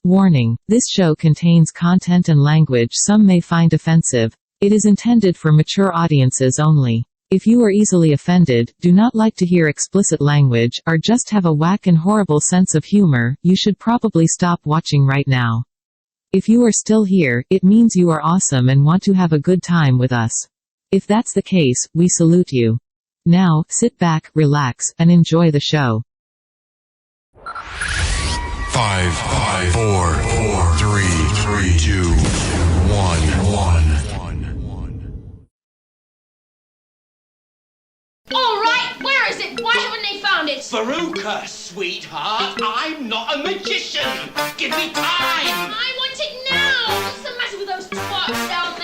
Warning: this show contains content and language some may find offensive. It is intended for mature audiences only. If you are easily offended, do not like to hear explicit language, or just have a whack and horrible sense of humor, you should probably stop watching right now. If you are still here, it means you are awesome and want to have a good time with us. If that's the case, we salute you. Now, sit back, relax, and enjoy the show. 5, 4, 3, 2, 1. All right, where is it? Why haven't they found it? Veruca, sweetheart, I'm not a magician. Give me time. I want it now. What's the matter with those twats down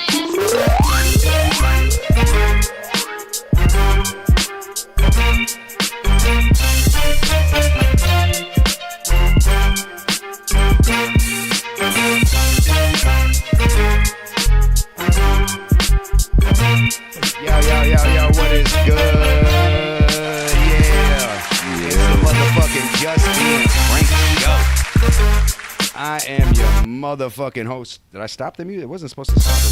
Yo, what is good? Yeah. It's the motherfucking Just Being Frank Show. I am your motherfucking host. Did I stop the music? It wasn't supposed to stop it.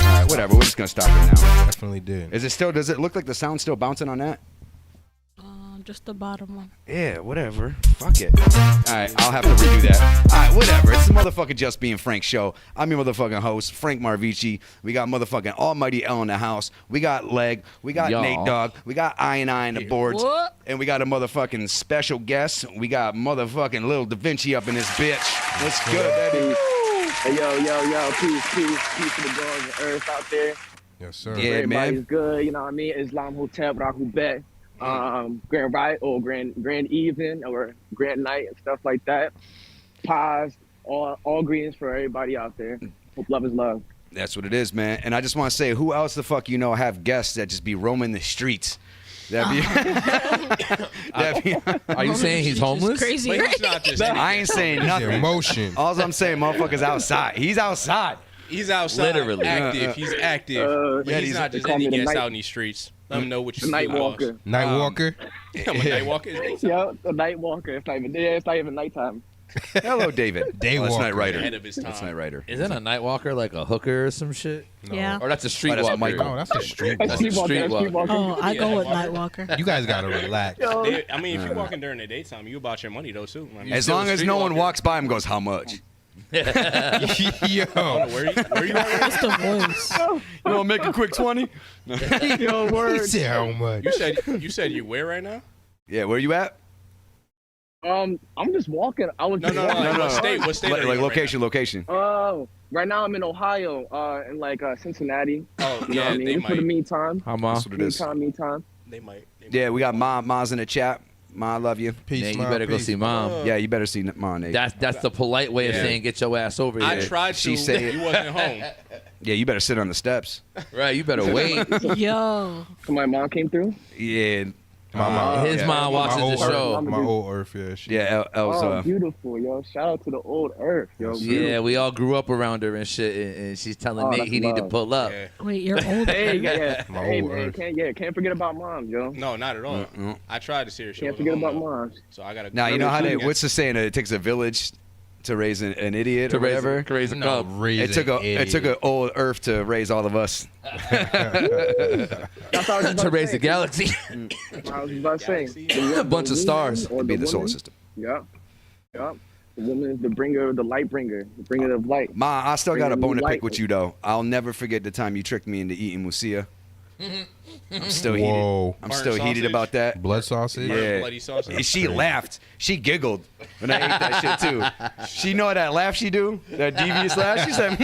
Alright, whatever. We're just gonna stop it now. Definitely did. Is it still, does it look like the sound's still bouncing on that? Just the bottom one. Yeah, whatever. Fuck it. Alright, I'll have to redo that. Alright, whatever. It's the motherfucking Just Being Frank show. I'm your motherfucking host, Frank Marvici. We got motherfucking Almighty L in the house. We got Leg. We got Nate Dogg. We got I and I in the boards. What? And we got a motherfucking special guest. We got motherfucking Lil DaVinci up in this bitch. What's good, baby? Hey, yo, peace to the gods of earth out there. Yes, sir. Yeah, Everybody's man. good, you know what I mean? Islam Hotep, Rahubet, Grand Right or Grand Evening or Grand Night and stuff like that. Pies, all greetings for everybody out there. Hope love is love. That's what it is, man. And I just want to say, who else the fuck you know have guests that just be roaming the streets? That'd be Are you saying he's homeless? Crazy. But he's not just I ain't saying Your nothing. emotion. All I'm saying, motherfucker's outside. He's outside. He's outside. Literally. Active. He's active. But yeah, he's not just call me any the guest night- out in these streets. Let him know what The you Night Walker. Night Walker. I'm a night walker. Yo, the Night Walker. It's not even nighttime. Hello, David. Day That's Walker. Night Rider. Ahead of his time. That's Night Rider. Isn't a night walker like a hooker or some shit? No. Yeah. Or that's a street that's walker. Michael. Oh, that's a street That's walk. Streetwalker. Oh, I go with Nightwalker. Nightwalker. You guys gotta relax. I mean, if you're walking during the daytime, you about your money though too. I mean, As still long a as no one streetwalker. walks by him and goes, how much? Yo. Where you at? What's the voice? You want to make a quick 20? Yo, He word. said how much? You said you where right now? Yeah, where you at? I'm just walking. I was No, just no, walking. no. What state are you Like in location. Oh, right now I'm in Ohio, in like Cincinnati. Oh, You know what I mean? For the meantime. How ma? That's what it is. Meantime. They might. Yeah, we got Ma's in the chat. Ma, I love you. Peace, Man, you man, better go peace. see mom. Yeah, you better see Ma, Nate. That's the polite way of Yeah. saying get your ass over I here. tried to. She said- You wasn't home. Yeah, you better sit on the steps. Right, you better wait. Yo. So my mom came through. Yeah. My mom. His Yeah. mom watches my the old show. Earth, my old Earth, yeah. She, Yeah, El's, Oh, beautiful, yo. Shout out to the old earth, yo. Yeah, we all grew up around her and shit, and she's telling Oh, Nate that's he need to love. pull up. Yeah. Wait, you're old. Hey, yeah. My Hey, old man, earth. can't forget about moms, yo. No, not at all. I tried to see her. She Can't wasn't forget home, about though. moms. So I gotta. Now, you know how they, Yeah. what's the saying? It takes a village to raise an idiot To or whatever. raise a No. cub. Raise It took an old Earth to raise all of us. That's what I was about To raise the say. galaxy. I was about to say. Galaxy. A bunch of stars. Or Be the the solar woman. system. Yeah. The woman is the bringer, the light bringer, the bringer of light. Ma, I still got a bone to pick Light. with you though. I'll never forget the time you tricked me into eating musia. I'm still Whoa. heated. I'm Burnt still heated sausage? about that. Blood sausage? Yeah. Bloody sausage. She laughed. She giggled when I ate that shit too. She know that laugh she do? That devious laugh? She said,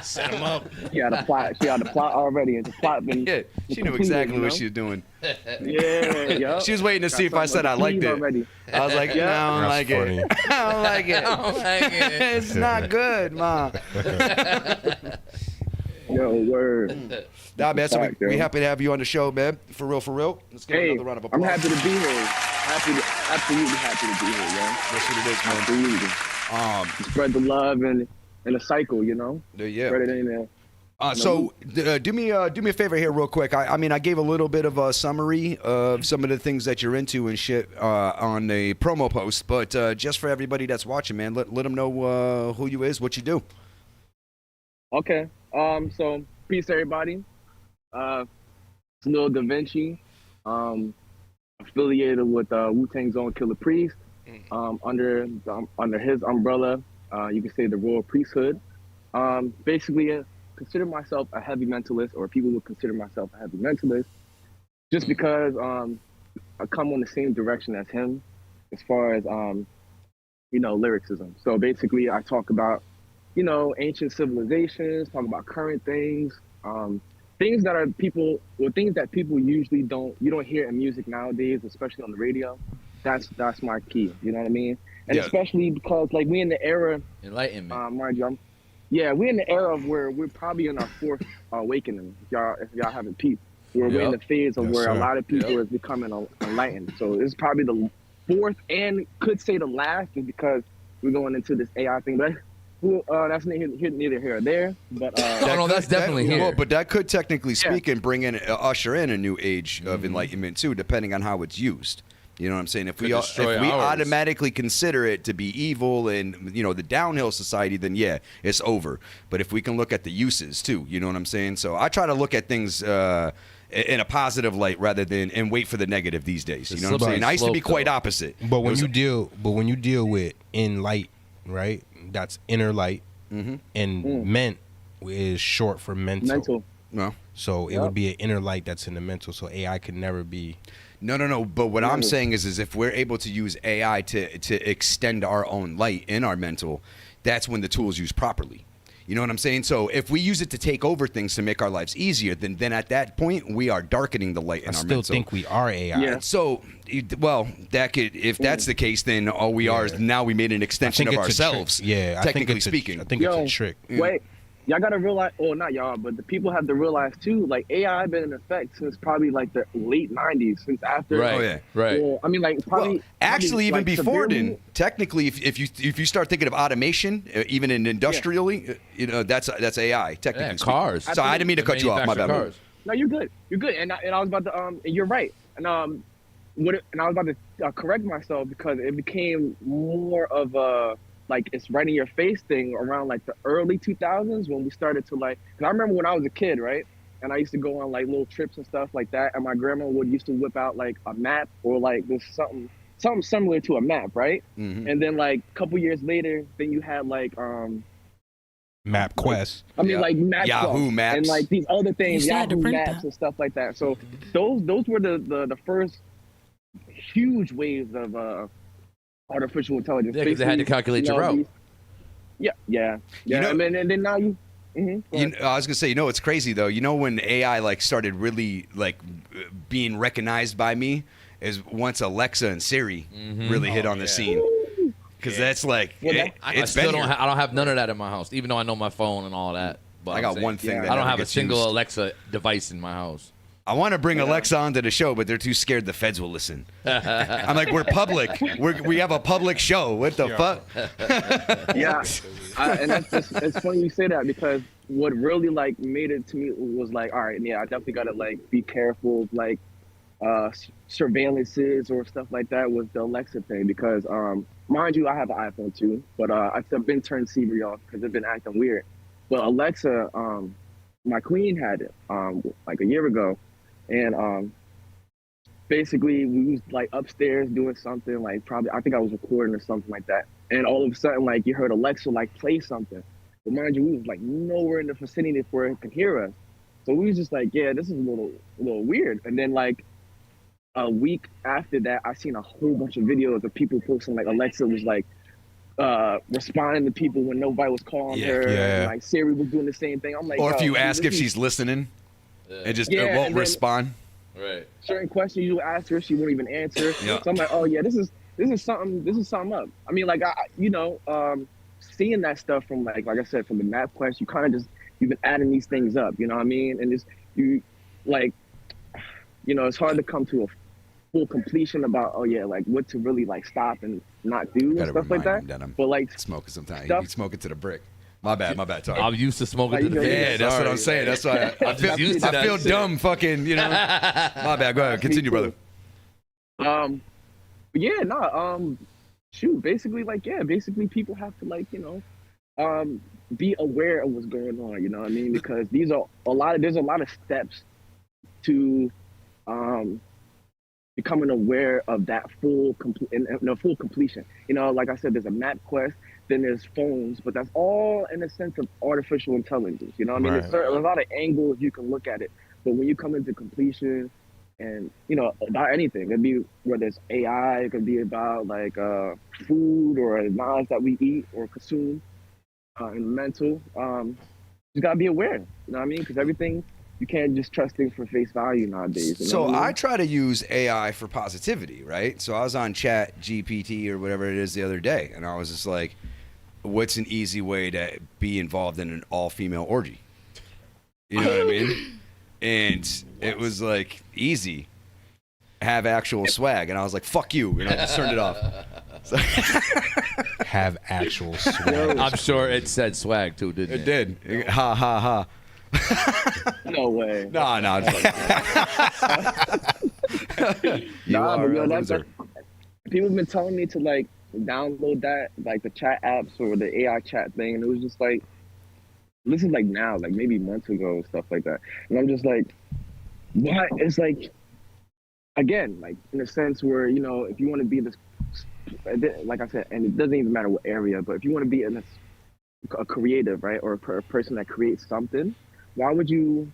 Set him up. She had a plot. She had a plot already, and the plot been. yeah. She knew exactly what she was doing. Yeah, yeah. She was waiting to see if I said I liked it. Already. I was like, no, I don't like That's funny. it. I don't like it. It's not good, Ma. Yo, word. Nah, man, so Fact, we yo. happy to have you on the show, man. For real, for real. Let's give Hey, another round of I'm applause. happy to be here. Absolutely happy to be here, yo. That's what it is, man. Absolutely. Spread the love and the cycle, you know. Yeah. Spread it in there. Do me a favor here real quick. I mean, I gave a little bit of a summary of some of the things that you're into and shit on the promo post, but just for everybody that's watching, man, let them know who you is, what you do. Okay. So peace everybody. It's Lil DaVinci. Affiliated with Wu-Tang Zone Killah Priest. Under his umbrella, you can say the Royal Priesthood. Basically, consider myself a heavy mentalist, or people would consider myself a heavy mentalist, just because I come on the same direction as him as far as lyricism. So basically, I talk about ancient civilizations, talk about current things, things that people usually don't hear in music nowadays, especially on the radio. That's my key. You know what I mean? And especially because like we in the era enlightenment, mind you, we're in the era of where we're probably in our fourth awakening. If y'all haven't peeped, we're in the phase of where a lot of people is becoming enlightened. So it's probably the fourth, and could say the last, is because we're going into this AI thing. But that's neither here or there. But that's definitely here. Well, but that could technically speak and bring in usher in a new age of enlightenment too, depending on how it's used. You know what I'm saying? If we automatically consider it to be evil and the downhill society, then yeah, it's over. But if we can look at the uses too, you know what I'm saying? So I try to look at things in a positive light rather than and wait for the negative these days. You know what I'm saying? I used to be quite opposite. But when you deal with in light, right? That's inner light, and ment is short for mental. No. So it would be an inner light that's in the mental. So AI could never be. No. But what I'm saying is if we're able to use AI to extend our own light in our mental, that's when the tool is used properly. You know what I'm saying? So if we use it to take over things to make our lives easier, then at that point we are darkening the light in our mental. I still think we are AI. Yeah. So, that could, if that's the case, then all we are is now we made an extension of ourselves. Yeah, technically speaking. I think it's a trick. Wait. Y'all gotta realize, not y'all, but the people have to realize too, like AI been in effect since probably like the late 90s, since after. Right. Oh, yeah. Right. Well, I mean, like probably. Actually, even before then, technically, if you start thinking of automation, even in industrially, that's AI. Technically, cars. So I didn't mean to cut you off. My bad. Cars. No, you're good. You're good. And I was about to and you're right. And I was about to correct myself because it became more of a. Like it's right in your face thing around like the early 2000s when we started to like, cause I remember when I was a kid, right? And I used to go on like little trips and stuff like that. And my grandma used to whip out like a map or like this something similar to a map, right? Mm-hmm. And then like a couple years later, then you had like, MapQuest. Like Maps, Yahoo Maps, and like these other things, Yahoo Maps and stuff like that. So those were the first huge waves of artificial intelligence. Yeah, because they had to calculate your route. Yeah. And then now you. I was gonna say, it's crazy though. When AI like started really like being recognized by me is once Alexa and Siri really hit on the scene. Because that's like I don't have none of that in my house, even though I know my phone and all that. But I got one thing. That I don't have a single used. Alexa device in my house. I want to bring Alexa onto the show, but they're too scared the feds will listen. I'm like, we're public. We have a public show. What the fuck? Yeah, and it's funny you say that because what really like made it to me was like, all right, yeah, I definitely gotta like be careful of like surveillances or stuff like that with the Alexa thing because mind you, I have an iPhone too, but I've been turned Siri off because it's been acting weird. But Alexa, my queen had it like a year ago. And basically we was like upstairs doing something like probably I think I was recording or something like that. And all of a sudden like you heard Alexa like play something. But mind you, we was like nowhere in the vicinity where it could hear us. So we was just like, yeah, this is a little weird. And then like a week after that, I seen a whole bunch of videos of people posting like Alexa was like responding to people when nobody was calling her. And, like Siri was doing the same thing. I'm like, or if you ask if she's listening. And just won't respond. Right. Certain questions you ask her, she won't even answer. So I'm like, oh yeah, this is something up. I mean, like seeing that stuff from like I said, from the MapQuest, you kind of you've been adding these things up. You know what I mean? And it's hard to come to a full completion about like what to really like stop and not do and stuff like that. That I'm but like smoking sometimes. Stuff, you smoking to the brick. My bad. Sorry. I'm used to smoking to the Yeah, face. Yeah, that's what I'm saying. That's why I'm just used to I that feel shit. dumb. Fucking, you know. My bad. Go ahead. Continue, brother. Yeah, no, shoot, basically, basically people have to, like, be aware of what's going on, you know what I mean? Because there's a lot of steps to, becoming aware of that full completion. You know, like I said, there's a map quest, then there's phones, but that's all in the sense of artificial intelligence, you know what I mean? Right. There's a lot of angles you can look at it, but when you come into completion, and about anything, it could be whether it's AI, it could be about like food or knowledge that we eat or consume, and mental. You gotta be aware. You know what I mean? Because everything, you can't just trust things for face value nowadays. You know So what I I mean? try to use AI for positivity, right? So I was on Chat GPT or whatever it is the other day, and I was just like, "What's an easy way to be involved in an all-female orgy?" You know what I mean? And it was like easy, have actual swag, and I was like, "Fuck you," and I just turned it off. So Have actual swag. I'm sure it said swag too, didn't it? it did. Ha ha ha. No way. No. You Nah, are but, a that's loser. people have been telling me to like download that, like the chat apps or the AI chat thing, and it was just like, this is like now, like maybe months ago and stuff like that, and I'm just like, what? It's like, again, like in a sense where if you want to be this, like I said, and it doesn't even matter what area, but if you want to be in a creative, right, or a person that creates something, why would you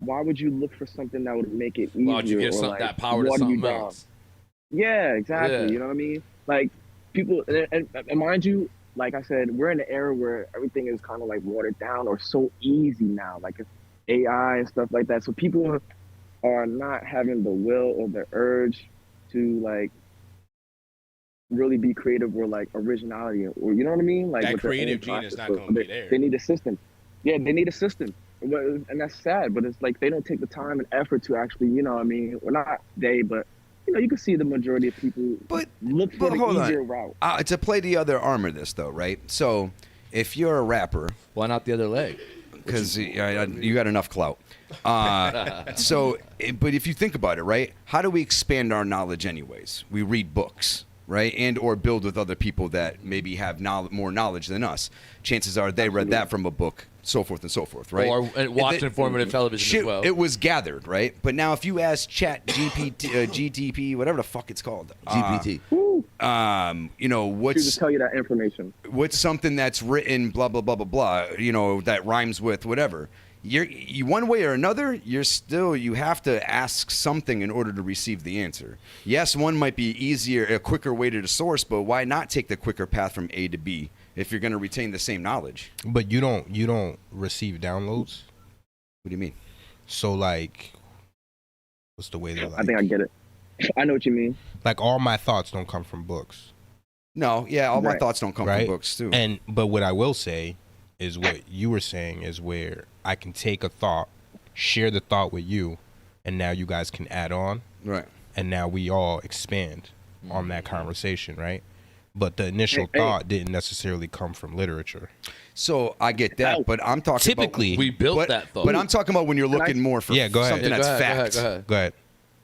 look for something that would make it easier? Why don't you give or some, like, that power to water you something down? else? Yeah, exactly. Yeah. You know what I mean? Like people, and mind you, like I said, we're in an era where everything is kind of like watered down or so easy now, like it's AI and stuff like that. So people are not having the will or the urge to like really be creative or like originality, or you know what I mean? Like That with their own creative gene is process. not So gonna be there. They need a system. Yeah, they need a system. And that's sad, but it's like they don't take the time and effort to actually, well, not they, but you can see the majority of people look for the easier route. To play the other arm of this, though, right? So if you're a rapper, Why not the other leg? because you got enough clout. But if you think about it, right? How do we expand our knowledge anyways? We read books, right? And or build with other people that maybe have more knowledge than us. Chances are they read that from a book, so forth and so forth, right? Or watch informative television Shit, as well. it was gathered, right? But now if you ask Chat GPT, GTP, whatever the fuck it's called, GPT. Should just tell you that information. what's something that's written, blah blah blah blah blah, that rhymes with whatever. You one way or another, you have to ask something in order to receive the answer. Yes, one might be easier, a quicker way to the source, but why not take the quicker path from A to B if you're going to retain the same knowledge? But you don't receive downloads. What do you mean? So like, what's the way that? Like, I think I get it. I know what you mean. like all my thoughts don't come from books, No, yeah, all my Right. thoughts don't come right? from books too. But what I will say is what you were saying is where I can take a thought, share the thought with you, and now you guys can add on, Right. and now we all expand on that conversation, right? But the initial Hey. thought didn't necessarily come from literature. So I get that, but I'm talking Typically- about, We built that thought. But I'm talking about when you're looking more for Yeah, go ahead. something Yeah, that's go ahead, fact. Go ahead. Go ahead.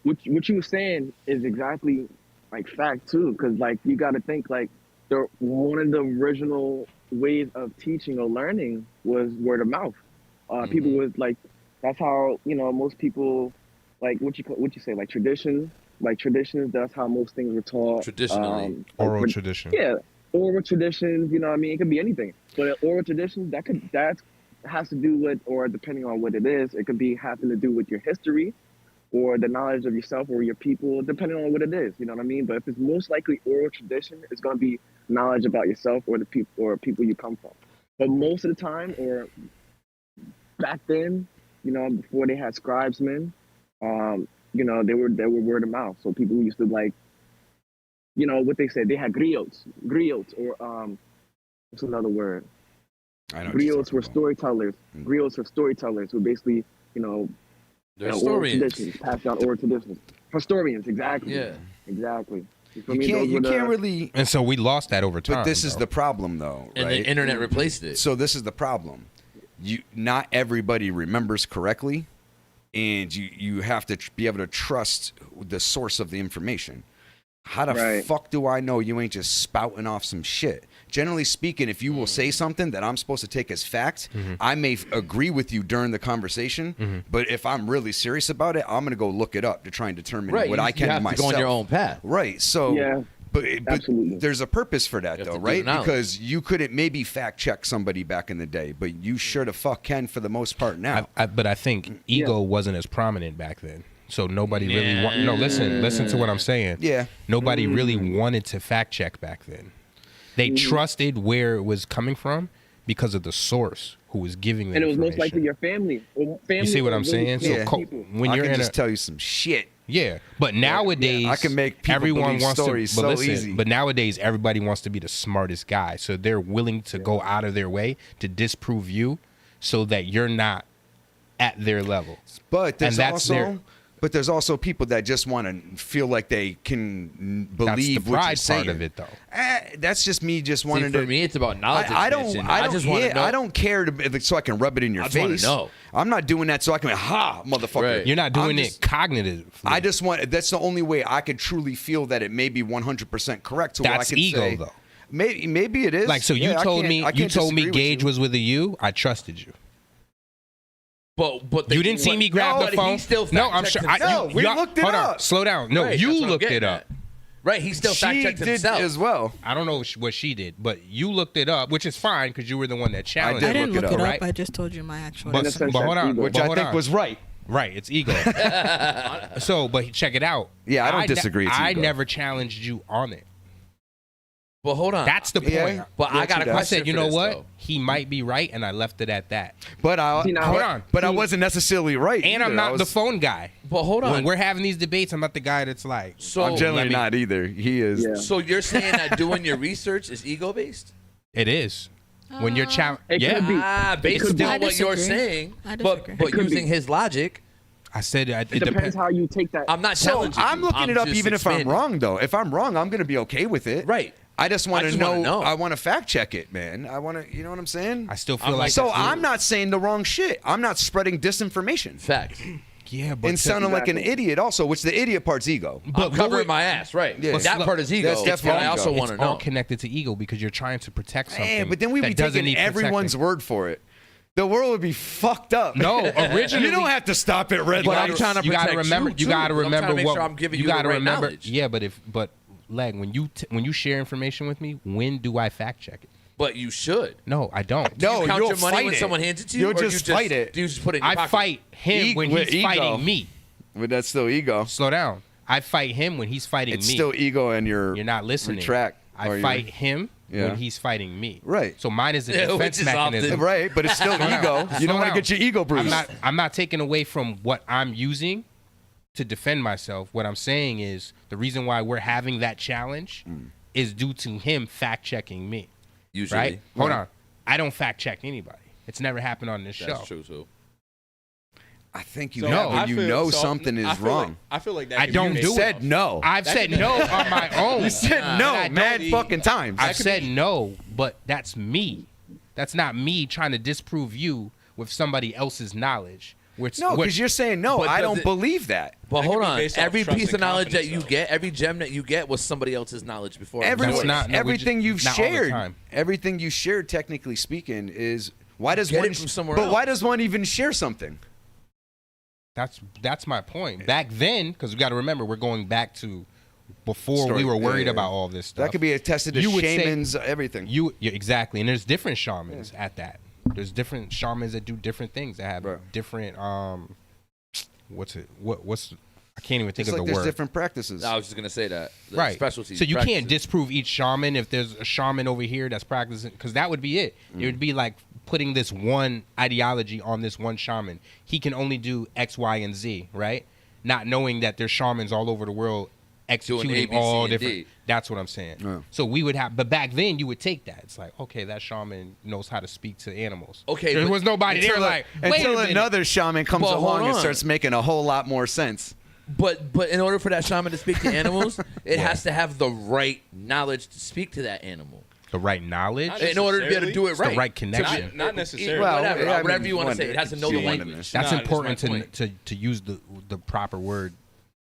What you were saying is exactly like fact too, because like you got to think like one of the original ways of teaching or learning was word of mouth. People was like, that's how most people like what you say, like traditions. That's how most things were taught. Traditionally. Oral tradition. Yeah, oral traditions. You know what I mean? It could be anything, but oral traditions that has to do with, or depending on what it is, it could be having to do with your history or the knowledge of yourself or your people, depending on what it is. You know what I mean? But if it's most likely oral tradition, it's going to be knowledge about yourself or the people or people you come from. But most of the time, or back then, before they had scribesmen, they were word of mouth. So people used to like, what they said, they had griots, or what's another word? I know what you're Griots talking were about. storytellers. Griots were storytellers who basically, They're oral historians. traditions, passed down oral traditions. Historians, exactly. Yeah. Exactly. feel me? Those You were the- can't really. And so we lost that over time. But this is though. the problem, though, And right? the internet replaced it. So this is the problem. Not everybody remembers correctly, and you have to be able to trust the source of the information. How the fuck do I know you ain't just spouting off some shit? Generally speaking, if you will say something that I'm supposed to take as fact, I may agree with you during the conversation, but if I'm really serious about it, I'm going to go look it up to try and determine what I can you have myself. to go on your own path. Right. So, Yeah, but absolutely. there's a purpose for that, You have though, to do right? it now. Because you couldn't maybe fact check somebody back in the day, but you sure the fuck can for the most part now. But I think ego wasn't as prominent back then. So nobody really listen to what I'm saying. Yeah. Nobody really wanted to fact check back then. They trusted where it was coming from because of the source who was giving them And it was most likely information. your family. You see what I'm saying? So Yeah. when I you're can in just tell you some shit. Yeah, but nowadays I can make people everyone believe wants stories to. But so easy. But nowadays everybody wants to be the smartest guy, so they're willing to go out of their way to disprove you, so that you're not at their level. But there's And that's there's also people that just want to feel like they can believe That's the what pride you're saying. part of it, though. That's just me just See, wanting for to. me, it's about knowledge I expansion. I just want to know. I don't care so I can rub it in your I just wanna face. know. I'm not doing that so I can motherfucker. Right. You're not doing it cognitively. I just want. That's the only way I could truly feel that it may be 100% correct. To where I That's can ego, say, though. Maybe it is. Like, so Yeah, you I told can't- me I you can't told me disagree with Gage you. was with a you. I trusted you. But You didn't see me grab the phone. He still No, I'm sure. himself. We looked it hold up. on, slow down. No, Right, that's you what I'm looked getting it up. at. Right, he still fact She checked did himself as well. I don't know what she did, but you looked it up, which is fine because you were the one that challenged. did I didn't look look it it up, up. right? I just told you my actual. But, In a sense, but hold that's on, ego. Which but I hold think on. was right. Right, it's ego. So, but check it out. Yeah, I don't disagree, it's I ego. never challenged you on it. But hold on. That's the point. Yeah. But I got a I I question. said, you for know this, what? though. He might be right, and I left it at that. But I See, now- Hold on. But I wasn't necessarily right. And I'm either. not the phone guy. But hold on. When we're having these debates, I'm not the guy that's like, So I'm generally let me- not either. He is. Yeah. So you're saying that doing your research is ego based? it is. When you're challenged. It Yeah. could be. Based could be. on I what you're disagree. saying, I but disagree. It could using be. his logic, I said it It depends how you take that. I'm not So challenging I'm you. looking it up just even if I'm expanding. wrong, though. If I'm wrong, I'm going to be okay with it. Right. I just want I to just wanna know. know. I want to fact check it, man. I want to. You know what I'm saying? I still feel I'm like. like- So that's I'm not saying the wrong shit. I'm not spreading disinformation Fact. yeah, but and sounding like an Exactly. idiot. Also, which the idiot part's ego. I'm covering my ass, right? Yeah. That part is ego. That's definitely but I also ego. want to it's all know. connected to ego because you're trying to protect something. Hey, but then we that be doesn't taking need everyone's protecting. word for it. The world would be fucked up. No, originally you don't have to stop at red But I'm lights. trying to you gotta protect remember. you, You too, gotta 'cause I'm trying to remember make what sure I'm giving you you the gotta right remember. knowledge. Yeah, but Lag, when you share information with me, when do I fact check it? But you should. No, I don't. No, You count you'll your money fight when it. someone hands it to you? You'll or just you fight it. Do you just put it in your I pocket? fight him when with he's ego. fighting me. But that's still ego. Slow down. I fight him when he's fighting It's me. still ego, and you're You're not listening. Retract. I or fight him Yeah. when he's fighting me. Right. So mine is a Yeah, defense which is mechanism. often- Right, but it's still ego. You Slow don't want down. to get your ego bruised. I'm not taking away from what I'm using to defend myself. What I'm saying is the reason why we're having that challenge is due to him fact checking me. Usually. Right? Hold on. I don't fact check anybody. It's never happened on this That's show. true, too. I think you So have No. when you know something is wrong. I feel like that. I could don't be do You it. said no. I've said no on my own. You said no, And I mad don't- fucking times. I've said no, but that's me. That's not me trying to disprove you with somebody else's knowledge. Which, No, because you're saying no. But I does don't it- believe that. But That hold could be on. based off Every trust piece and of knowledge that confidence, you though. get, every gem that you get was somebody else's knowledge before. Every, That's not- no, we everything just- you've not all the shared, time. everything you shared, technically speaking, is why does Get one? it from somewhere but why else. does one even share something? that's my point. Back then, because we got to remember, we're going back to before Story- we were worried yeah. about all this stuff. That could be attested to You would say- shamans, everything. Yeah, exactly, and there's different shamans at that. There's different shamans that do different things that have Right. different what's I can't even think It's of like the there's word. different practices. I was just gonna say that. The Right. Specialties. So you practices. can't disprove each shaman if there's a shaman over here that's practicing, because that would be it. It would be like putting this one ideology on this one shaman. He can only do X, Y, and Z, right? Not knowing that there's shamans all over the world executing A, B, C, all and different. D. That's what I'm saying. Yeah. So we would have, but back then you would take that. It's like, okay, that shaman knows how to speak to animals. Okay, there but was nobody there until like, wait until a minute. another shaman comes Well, hold along and on. starts making a whole lot more sense. But in order for that shaman to speak to animals, it has to have the right knowledge to speak to that animal. The right knowledge? Not In order to be able to do it It's right. the right connection. Not necessarily. Well, Whatever, yeah, I mean, whatever you want to one- say. It has to know the language. That's Nah, important that's my point. to use the proper word.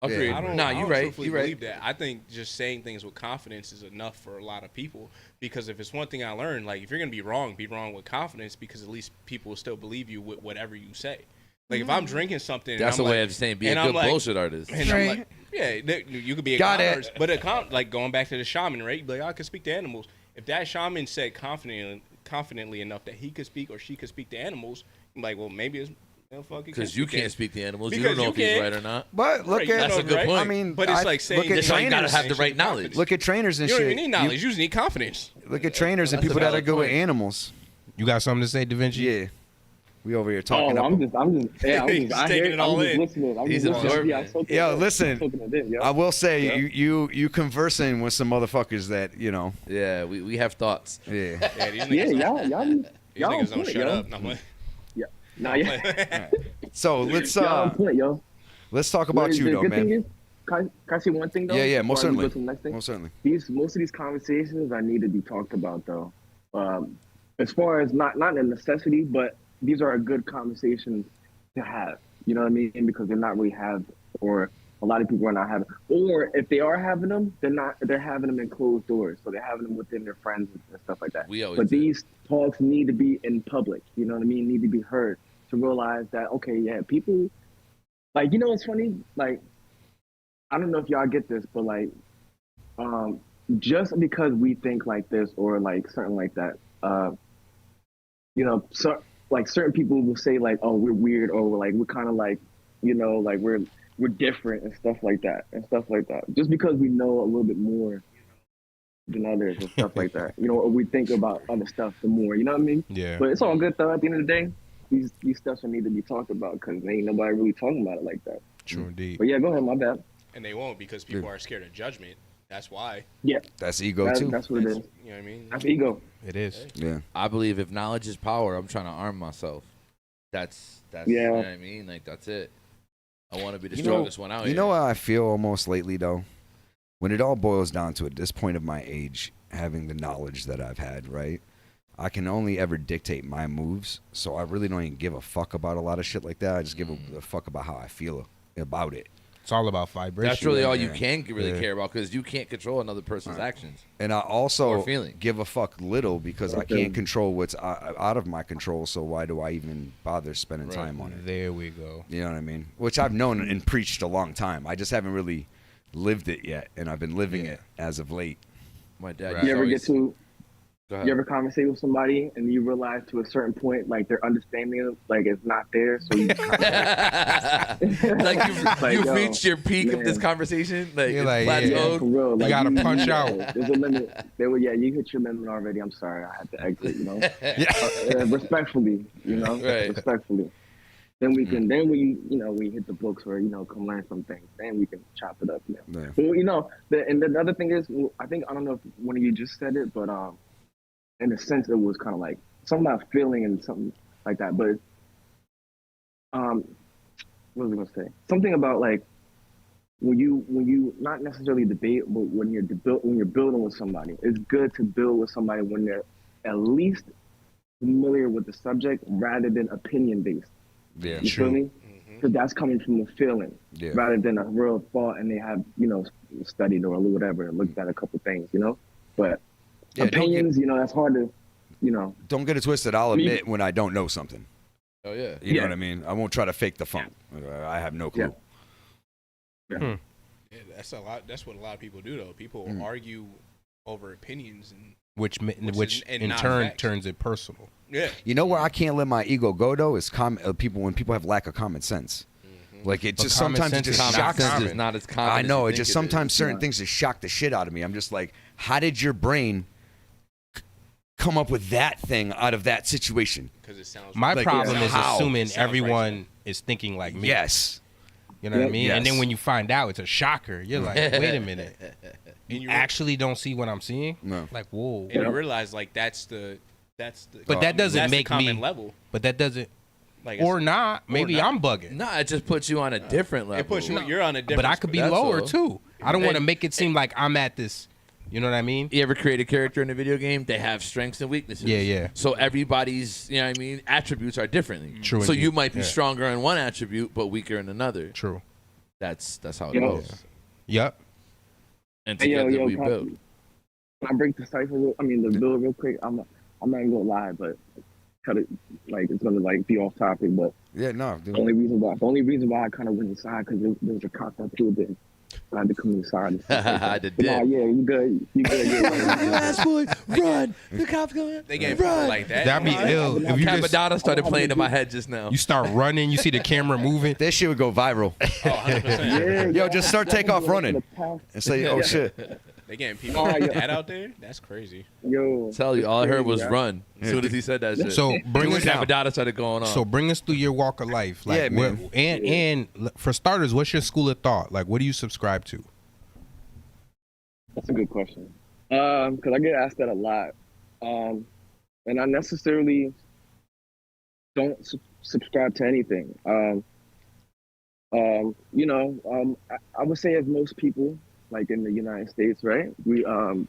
Agreed. I don't, Nah, I you don't right. truthfully You right. believe that. I think just saying things with confidence is enough for a lot of people. Because if it's one thing I learned, like if you're gonna be wrong with confidence, because at least people will still believe you with whatever you say. Like if I'm drinking something, and That's I'm a way like, of saying be a and I'm good like- bullshit artist. And I'm like, yeah, you could be a Got con it. artist, but like going back to the shaman, right? You'd be like, I could speak to animals. If that shaman said confidently enough that he could speak or she could speak to animals, I'm like, well, maybe it's fucking Because you can't speak to animals. You Because don't know you if he's can't. right or not. But look Right, you at know, That's a good right? point. I mean, But it's like saying look at That's why you gotta trainers. have the right knowledge. Look at trainers and You don't shit. even need knowledge. You just need confidence. Look at trainers and That's a people that are valid good with point. animals. You got something to say, DaVinci? Yeah, we over here Oh, talking. I'm just, yeah, He's I taking hear, it all I'm just in. listening. I'm He's just listening. absorbing Yeah, I'm it. soaking Yo, it in. listen. I'm soaking it in, yo. I will say Yeah. you conversing with some motherfuckers that you know. Yeah, we have thoughts. Yeah. Yeah, these Yeah, niggas, y'all these on niggas don't point, shut yo. up. No, I'm Nah, yeah. So let's Y'all on point, yo. let's talk about The you though, good thing man. is, can I say one thing though? Yeah, most before we go certainly. to the next thing? Most certainly. Most of these conversations I need to be talked about though. As far as not a necessity, but these are a good conversation to have. You know what I mean? Because they're not really or a lot of people are not having, or if they are having them, they're having them in closed doors. So they're having them within their friends and stuff like that. We always But do. these talks need to be in public. You know what I mean? Need to be heard to realize that, okay, yeah, people, like, you know what's funny? Like, I don't know if y'all get this, but like, just because we think like this or like something like that, you know, so like certain people will say like, oh, we're weird, or we're kind of like, you know, like we're different and stuff like that. Just because we know a little bit more than others and stuff like that, you know, or we think about other stuff the more, you know what I mean? Yeah. But it's all good though. At the end of the day, these stuff need to be talked about because ain't nobody really talking about it like that. True indeed. But yeah, go ahead. My bad. And they won't because people are scared of judgment. That's why. Yeah, That's ego too. that's what it is. You know what I mean? That's ego. It is. Yeah. I believe if knowledge is power, I'm trying to arm myself. That's Yeah. you know what I mean? Like that's it. I want to be the You know, strongest one out here. you know how I feel almost lately though? When it all boils down to it, this point of my age, having the knowledge that I've had, right? I can only ever dictate my moves, so I really don't even give a fuck about a lot of shit like that. I just give a fuck about how I feel about it. It's all about vibration. That's really all you Yeah. can really Yeah. care about because you can't control another person's actions. And I also Or feeling. give a fuck little because I can't control what's out of my control, so why do I even bother spending time on it? There we go. You know what I mean? Which I've known and preached a long time. I just haven't really lived it yet, and I've been living it as of late. My dad. Right. You ever get to? Go ahead. You ever conversate with somebody and you realize to a certain point, like their understanding, like it's not there, so you like Like, you've yo, reached your peak of this man. conversation. Like, You're it's like, yeah. yeah, for plateaued. real. Like, gotta punch out. There's a limit. You hit your limit already. I'm sorry, I had to exit. You know, respectfully. You know, Right. respectfully. Then we can. Then we hit the books or come learn some things. Then we can chop it up. You know. Yeah. Well, and the other thing is, I don't know if one of you just said it, but in a sense, it was kind of like something about feeling and something like that. But what was I gonna say? Something about like when you not necessarily debate, but when you're building with somebody, it's good to build with somebody when they're at least familiar with the subject rather than opinion based. Yeah, You feel me? Because that's coming from a feeling Yeah. rather than a real thought, and they have studied or whatever, looked at a couple things, But Yeah, don't opinions, that's hard to, Don't get it twisted. I'll admit when I don't know something. Oh yeah. You know Yeah. what I mean? I won't try to fake the funk. I have no clue. Yeah, that's a lot. That's what a lot of people do, though. People argue over opinions, and Which is- and in not turn facts. turns it personal. yeah, You know where I can't let my ego go though is when people have lack of common sense. Like it But just common sometimes it sense is just not shocks common. me. It's not as common. I as know you it think just is. sometimes certain things just shock the shit out of me. I'm just like, how did your brain come up with that thing out of that situation? because it sounds. My Like, problem is how? assuming Sounds right. everyone is thinking like me. Yes. You know what I mean? And then Yes. when you find out, it's a shocker. You're like, wait a minute. And You actually don't see what I'm seeing? No. Like, whoa. and you realize like that's the. But that doesn't that's make the common me. level. But that doesn't. Like Or not. Maybe I'm bugging. Nah, it just puts you on a different level. It puts you. You're on a different. But I could be That's lower all. too. I don't want to make it seem like I'm at this. You know what I mean? You ever create a character in a video game? They have strengths and weaknesses. Yeah. So everybody's, you know what I mean, attributes are different. True. So indeed. you might be Yeah. stronger in one attribute, but weaker in another. True. That's how it Yo. goes. Yep. And Hey, together we can build. I break the cipher? The bill real quick. I'm not even gonna lie, but cut it. Like it's gonna like be off topic, but Yeah, no. the only reason why I kind of went inside because there was a cop that pulled in. I had to come inside. And stuff like that. The But nah, dip. yeah, you good. Last boy, run! The cops coming. They getting people like that. That'd be ill. If you just Capadonna started playing in my head just now. you start running, you see the camera moving. This shit would go viral. 100%. Yo, just start take off running and say, oh shit. They getting people like that out there. That's crazy. Yo, Tell you, all I heard was yeah. run. As soon as he said that shit. So bring us down. Capadonna started going on. So bring us through your walk of life. Like, Yeah, man. And for starters, what's your school of thought? Like, what do you subscribe to? That's a good question. Because I get asked that a lot, and I necessarily don't subscribe to anything. I would say as most people, like in the United States, right? We, I don't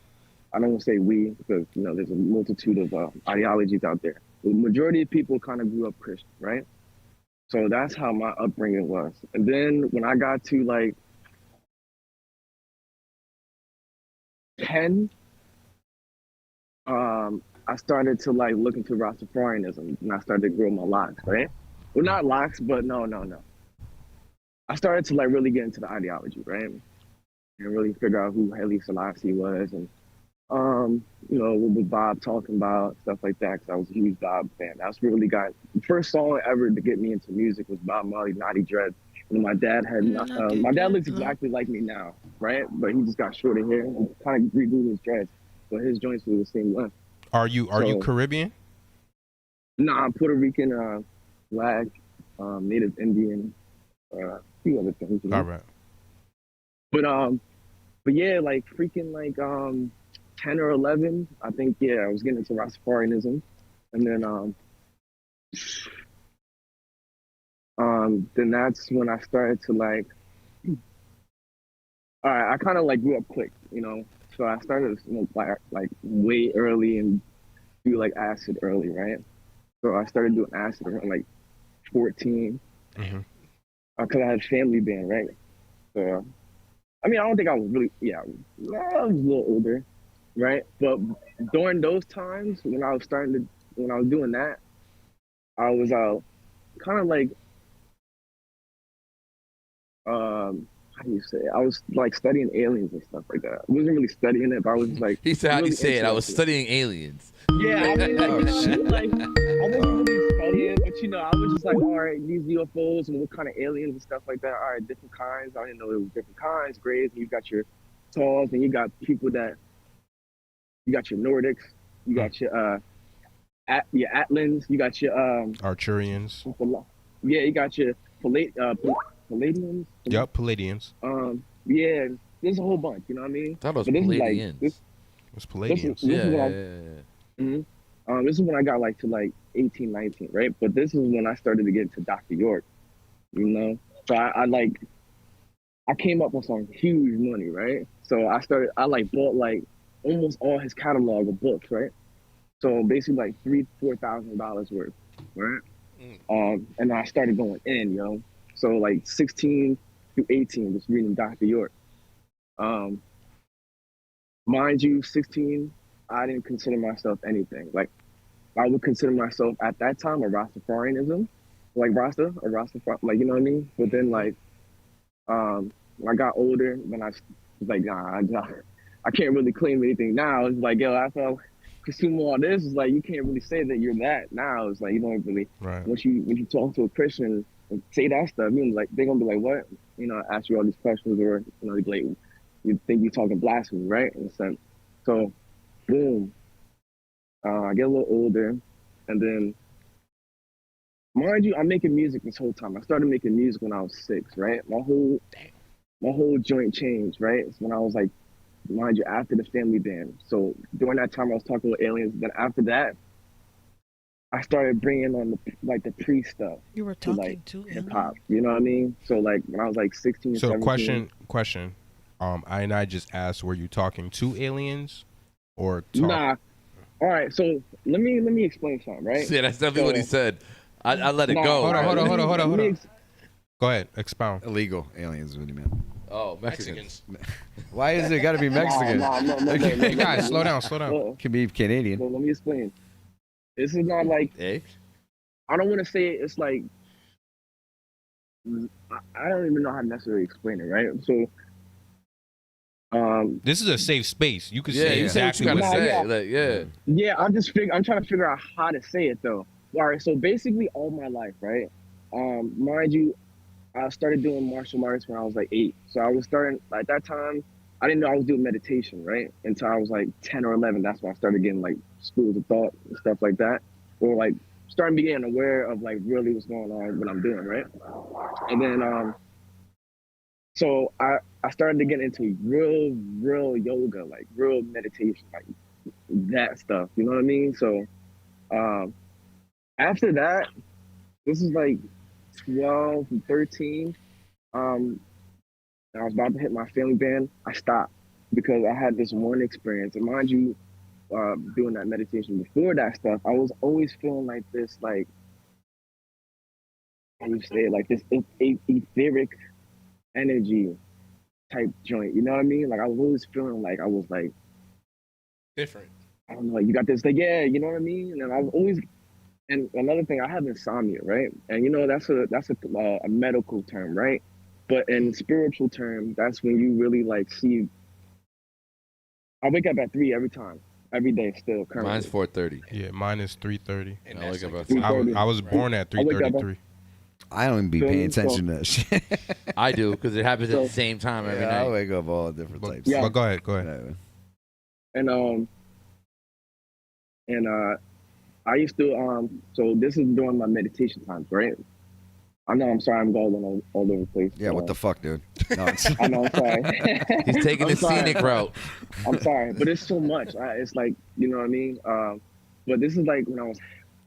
want to say we because there's a multitude of ideologies out there. The majority of people kind of grew up Christian, right? So that's how my upbringing was. And then when I got to like 10, I started to like look into Rastafarianism and I started to grow my locks, right? Well, not locks, but no. I started to like really get into the ideology, right? And really figure out who Haile Selassie was and, what was Bob talking about, stuff like that, because I was a huge Bob fan. That's really got, the first song ever to get me into music was Bob Marley, Naughty Dread. And my dad my dad looks exactly like me now, right? But he just got shorter hair and kind of regrew his dreads. But his joints were the same length. Are you Caribbean? Nah, I'm Puerto Rican, Black, Native Indian, a few other things. All right. But yeah, like freaking like 10 or 11, I think, I was getting into Rastafarianism. And then that's when I started to like, all right, I kind of like grew up quick, so I started to smoke like way early and do like acid early, right? So I started doing acid around like 14 because I had a family band, right? So, I don't think I was really, I was a little older, right? But during those times when I was doing that, I was kind of like, how do you say it? I was like studying aliens and stuff like that. I wasn't really studying it, but I was just like. He said, how do really you say it? I was interested. studying aliens. Yeah, I wasn't really studying, but I was just like, all right, these UFOs and what kind of aliens and stuff like that. All right, different kinds. I didn't know there was different kinds, grades. And you got your Tals, and you got people that. You got your Nordics. You got your Atlans. You got your Arturians. Yeah, you got your Palladians. Yep, Palladians. Yeah, there's a whole bunch. You know what I mean? I thought it was But this is like- Palladians. this- It was Palladians. This is when I- yeah. This is when I got like to like 18, 19, right? But this is when I started to get into Dr. York, So I came up with some huge money, right? So I like bought like almost all his catalog of books, right? So basically like $3,000-$4,000 worth, right? And I started going in, So like 16 to 18, just reading Dr. York. Mind you, 16, I didn't consider myself anything. Like, I would consider myself at that time a Rastafarianism, like Rastafari, like, you know what I mean? But then, like, when I got older, then I was like, nah, I can't really claim anything now. It's like, yo, after I consume all this, it's like, you can't really say that you're that now. It's like, you don't really, Right. when you talk to a Christian and say that stuff, like, they're going to be like, what? Ask you all these questions, or, they'd be like, you think you're talking blasphemy, right? In a sense. So, boom. I get a little older, and then, mind you, I'm making music this whole time. I started making music when I was 6, right? My whole joint changed, right? It's when I was like, mind you, after the family band. So during that time, I was talking with aliens. Then after that, I started bringing on the priest stuff You were to talking like to hip hop. You know what I mean? So like when I was like 16, So 17. question. I just asked, were you talking to aliens or Nah. All right. So let me explain something, right? Yeah, that's definitely what he said. I let it go. Hold on. Let me Go ahead, expound. Illegal aliens, what do you mean? Oh, Mexicans. Why is it got to be Mexican? No. You guys, slow down. Can be Canadian. So let me explain. This is not like I don't want to say it's like I don't even know how to necessarily explain it, right? So this is a safe space. You can Yeah, say you say what you exactly gotta what say. it is. Like, yeah. Yeah, I'm trying to figure out how to say it though. All right, so basically all my life, right? Mind you, I started doing martial arts when I was like 8. So I was starting at that time. I didn't know I was doing meditation, right? Until I was like 10 or 11. That's when I started getting like schools of thought and stuff like that, or like starting to getting aware of like really what's going on, what I'm doing, right? And then so I started to get into real yoga, like real meditation, like that stuff. You know what I mean? So after that, this is like 12, 13. I was about to hit my family band. I stopped because I had this one experience. And mind you, doing that meditation before that stuff, I was always feeling like this, like, how you say it, like this etheric energy type joint. You know what I mean? Like I was always feeling like I was like different. I don't know, like you got this, like, yeah, you know what I mean? And I was always, and another thing, I have insomnia, right? And you know, that's a medical term, right? But in spiritual term, that's when you really like see. I wake up at 3 every time, every day still currently. Mine's 4:30. Yeah, mine is 3:30. And I wake up at 3:30. I was born at I wake up 3:33. I don't even be paying attention to that shit. I do because it happens at the same time every I night. wake up all different types. Yeah. But go ahead. And I used to so this is during my meditation times, right? I know, I'm sorry, I'm going all over the place. Yeah, what the fuck, dude? No, I know, I'm sorry. He's taking I'm the sorry. scenic route. I'm sorry, but it's so much. It's like, you know what I mean? But this is like when I was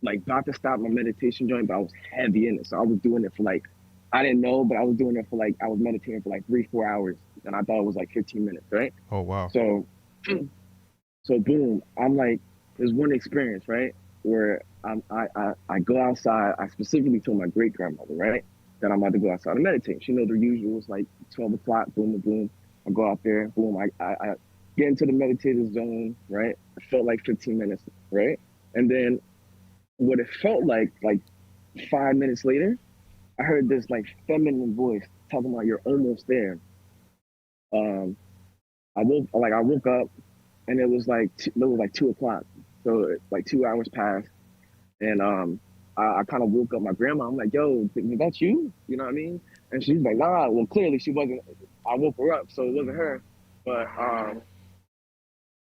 like about to stop my meditation joint, but I was heavy in it. So I was doing it for like, I didn't know, but I was doing it for like, I was meditating for like 3-4 hours. And I thought it was like 15 minutes, right? Oh, wow. So boom, I'm like, there's one experience, right? Where I go outside. I specifically told my great grandmother, right, that I'm about to go outside and meditate. She knows the usual. It's like 12 o'clock, boom, boom. I go out there, boom. I get into the meditative zone, right? It felt like 15 minutes, right? And then what it felt like 5 minutes later, I heard this like feminine voice talking about you're almost there. I woke up and it was like 2 o'clock. So like 2 hours passed, and I kind of woke up my grandma. I'm like, "Yo, is that you?" You know what I mean? And she's like, "Nah." Well, clearly she wasn't. I woke her up, so it wasn't her. But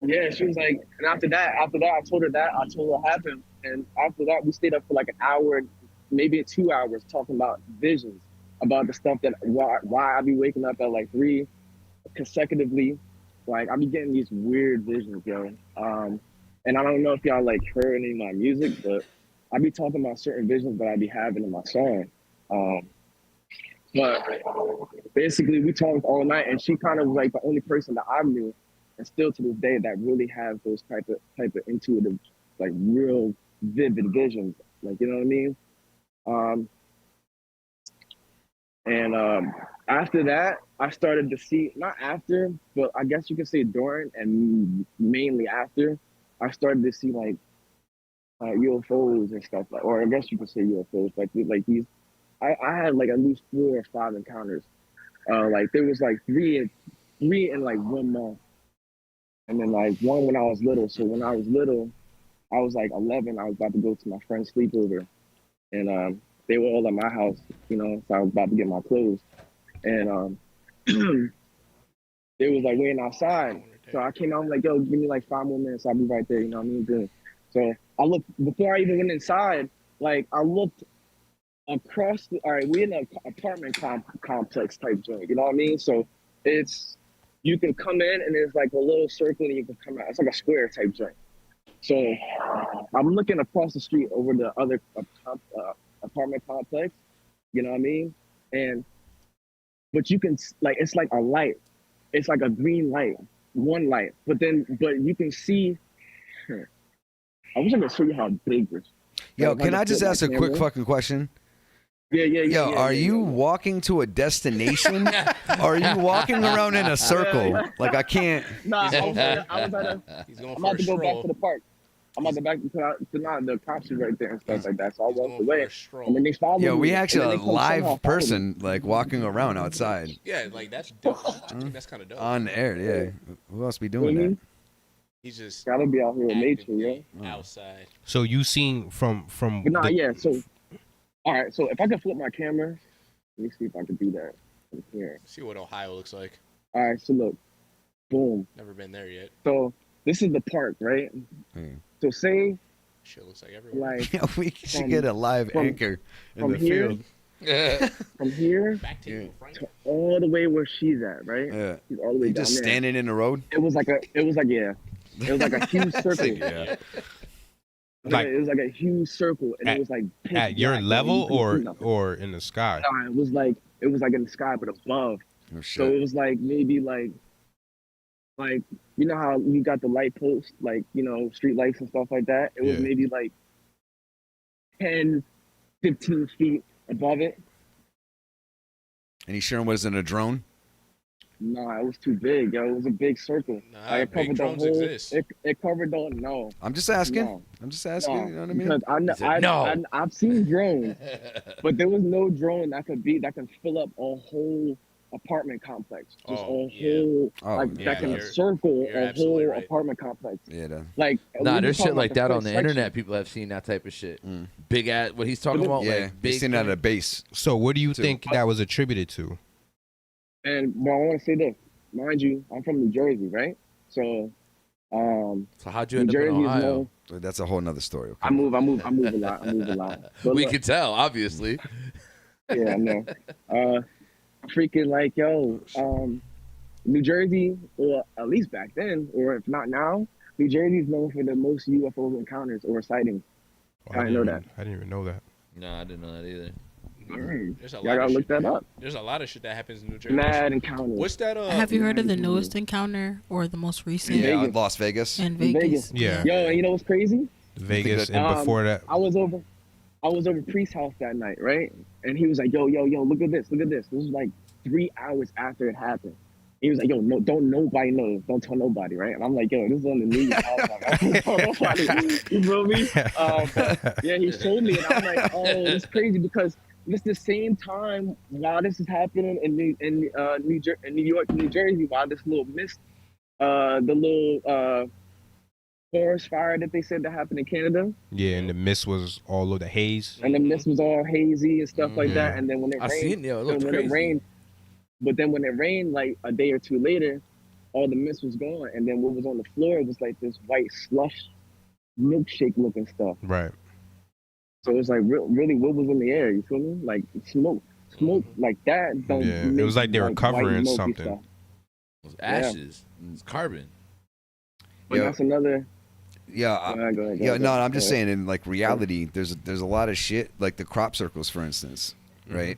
yeah, she was like. And after that, I told her what happened. And after that, we stayed up for like an hour, maybe 2 hours, talking about visions, about the stuff that why I be waking up at like 3 consecutively. Like I be getting these weird visions, yo. And I don't know if y'all like heard any of my music, but I be talking about certain visions that I be having in my song. But basically we talked all night, and she kind of was like the only person that I knew, and still to this day, that really has those type of intuitive, like real vivid visions. Like, you know what I mean? And after that, I started to see, not after, but I guess you could say during and mainly after, I started to see like UFOs and stuff, like, or I guess you could say UFOs, like these. I had like at least 4 or 5 encounters. Like there was like three in like 1 month, and then like one when I was little. So when I was little, I was like 11. I was about to go to my friend's sleepover, and they were all at my house, you know. So I was about to get my clothes, and they was like waiting outside. So I came out, I'm like, yo, give me like 5 more minutes. I'll be right there. You know what I mean? Good. So I looked, before I even went inside, like I looked across all right, we're in an apartment complex type joint. You know what I mean? So you can come in and there's like a little circle and you can come out. It's like a square type joint. So I'm looking across the street over the other apartment complex. You know what I mean? But you can like it's like a light. It's like a green light, one light. But you can see. I wish I could show you how big this. Yo, can I just ask a quick fucking question? Yeah. Yo, are you walking to a destination? Or are you walking around in a circle? Yeah. Like I can't. Nah, I was at a. He's going I'm for about a to go back stroll. to the park. I'm about to back to the cops are right there and stuff like that. So I He's walked going away, for a stroll. and then they followed me. Yo, we and actually then a they come somehow live follow me. person like walking around outside Yeah, like that's dope. I think that's kind of dope. on air. Yeah, who else be doing Mhm. that? He's just Gotta be out here with nature, actively yeah. outside. So you seen from But nah, the- yeah. So, all right. So if I can flip my camera, let me see if I can do that from here. See what Ohio looks like. All right. So look, boom. Never been there yet. So this is the park, right? Hmm. So say Shit looks like everywhere. like Yo, we should From- get a live from- anchor in from the here? field. from here Back to you, Frank. to all the way where she's at, right? Yeah, She's all the way you down just there. standing in the road. It was like a huge circle. Yeah. Like- It was like a huge circle, and At- it was like pitch at your black, and level you couldn't see nothing. or in the sky? Nah, it was like in the sky, but above. Oh, So shit. it was like maybe like you know how you got the light posts, like street lights and stuff like that. It was Yeah. maybe like 10, 15 feet above it. And you sure it wasn't a drone? Nah, it was too big, yo. It was a big circle. Nah, Like, it big covered the drones whole. exist. It covered the no. I'm just asking. No. I'm just asking. No, You know what I mean? because He said, I've seen drones, but there was no drone that can fill up a whole apartment complex. Just Oh, a yeah. whole Oh, like yeah, that can you're- circle you're a absolutely whole right. apartment complex. Yeah. Like Nah, we there's talking shit like about that on the first section. internet. People have seen that type of shit. Mm. Big ass. What he's talking about, Yeah, like they big. seen at a base. So what do you Too. think that was attributed to? And but I want to say this, mind you, I'm from New Jersey, right? So, So how'd you New end up Jersey in is Ohio? known. So that's a whole nother story. Okay. I move a lot. But We look, could tell, obviously. yeah, I know. Freaking like, yo, New Jersey, or at least back then, or if not now, New Jersey is known for the most UFO encounters or sightings. I didn't know that. I didn't even know that. No, I didn't know that either. There's a Y'all lot gotta of look shit. that up. There's a lot of shit that happens in New Jersey. Mad encounters. What's that? Have you heard of the Mhm. newest encounter or the most recent Yeah, Vegas. Las Vegas. in Vegas. Vegas? Yeah. Yo, and you know what's crazy? Vegas that- and before that. I was over Priest's house that night, right? And he was like, yo, look at this. This was like 3 hours after it happened. He was like, yo, no, don't nobody know. Don't tell nobody, right? And I'm like, yo, this is on the news. I was like, don't tell nobody. You feel me? Yeah, he showed me, and I'm like, oh, it's crazy because it's the same time while this is happening in New York, New Jersey, while this little mist, the little forest fire that they said that happened in Canada, Yeah, and the mist was all of the haze. and the mist was all hazy and stuff like that. Yeah. And then when it I rained, seen it. It looked when crazy. it rained, but then when it rained, like a day or two later, all the mist was gone, and then what was on the floor was like this white slush, milkshake looking stuff. Right. So it was like really what was in the air. You feel me? Like smoke like that. Don't Yeah, it make was like they were white covering milky something. stuff. It was ashes. It's carbon. But Yeah. that's another. Yeah. Go ahead, go Yeah, ahead, no, go I'm just ahead. saying in like reality, there's a lot of shit like the crop circles, for instance, right?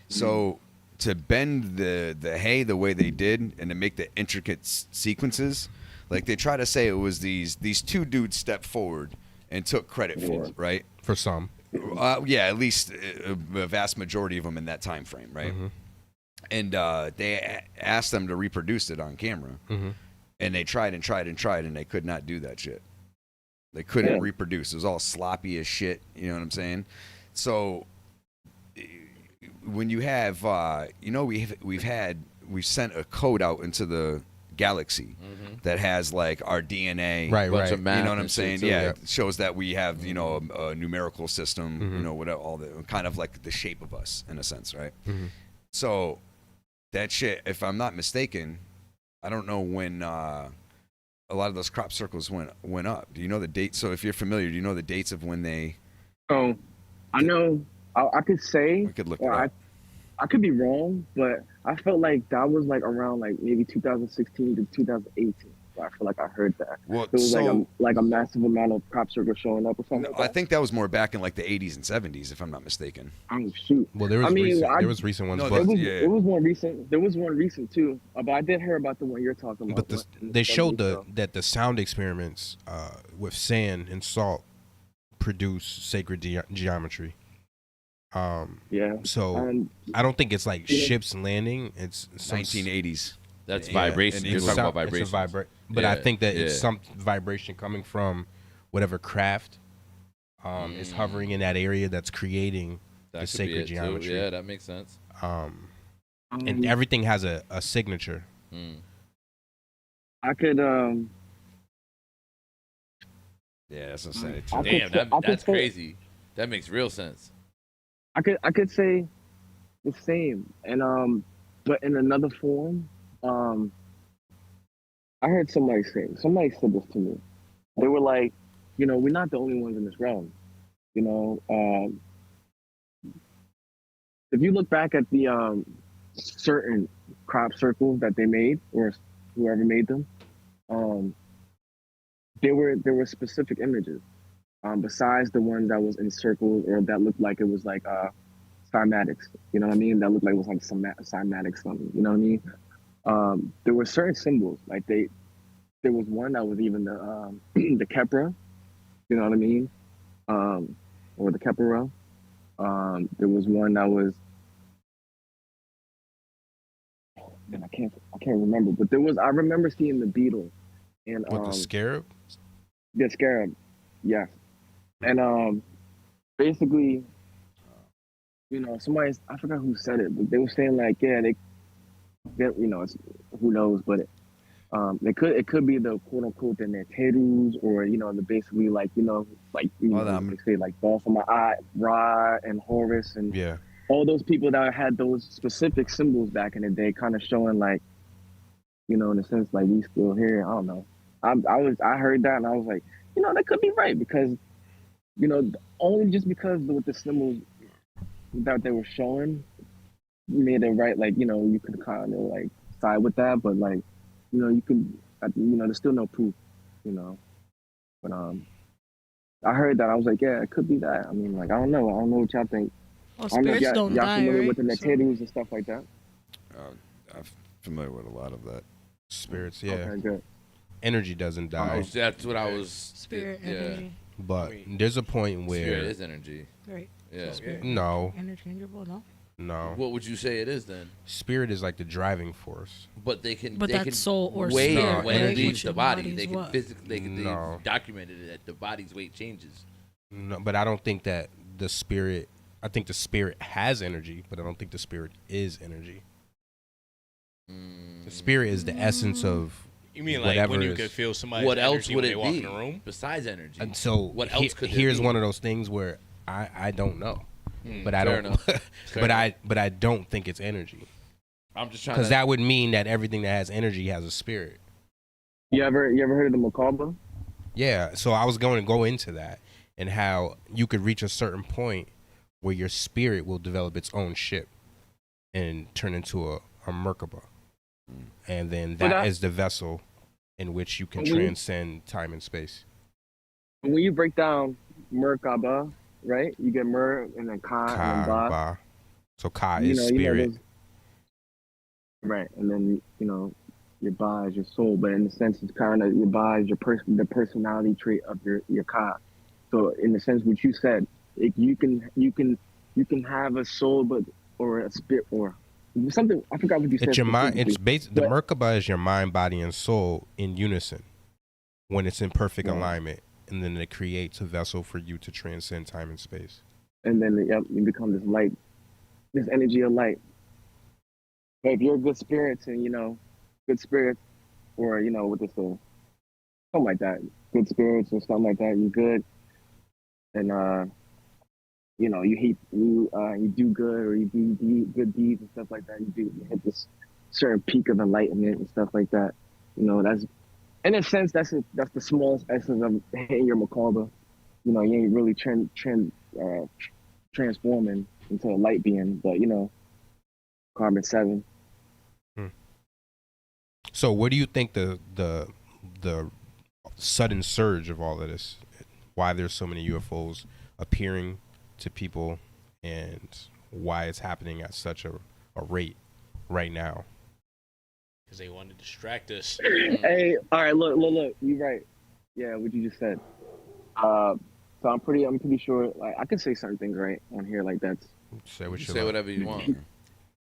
So to bend the hay the way they did and to make the intricate sequences, like they try to say it was these two dudes stepped forward and took credit for it, right? For some. Yeah, at least a vast majority of them in that time frame, right? And they asked them to reproduce it on camera, and they tried and they could not do that shit. They couldn't reproduce. It was all sloppy as shit. You know what I'm saying? So when you have, we've sent a code out into the galaxy that has like our DNA, Right, Bunch right. of math you know what and I'm shit, saying? too. Yeah, it shows that we have, a numerical system, whatever, all the kind of like the shape of us in a sense, right? So that shit, if I'm not mistaken, I don't know when a lot of those crop circles went up. Do you know the date? So if you're familiar, do you know the dates of when they? So I know I could say, I could look it or up. I could be wrong, but I felt like that was like around like maybe 2016 to 2018. I feel like I heard that. Well, It was so like a massive amount of crop circles showing up or something. I think that was more back in like the 80s and 70s, if I'm not mistaken. Oh shoot! Well, there was there was recent ones, but it was one recent. There was one recent too, but I did hear about the one you're talking about. but they showed that the sound experiments with sand and salt produce sacred geometry. Yeah. So I don't think it's like ships landing. It's 1980s. That's vibration. You're talking about vibration. But I think that it's some vibration coming from whatever craft is hovering in that area that's creating the sacred geometry. Too. Yeah, that makes sense. And everything has a signature. I could Yeah, that's what I'm saying. Damn, that's crazy. That makes real sense. I could say the same, and but in another form. I heard somebody said this to me. They were like, you know, we're not the only ones in this realm. You know, if you look back at the certain crop circles that they made, or whoever made them, there were specific images. Besides the ones that was in circles or that looked like it was like cymatics, you know what I mean? That looked like it was like cymatics something, you know what I mean? There were certain symbols, like there was one that was even the the Kepra, you know what I mean? Or the Kepra. There was one that was, and I can't remember, but I remember seeing the beetle and the scarab? The scarab, yeah. And basically, you know, I forgot who said it, but they were saying like, yeah, they you know, who knows, but it could be the quote unquote the Neterus, or you know, the basically like, you know, they say like Baphomet, Ra and Horus and all those people that had those specific symbols back in the day, kind of showing like, you know, in a sense like we still here. I don't know. I heard that and I was like, you know, that could be right, because, you know, only just because with the symbols that they were showing made it right, like, you know, you could kind of like side with that, but like, you know, you could, you know, there's still no proof, you know, but I heard that, I was like, yeah, it could be that. I mean, like, I don't know what y'all think. Well, spirits don't die, familiar right? with the Neterus and stuff like that? I'm familiar with a lot of that. Spirits, yeah. Okay, good. Energy doesn't die. That's what I was. Spirit, energy. But there's a point where spirit is energy. Right. Yeah. So spirit, no. Interchangeable, no. No. What would you say it is then? Spirit is like the driving force. But they can. But they that's can soul or weigh spirit, when it right? leaves Which the body. embodies They can what? physically. They documented it that the body's weight changes. No, but I don't think that the spirit. I think the spirit has energy, but I don't think the spirit is energy. The spirit is the essence of. You mean like when you could feel somebody's what else energy would when it they walk be in the room? besides energy? And so what else could here's it be? one of those things where I don't know, but I fair don't. enough. but I don't think it's energy. I'm just trying because to. that would mean that everything that has energy has a spirit. You ever heard of the macabre? Yeah, so I was going to go into that and how you could reach a certain point where your spirit will develop its own ship and turn into a Merkaba. And then that is the vessel in which you can transcend time and space. When you break down Merkaba, right? You get Mer and then Ka and then Ba. So Ka is spirit. Right, and then, you know, your Ba is your soul, but in a sense, it's kind of your Ba is the personality trait of your Ka. So in a sense, what you said, you can have a soul, or a spirit, or something. I forgot what you said. It's your mind. It's the Merkaba is your mind, body, and soul in unison when it's in perfect alignment, and then it creates a vessel for you to transcend time and space. And then you become this light, this energy of light. But if you're good spirits and, you know, good spirits, or, you know, what they say, something like that, good spirits or something like that, you're good. And, you know, you do good, or you do good deeds and stuff like that. You hit this certain peak of enlightenment and stuff like that. You know, that's, in a sense, that's the smallest essence of hitting your macabre. You know, you ain't really transforming into a light being, but, you know, carbon 7. So where do you think the the sudden surge of all of this, why there's so many UFOs appearing to people, and why it's happening at such a rate right now. Because they want to distract us. Hey, all right, look. You're right. Yeah, what you just said. So I'm pretty sure. Like, I can say certain things right on here. Like, that's. Say what you Say like. whatever you want.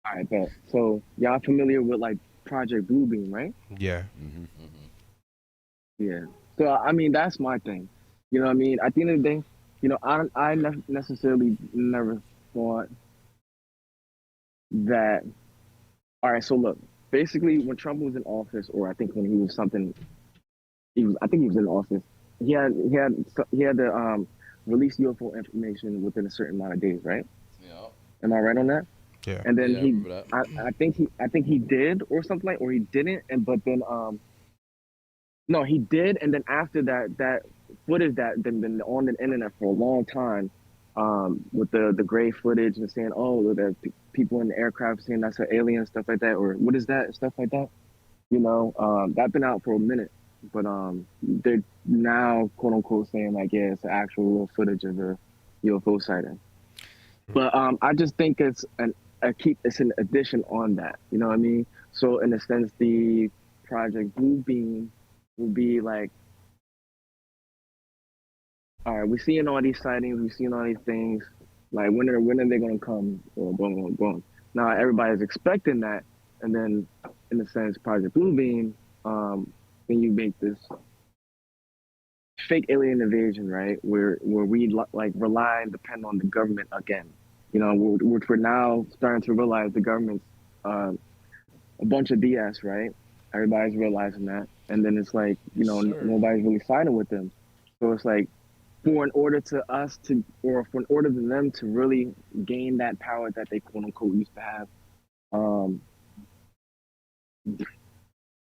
All right, bet. So y'all familiar with like Project Bluebeam, right? Yeah. Yeah. So I mean, that's my thing. You know what I mean? At the end of the day, you know, I necessarily never thought that. All right. So look, basically, when Trump was in office, or I think when he was something, I think he was in office. He had to release UFO information within a certain amount of days, right? Yeah. Am I right on that? Yeah. And then Yeah, I think he did or something like, or he didn't, but then no, he did, and then after that footage that been on the internet for a long time, with the gray footage and saying, oh, the people in the aircraft saying that's an alien, stuff like that, or what is that, stuff like that, you know, that's been out for a minute, but they're now quote unquote saying like, yeah, it's the actual real footage of a UFO sighting. But I just think it's an addition on that. You know what I mean? So in a sense, the Project Bluebeam will be like, all right, we're seeing all these sightings, we're seeing all these things. Like, when are they gonna come? Or boom, boom, boom. Now everybody's expecting that, and then in a sense, Project Bluebeam, then you make this fake alien invasion, right? Where we like rely and depend on the government again. You know, which we're now starting to realize the government's a bunch of BS, right? Everybody's realizing that. And then it's like, you know, nobody's really siding with them. So it's like, in order to them to really gain that power that they quote unquote used to have,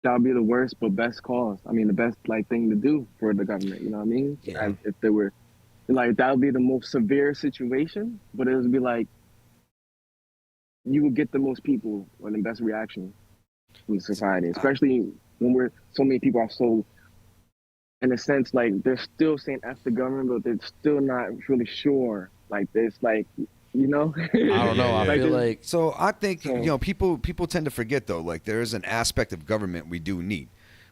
that would be the worst but best cause. I mean, the best like thing to do for the government, you know what I mean? Yeah. As if they were, like, that would be the most severe situation, but it would be like, you would get the most people or the best reaction from society, especially when so many people are so, in a sense, like, they're still saying F the government, but they're still not really sure. Like, there's like, you know? I don't know. I feel like so. I think you know, people tend to forget though. Like, there is an aspect of government we do need.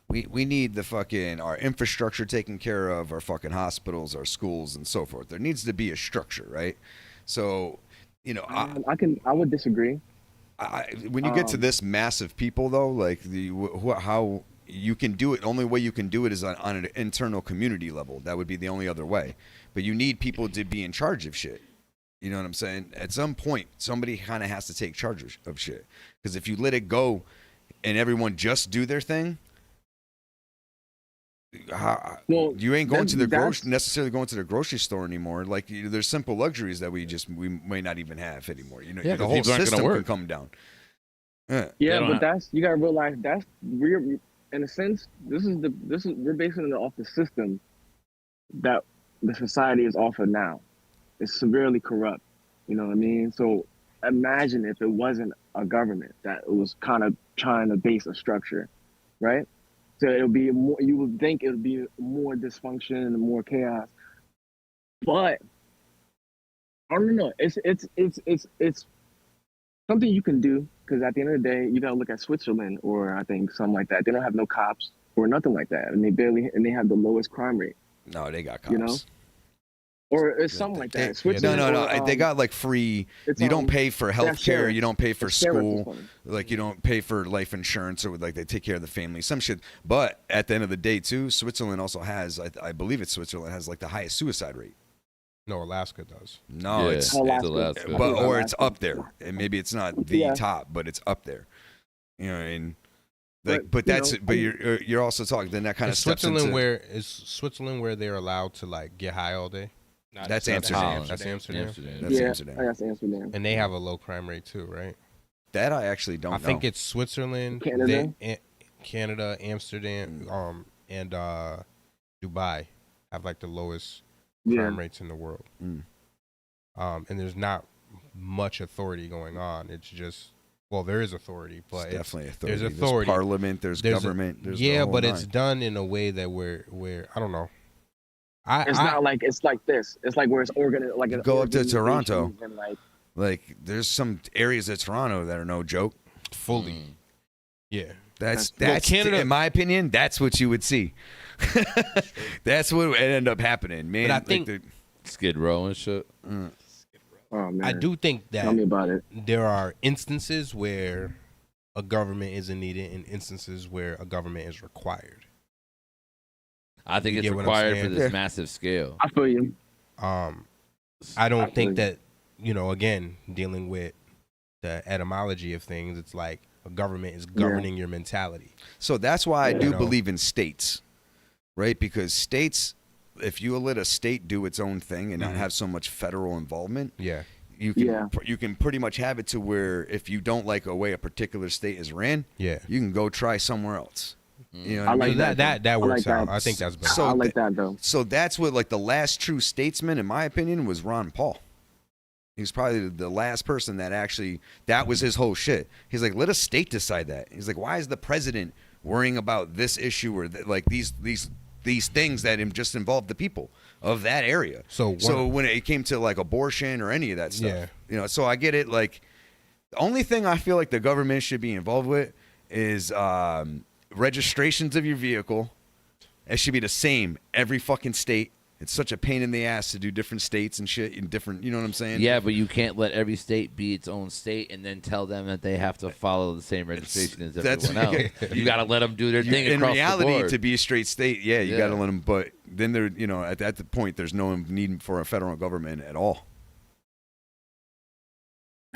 We need the fucking our infrastructure taken care of, our fucking hospitals, our schools, and so forth. There needs to be a structure, right? So, you know, I would disagree. When you get to this massive people though, like how you can do it, only way you can do it is on an internal community level. That would be the only other way. But you need people to be in charge of shit. You know what I'm saying? At some point, somebody kind of has to take charge of shit. Because if you let it go and everyone just do their thing, you ain't going to the necessarily going to the grocery store anymore. Like, there's simple luxuries that we may not even have anymore. You know, the whole system can come down. Yeah, but you gotta realize we're in a sense, we're basing it off the system that the society is off of now. It's severely corrupt. You know what I mean? So imagine if it wasn't a government that was kind of trying to base a structure, right? So it would be more. You would think it would be more dysfunction and more chaos, but I don't know. It's something you can do, because at the end of the day, you gotta look at Switzerland or I think something like that. They don't have no cops or nothing like that, and they have the lowest crime rate. No, they got cops. You know, or it's something like that. No. They got like free. You don't pay for health care. You don't pay for school. Like, you don't pay for life insurance, or like they take care of the family. Some shit. But at the end of the day, too, Switzerland also has. I believe it's Switzerland has like the highest suicide rate. No, Alaska does. No, it's Alaska. Or it's up there, and maybe it's not the top, but it's up there. You know, and like, but you're also talking. Then that kind of steps into is Switzerland where they're allowed to like get high all day? No, that's Amsterdam. That's Amsterdam. That's Amsterdam. That's Amsterdam. And they have a low crime rate too, right? That I actually don't know. I think it's Switzerland, Canada, Amsterdam, and Dubai have like the lowest crime rates in the world. And there's not much authority going on. It's just Well, there is authority, but It's definitely authority. There's authority. There's parliament. There's government. There's the whole but nine. it's done in a way that where I don't know. It's not like it's like this. It's like where it's organized. Like You go up to Toronto. And like there's some areas of Toronto that are no joke. Fully. Yeah. That's Canada, in my opinion, that's what you would see. That's what would end up happening, man. But I think Skid Row and shit. Oh man. I do think that Tell me about it. there are instances where a government isn't needed and instances where a government is required. I think You it's get what I'm required for saying? this massive scale. I feel you. I don't think that, again, dealing with the etymology of things, it's like a government is governing your mentality. So that's why I do believe in states, right? Because states, if you let a state do its own thing and not have so much federal involvement, you can pretty much have it to where if you don't like a way a particular state is ran, you can go try somewhere else. You know what I mean? That works out. I think that's better. So I like that though. So that's what, like, the last true statesman, in my opinion, was Ron Paul. He was probably the last person that actually, that was his whole shit. He's like, let a state decide that. He's like, why is the president worrying about this issue or like these things that just involve the people of that area? So when it came to like abortion or any of that stuff, so I get it. Like, the only thing I feel like the government should be involved with is registrations of your vehicle. It should be the same every fucking state. It's such a pain in the ass to do different states and shit in different, you know what I'm saying? Yeah, but you can't let every state be its own state and then tell them that they have to follow the same registration as everyone else. You got to let them do their thing in across reality, the board. to be a straight state, you got to let them. But then there, at the point, there's no need for a federal government at all.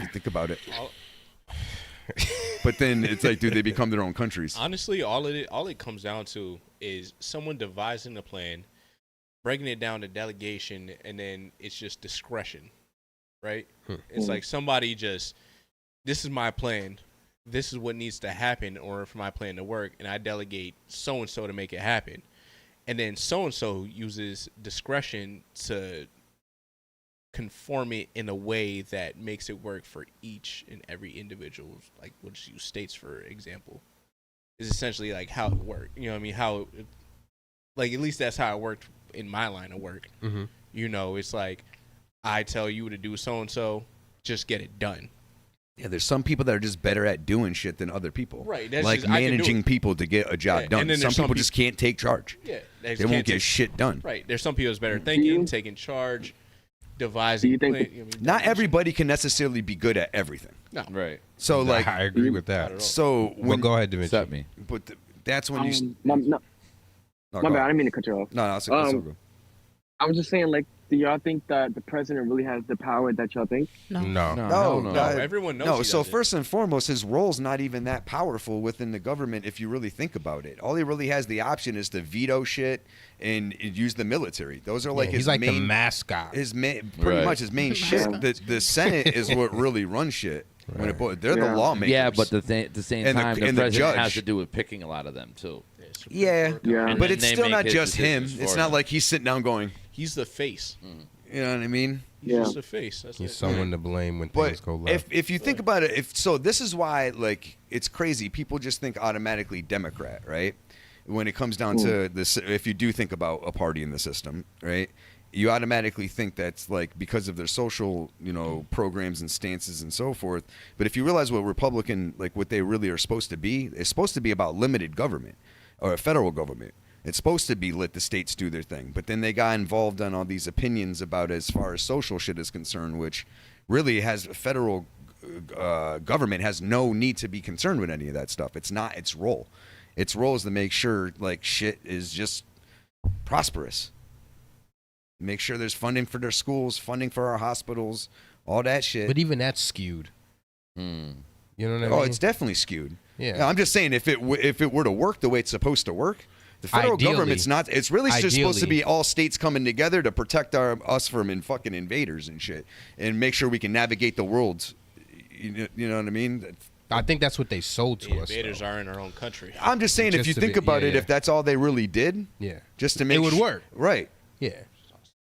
You think about it. But then it's like, do they become their own countries? Honestly, all it comes down to is someone devising a plan, breaking it down to delegation, and then it's just discretion, right? It's like somebody just, this is my plan, this is what needs to happen in order for my plan to work, and I delegate so-and-so to make it happen. And then so-and-so uses discretion to conform it in a way that makes it work for each and every individual. Like, we'll just use states, for example. Is essentially like how it worked. You know what I mean? How it, like, at least that's how it worked in my line of work. It's like, I tell you to do so-and-so, just get it done. Yeah, there's some people that are just better at doing shit than other people. Right. That's like just, managing people to get a job done. And then Some some people just can't take charge. Yeah. They won't get shit done. Right. There's some people that's better at thinking, taking charge, devising. Not everybody can necessarily be good at everything. No. Right. So, like, I agree with that. So when, go ahead, DaVinci. Stop me. But that's when you. My bad. I didn't mean to cut you off. No, it's okay. I was just saying, like, do y'all think that the president really has the power that y'all think? No, everyone knows. No, he so doesn't. first and foremost, his role's not even that powerful within the government if you really think about it. All he really has the option is to veto shit and use the military. Those are like his he's like main, the mascot. Pretty much his main shit. The Senate is what really runs shit. When they're the lawmakers. Yeah, but at the same time, the president judge has to do with picking a lot of them too. Yeah, And but then it's they still make not his just him. decisions It's for not him. like he's sitting down going, He's the face. you know what I mean? He's just the face. That's He's it. someone to blame when But things go left. if you think about it, this is why, like, it's crazy. People just think automatically Democrat, right? When it comes down to this, if you do think about a party in the system, right? You automatically think that's like because of their social, programs and stances and so forth. But if you realize what Republican, like what they really are supposed to be, it's supposed to be about limited government or a federal government. It's supposed to be let the states do their thing. But then they got involved on all these opinions about as far as social shit is concerned, which really has federal government has no need to be concerned with any of that stuff. It's not its role. Its role is to make sure like shit is just prosperous. Make sure there's funding for their schools, funding for our hospitals, all that shit. But even that's skewed. You know what I mean? Oh, it's definitely skewed. Yeah. I'm just saying if it were to work the way it's supposed to work, the federal government's not. It's really just supposed to be all states coming together to protect us from fucking invaders and shit, and make sure we can navigate the world. You know what I mean? I think that's what they sold to us. Invaders are in our own country. I'm just saying, if you think about it, if that's all they really did, just to make it would work, right? Yeah,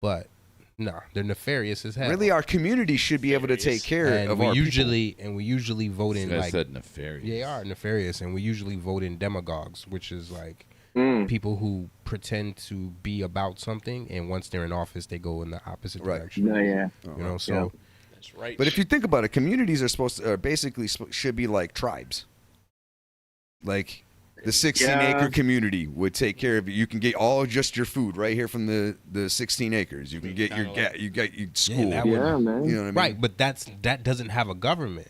but No, they're nefarious as hell. Really, our community should be able to take care of our people. And we usually vote in like said nefarious. They are nefarious, and we usually vote in demagogues, which is like people who pretend to be about something, and once they're in office, they go in the opposite direction. Yeah. You know, so that's right. But if you think about it, communities are supposed to basically should be like tribes. Like the 16-acre community would take care of you. You can get all just your food right here from the 16 acres. You can get your school. man. You know what I mean? Right, but that doesn't have a government.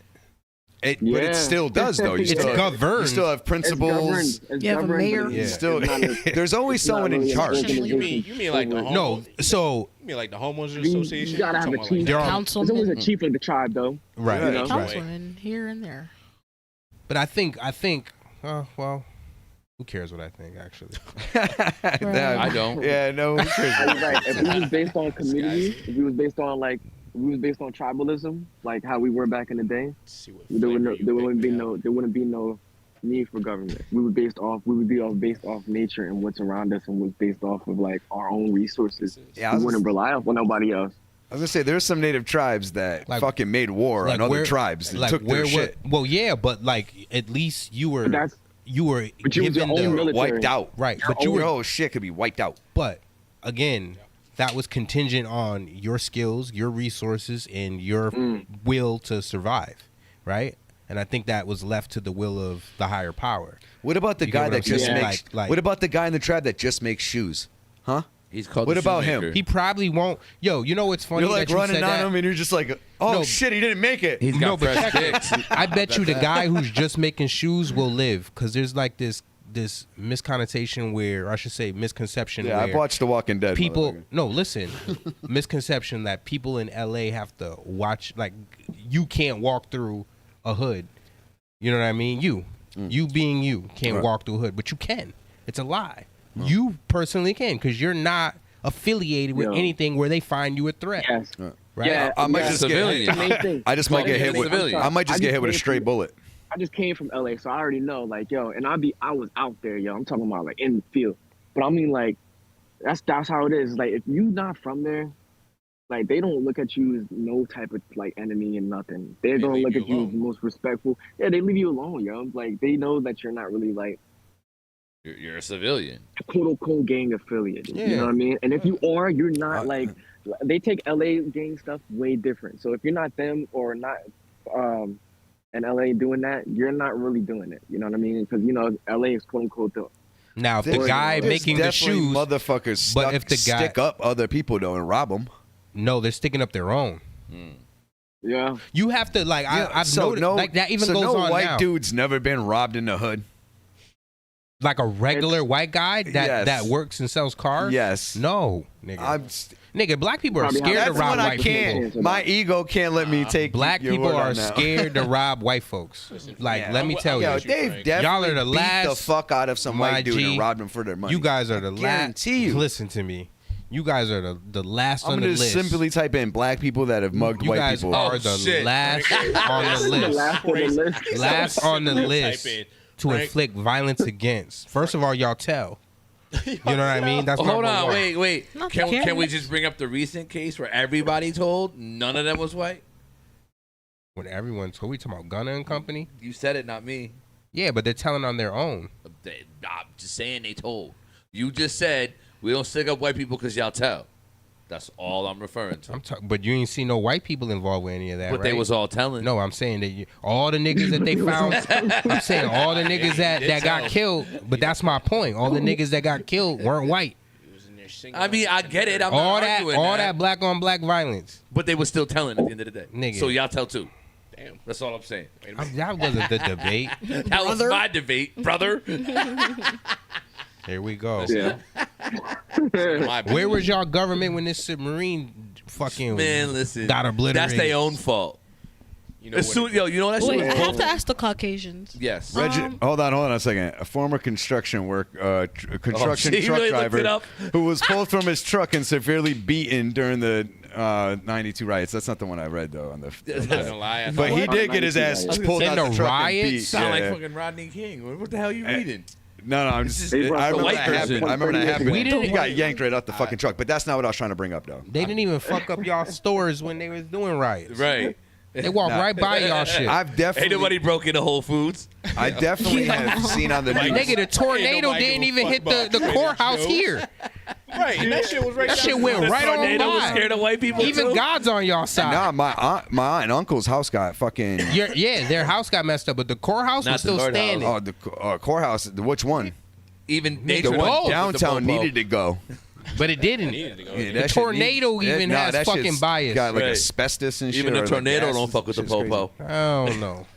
But it still does, though. It's governed. You still have principals. You have a mayor. There's always someone in charge. You mean like the so you mean like the homeowners association? You gotta have a chief. Councilman. There's always a chief of the tribe, though. Right. You know? Councilman here and there. But I think, well, who cares what I think, actually? I don't. Yeah, no. Who cares? Right. If it was based on community, if it was based on tribalism, like how we were back in the day, there wouldn't be no need for government. We would be based off nature and what's around us, and was based off of like our own resources. Yeah, we wouldn't rely on nobody else. I was gonna say there's some native tribes that fucking made war on other tribes and took their shit. Well, yeah, but like at least you were given wiped out, right? But your whole shit could be wiped out. But again, that was contingent on your skills, your resources, and your will to survive, right? And I think that was left to the will of the higher power. What about the guy that just makes? Like, what about the guy in the tribe that just makes shoes? Huh? He's called. What about him? He probably won't. Yo, you know what's funny? You're like running on him, and you're just like, oh shit, he didn't make it. He's got fresh dicks. I bet you the guy who's just making shoes will live, because there's like this misconnotation where, or I should say misconception. Yeah, where I've watched The Walking Dead. People, no, listen, misconception that people in LA have to watch, like you can't walk through a hood. You know what I mean? You being you can't walk through a hood, but you can. It's a lie. You personally can, because you're not affiliated with anything where they find you a threat. Yes. Right? Yeah, I might just get. I just might get hit with. I might just get hit with a stray bullet. I just came from LA, so I already know, like, yo, and I was out there, yo. I'm talking about like in the field, but I mean, like, that's how it is. Like, if you not from there, like, they don't look at you as no type of like enemy and nothing. They're gonna look at you as the most respectful. Yeah, they leave you alone, yo. Like, they know that you're not really like. You're a civilian. Quote unquote gang affiliate. Yeah. You know what I mean? And if you are, you're not like, they take LA gang stuff way different. So if you're not them or not in LA doing that, you're not really doing it. You know what I mean? Because, you know, LA is quote unquote the. Now, if the guy making the shoes, motherfuckers stick up other people though and rob them. No, they're sticking up their own. Yeah. You have to like. I've noticed like that even goes on white now. Dude's never been robbed in the hood. Like a regular white guy that works and sells cars? Yes. No, nigga. Nigga, black people are scared to rob white people. My ego can't let me take black people are scared to rob white folks. Like, let me tell you. They've definitely y'all are the last, beat the fuck out of some white dude and robbed them for their money. You guys are the last. Guarantee you. Listen to me. You guys are the last on the list. I'm going to simply type in black people that have mugged white people. You guys are the last on the list. Last on the list. To inflict violence against. First of all, y'all tell. You know what I mean? That's hold on, wait. Can we just bring up the recent case where everybody told none of them was white? When everyone told, we talking about Gunna and Company? You said it, not me. Yeah, but they're telling on their own. I'm just saying they told. You just said we don't stick up white people because y'all tell. That's all I'm referring to. But you ain't see no white people involved with any of that, But right? they was all telling. No, I'm saying that all the niggas that they found. I'm saying all the niggas that got killed. But that's my point. All the niggas that got killed weren't white. I mean, I get it. I'm all not arguing that black on black violence. But they were still telling at the end of the day. Nigga. So y'all tell too. Damn. That's all I'm saying. That wasn't the debate. That was my debate, brother. Here we go. Yeah. Where was y'all government when this submarine fucking got obliterated? That's their own fault. You know that Wait, shit I was have to ask the Caucasians. Yes. Hold on a second. A former construction construction he truck really driver who was pulled from his truck and severely beaten during the 92 riots. That's not the one I read though. On the I'm not gonna lie. but he did get his ass pulled out the truck and beat. Sound like fucking Rodney King. What the hell are you reading? No, I'm just. They brought I the remember white that happened. version. I remember that happened. We didn't- He got yanked right off the fucking truck, but that's not what I was trying to bring up, though. They didn't even fuck up y'all stores when they was doing riots. Right. They walked right by y'all shit. I've definitely. Ain't nobody broke into Whole Foods. I definitely have seen on the news. Nigga, the tornado nobody didn't give a even fuck hit the about Trader courthouse Joe's. here. Right, and that shit was right That down shit went the- right on Tornado was by. scared of white people Even too? God's on y'all side. Nah, my aunt and uncle's house got fucking. Yeah, their house got messed up, but the courthouse Not was the still Lord house. standing. Oh, the courthouse. Which one? Even The nature one both. downtown needed to go. But it didn't. Needed to go. Yeah, The that shit tornado even has that fucking shit's bias. Got like Right. asbestos and shit. Even or the the tornado gas don't is- fuck with the shit's crazy. popo. I don't know.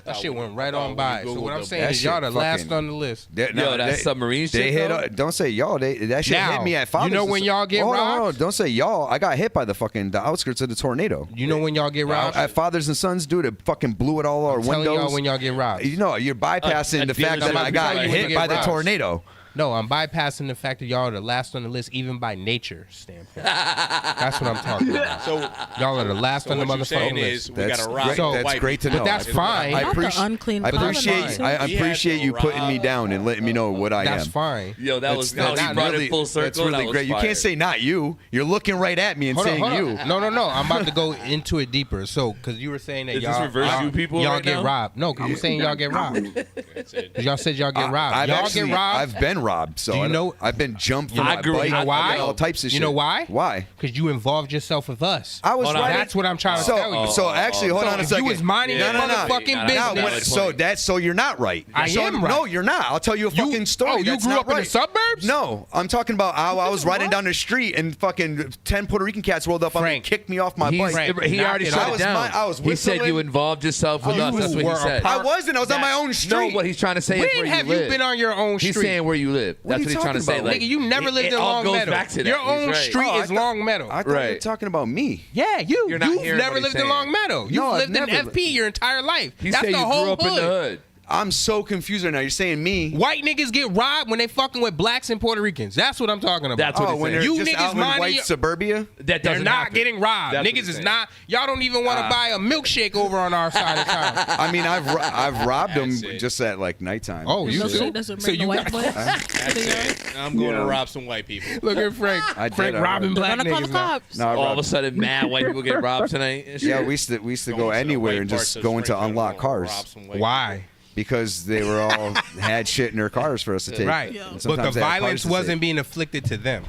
That shit went right on by. So what I'm saying That is y'all shit the last fucking- on the list. Yo, that submarine They shit, hit. though? Don't say y'all. That shit Now, hit me at you Father's. know when y'all get Hold on, robbed? hold on. Don't say y'all. I got hit by the outskirts of the tornado. You know when y'all get robbed? At Fathers and Sons, dude, it fucking blew it all our I'm telling windows. y'all when y'all get robbed. You know, you're bypassing A the fact dealership that I got telling you when you hit by get the robbed. tornado. No, I'm bypassing the fact that y'all are the last on the list, even by nature standpoint. That's what I'm talking about. So, Y'all are the last so on the what you're saying motherfucking is list. we got to rob great. So- That's white great to people. know. But that's fine. I Not the appreciate. unclean I color appreciate. line. I We had appreciate to you putting me rob down and letting me know what I That's am. fine. Yo, that was That's he brought really, it full circle. that's really That was great. You fire. can't say not you. You're looking right at me and Hold on, saying hold you. on. No. I'm about to go into it deeper. So, because you were saying that Is this y'all reverse you people y'all right get now? robbed. No, because I'm saying y'all get robbed. That's it. 'Cause y'all said y'all get robbed. I've Y'all actually, get robbed. I've been robbed. So Do you know- I've been jumped from I my grew- bike. you know why? I've done all types of shit. You know why? Why? Because you involved yourself with us. I was Hold on. right. That's what I'm trying to tell you. So actually, hold So on a if second. you was minding your motherfucking Now, business. so you're not right. I So- am right. No, you're not. I'll tell you a fucking story. Oh, you That's grew not up in the right. suburbs? No, I'm talking about how I was riding down the street and fucking 10 Puerto Rican cats rolled up on me and Frank. kicked me off my He bike. Knock already it shut off. it down. I was He said whistling. you involved yourself with You us. That's what were he a said. I wasn't. I was on my own No, street. what he's trying to say is where When you have live. you been on your own street? He's saying where you live. What are That's you what he's trying to say. talking about? Like, Nigga, you never lived in all Long goes Meadow. back to that. Your He's own right. street Oh, is Long Meadow. I thought you were Right. talking about me. Yeah, you. You're not You've hearing never what he's lived in saying. Long Meadow. You've No, I've lived in never- FP your entire life. He That's said the you whole grew up hood. in the hood. I'm so confused right now. You're saying me. White niggas get robbed when they fucking with blacks and Puerto Ricans. That's what I'm talking about. That's what Oh, he's when saying. they're You just niggas out in minding white your- suburbia? That They're doesn't not happen. getting robbed. That's what Niggas he's is saying. not. Y'all don't even want to buy a milkshake over on our side of town. I mean, I've robbed them That's it. just at like nighttime. Oh, you No do? shit doesn't So bring the you white got- boy. That's it. I'm going to rob some white people. Look at Frank. I did, Frank I robbing robbed. They're black gonna call the niggas. now. cops. No, I All of a robbed. sudden, mad white people get robbed tonight. And shit. Yeah, we used to Going go to the anywhere white and parts just of go into Springfield, unlocked gonna rob cars some white Why? because they were all had shit in their cars for us to take. Right. And But sometimes the they had cars violence to wasn't take. being afflicted to them.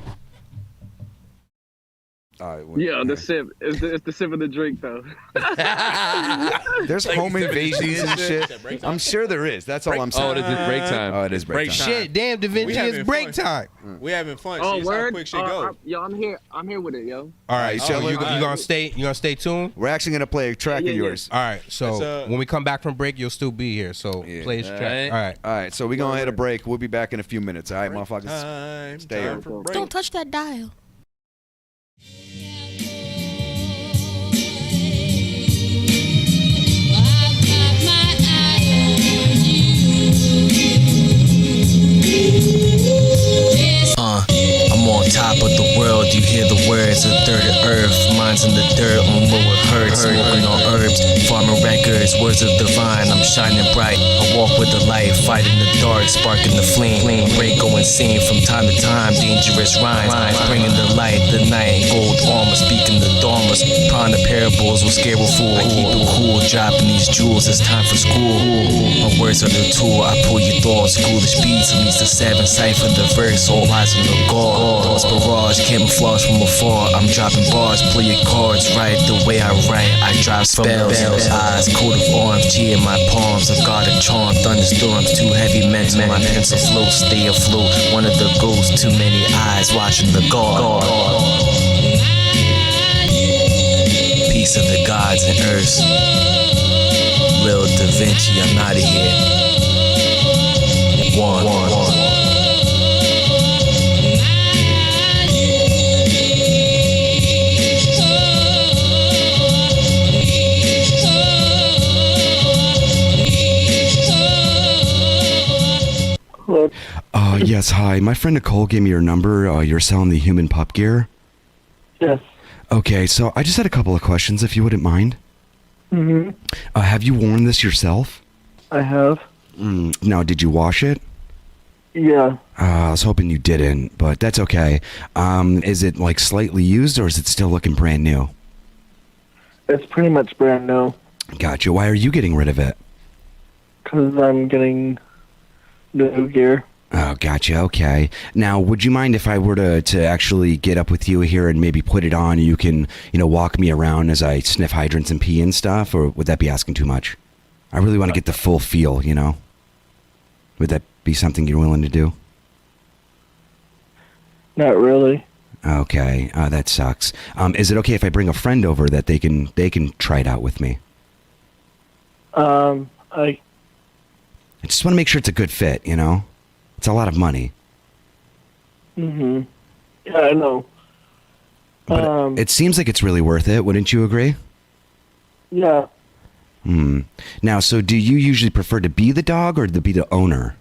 All right, well, Yeah, the sip. It's the sip of the drink though. there's Like home you said, invasions and Is that shit. break time? I'm sure there is. That's all I'm saying. Oh, it is break time. Oh, it is break break time. time. Shit, damn, DaVinci, We it's having break fun. time. We having fun. Oh, See, it's how word. quick shit go. Yo, I'm here with it, yo. All right, Oh, so you alright. gonna stay tuned? We're actually gonna play a track Yeah, of yeah. yours. All right, so It's, when we come back from break, you'll still be here. So Yeah. play this track. Alright. All right. All right, so we're gonna hit a break. We'll be back in a few minutes. All right, motherfuckers. Time Stay here. for break. Don't touch that dial. I'm on top of the world, you hear the words of third earth. Mine's in the dirt on what it hurts, smoking on herbs, farming records, words of divine. I'm shining bright, I walk with the light, fighting the dark, sparking the flame. Break going scene from time to time, dangerous rhymes, bringing the light, the night, gold armor, speaking the dharmas. Ponder parables will scare a fool. I keep it cool, dropping these jewels, it's time for school. My words are the tool, I pull your thoughts, ghoulish beats, meets the seven cipher, the verse, all eyes on the guard. Lost barrage, camouflage from afar. I'm dropping bars, play your cards right the way I write. I drop spells, eyes, coat of arms, G in my palms. A god of charm, thunderstorms, too heavy mental. My pencil float, stay afloat. One of the ghosts, too many eyes watching the guard. Peace of the gods and earths. Lil DaVinci, I'm outta here. One. Yes, hi. My friend Nicole gave me your number. You're selling the human pup gear. Yes. Okay, so I just had a couple of questions, if you wouldn't mind. Mm-hmm. Have you worn this yourself? I have. Now, did you wash it? Yeah. I was hoping you didn't, but that's okay. Is it like slightly used, or is it still looking brand new? It's pretty much brand new. Gotcha. Why are you getting rid of it? Because I'm getting new gear. Oh, gotcha. Okay. Now, would you mind if I were to actually get up with you here and maybe put it on? You can, walk me around as I sniff hydrants and pee and stuff, or would that be asking too much? I really want to get the full feel, Would that be something you're willing to do? Not really. Okay. That sucks. Is it okay if I bring a friend over that they can try it out with me? I just want to make sure it's a good fit, It's a lot of money. Mm-hmm. Yeah, I know. But it seems like it's really worth it. Wouldn't you agree? Yeah. Now, so do you usually prefer to be the dog or to be the owner?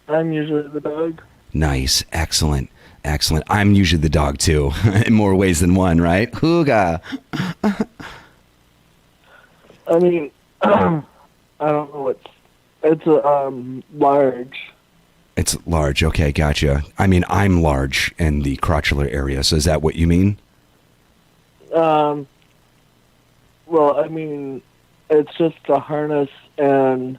I'm usually the dog. Nice. Excellent. I'm usually the dog, too. In more ways than one, right? Hooga. I mean, I don't know it's large. It's large. Okay, gotcha. I mean, I'm large in the crotchular area, so is that what you mean? Well, I mean, it's just the harness and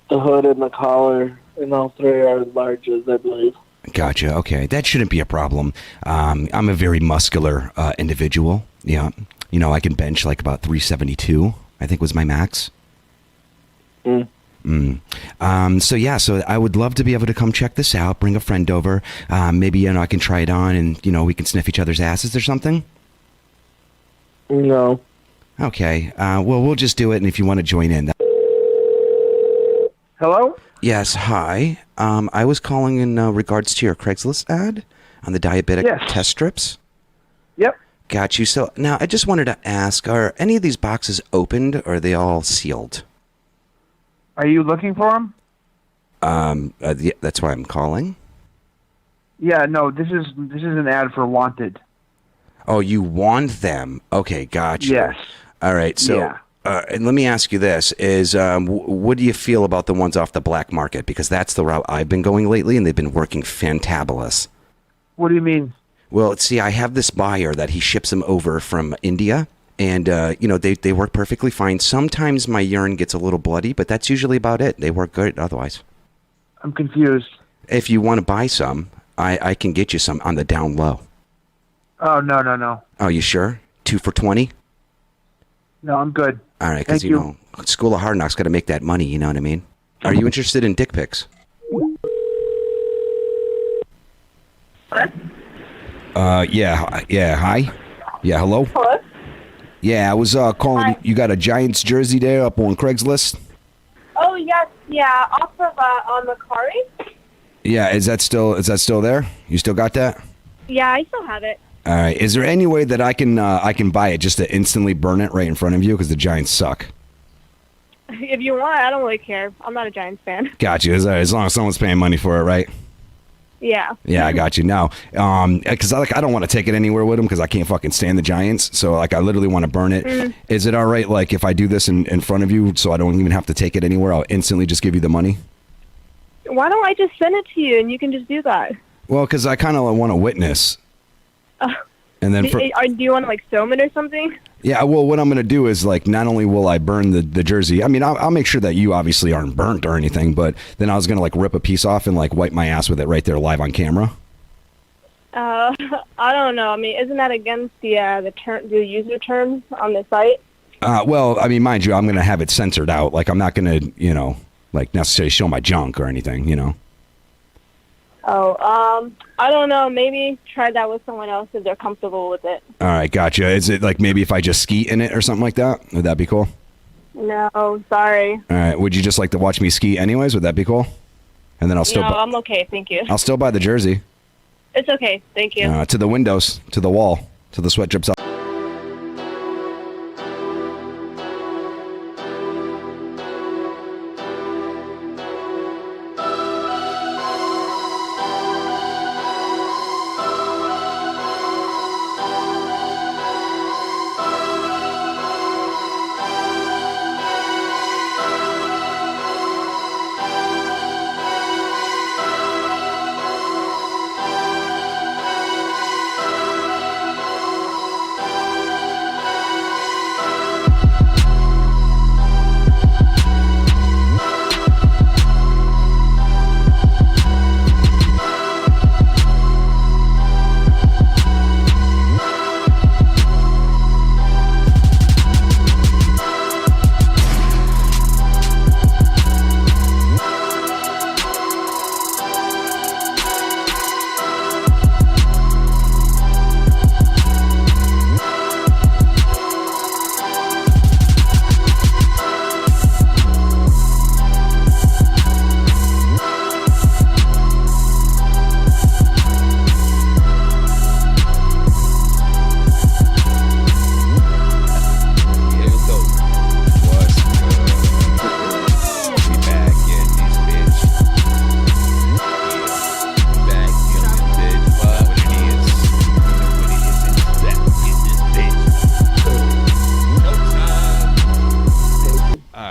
the hood and the collar, and all three are larges, I believe. Gotcha. Okay, that shouldn't be a problem. I'm a very muscular individual. Yeah, I can bench like about 372. I think was my max. So I would love to be able to come check this out. Bring a friend over. Maybe I can try it on, and we can sniff each other's asses or something. No. Okay. Well, we'll just do it, and if you want to join in. Hello? Yes. Hi. I was calling in regards to your Craigslist ad on the diabetic test strips. Yep. Got you. So now I just wanted to ask: are any of these boxes opened, or are they all sealed? Are you looking for them? Yeah, that's why I'm calling. Yeah, no, this is an ad for Wanted. Oh, you want them? Okay, gotcha. Yes. All right. So, Yeah. And let me ask you this: is what do you feel about the ones off the black market? Because that's the route I've been going lately, and they've been working fantabulous. What do you mean? Well, see, I have this buyer that he ships them over from India. And, they work perfectly fine. Sometimes my urine gets a little bloody, but that's usually about it. They work good otherwise. I'm confused. If you want to buy some, I can get you some on the down low. Oh, no. Oh, you sure? 2 for $20? No, I'm good. All right, because, School of Hard Knocks got to make that money, you know what I mean? Are you interested in dick pics? What? Yeah, hi? Yeah, hello? Hello? Yeah, I was calling. Hi. You got a Giants jersey there up on Craigslist? Oh, yes, yeah, off of, on Macari? Yeah, is that still there? You still got that? Yeah, I still have it. All right. Is there any way that I can buy it just to instantly burn it right in front of you? Because the Giants suck. If you want, I don't really care. I'm not a Giants fan. Got you. As long as someone's paying money for it, right? Yeah. Yeah, I got you. Now, because I don't want to take it anywhere with them because I can't fucking stand the Giants. So, I literally want to burn it. Is it all right, if I do this in front of you so I don't even have to take it anywhere, I'll instantly just give you the money? Why don't I just send it to you and you can just do that? Well, because I kind of want to witness. And then do you want to, film it or something? Yeah, well, what I'm going to do is, not only will I burn the jersey, I mean, I'll make sure that you obviously aren't burnt or anything, but then I was going to, rip a piece off and, wipe my ass with it right there live on camera. I don't know. I mean, isn't that against the user terms on the site? Well, I mean, mind you, I'm going to have it censored out. I'm not going to, necessarily show my junk or anything, Oh, I don't know. Maybe try that with someone else if they're comfortable with it. All right, gotcha. Is it maybe if I just skeet in it or something like that? Would that be cool? No, sorry. All right. Would you just like to watch me ski anyways? Would that be cool? And then I'll still. No, I'm okay. Thank you. I'll still buy the jersey. It's okay. Thank you. To the windows, to the wall, to the sweat drips up.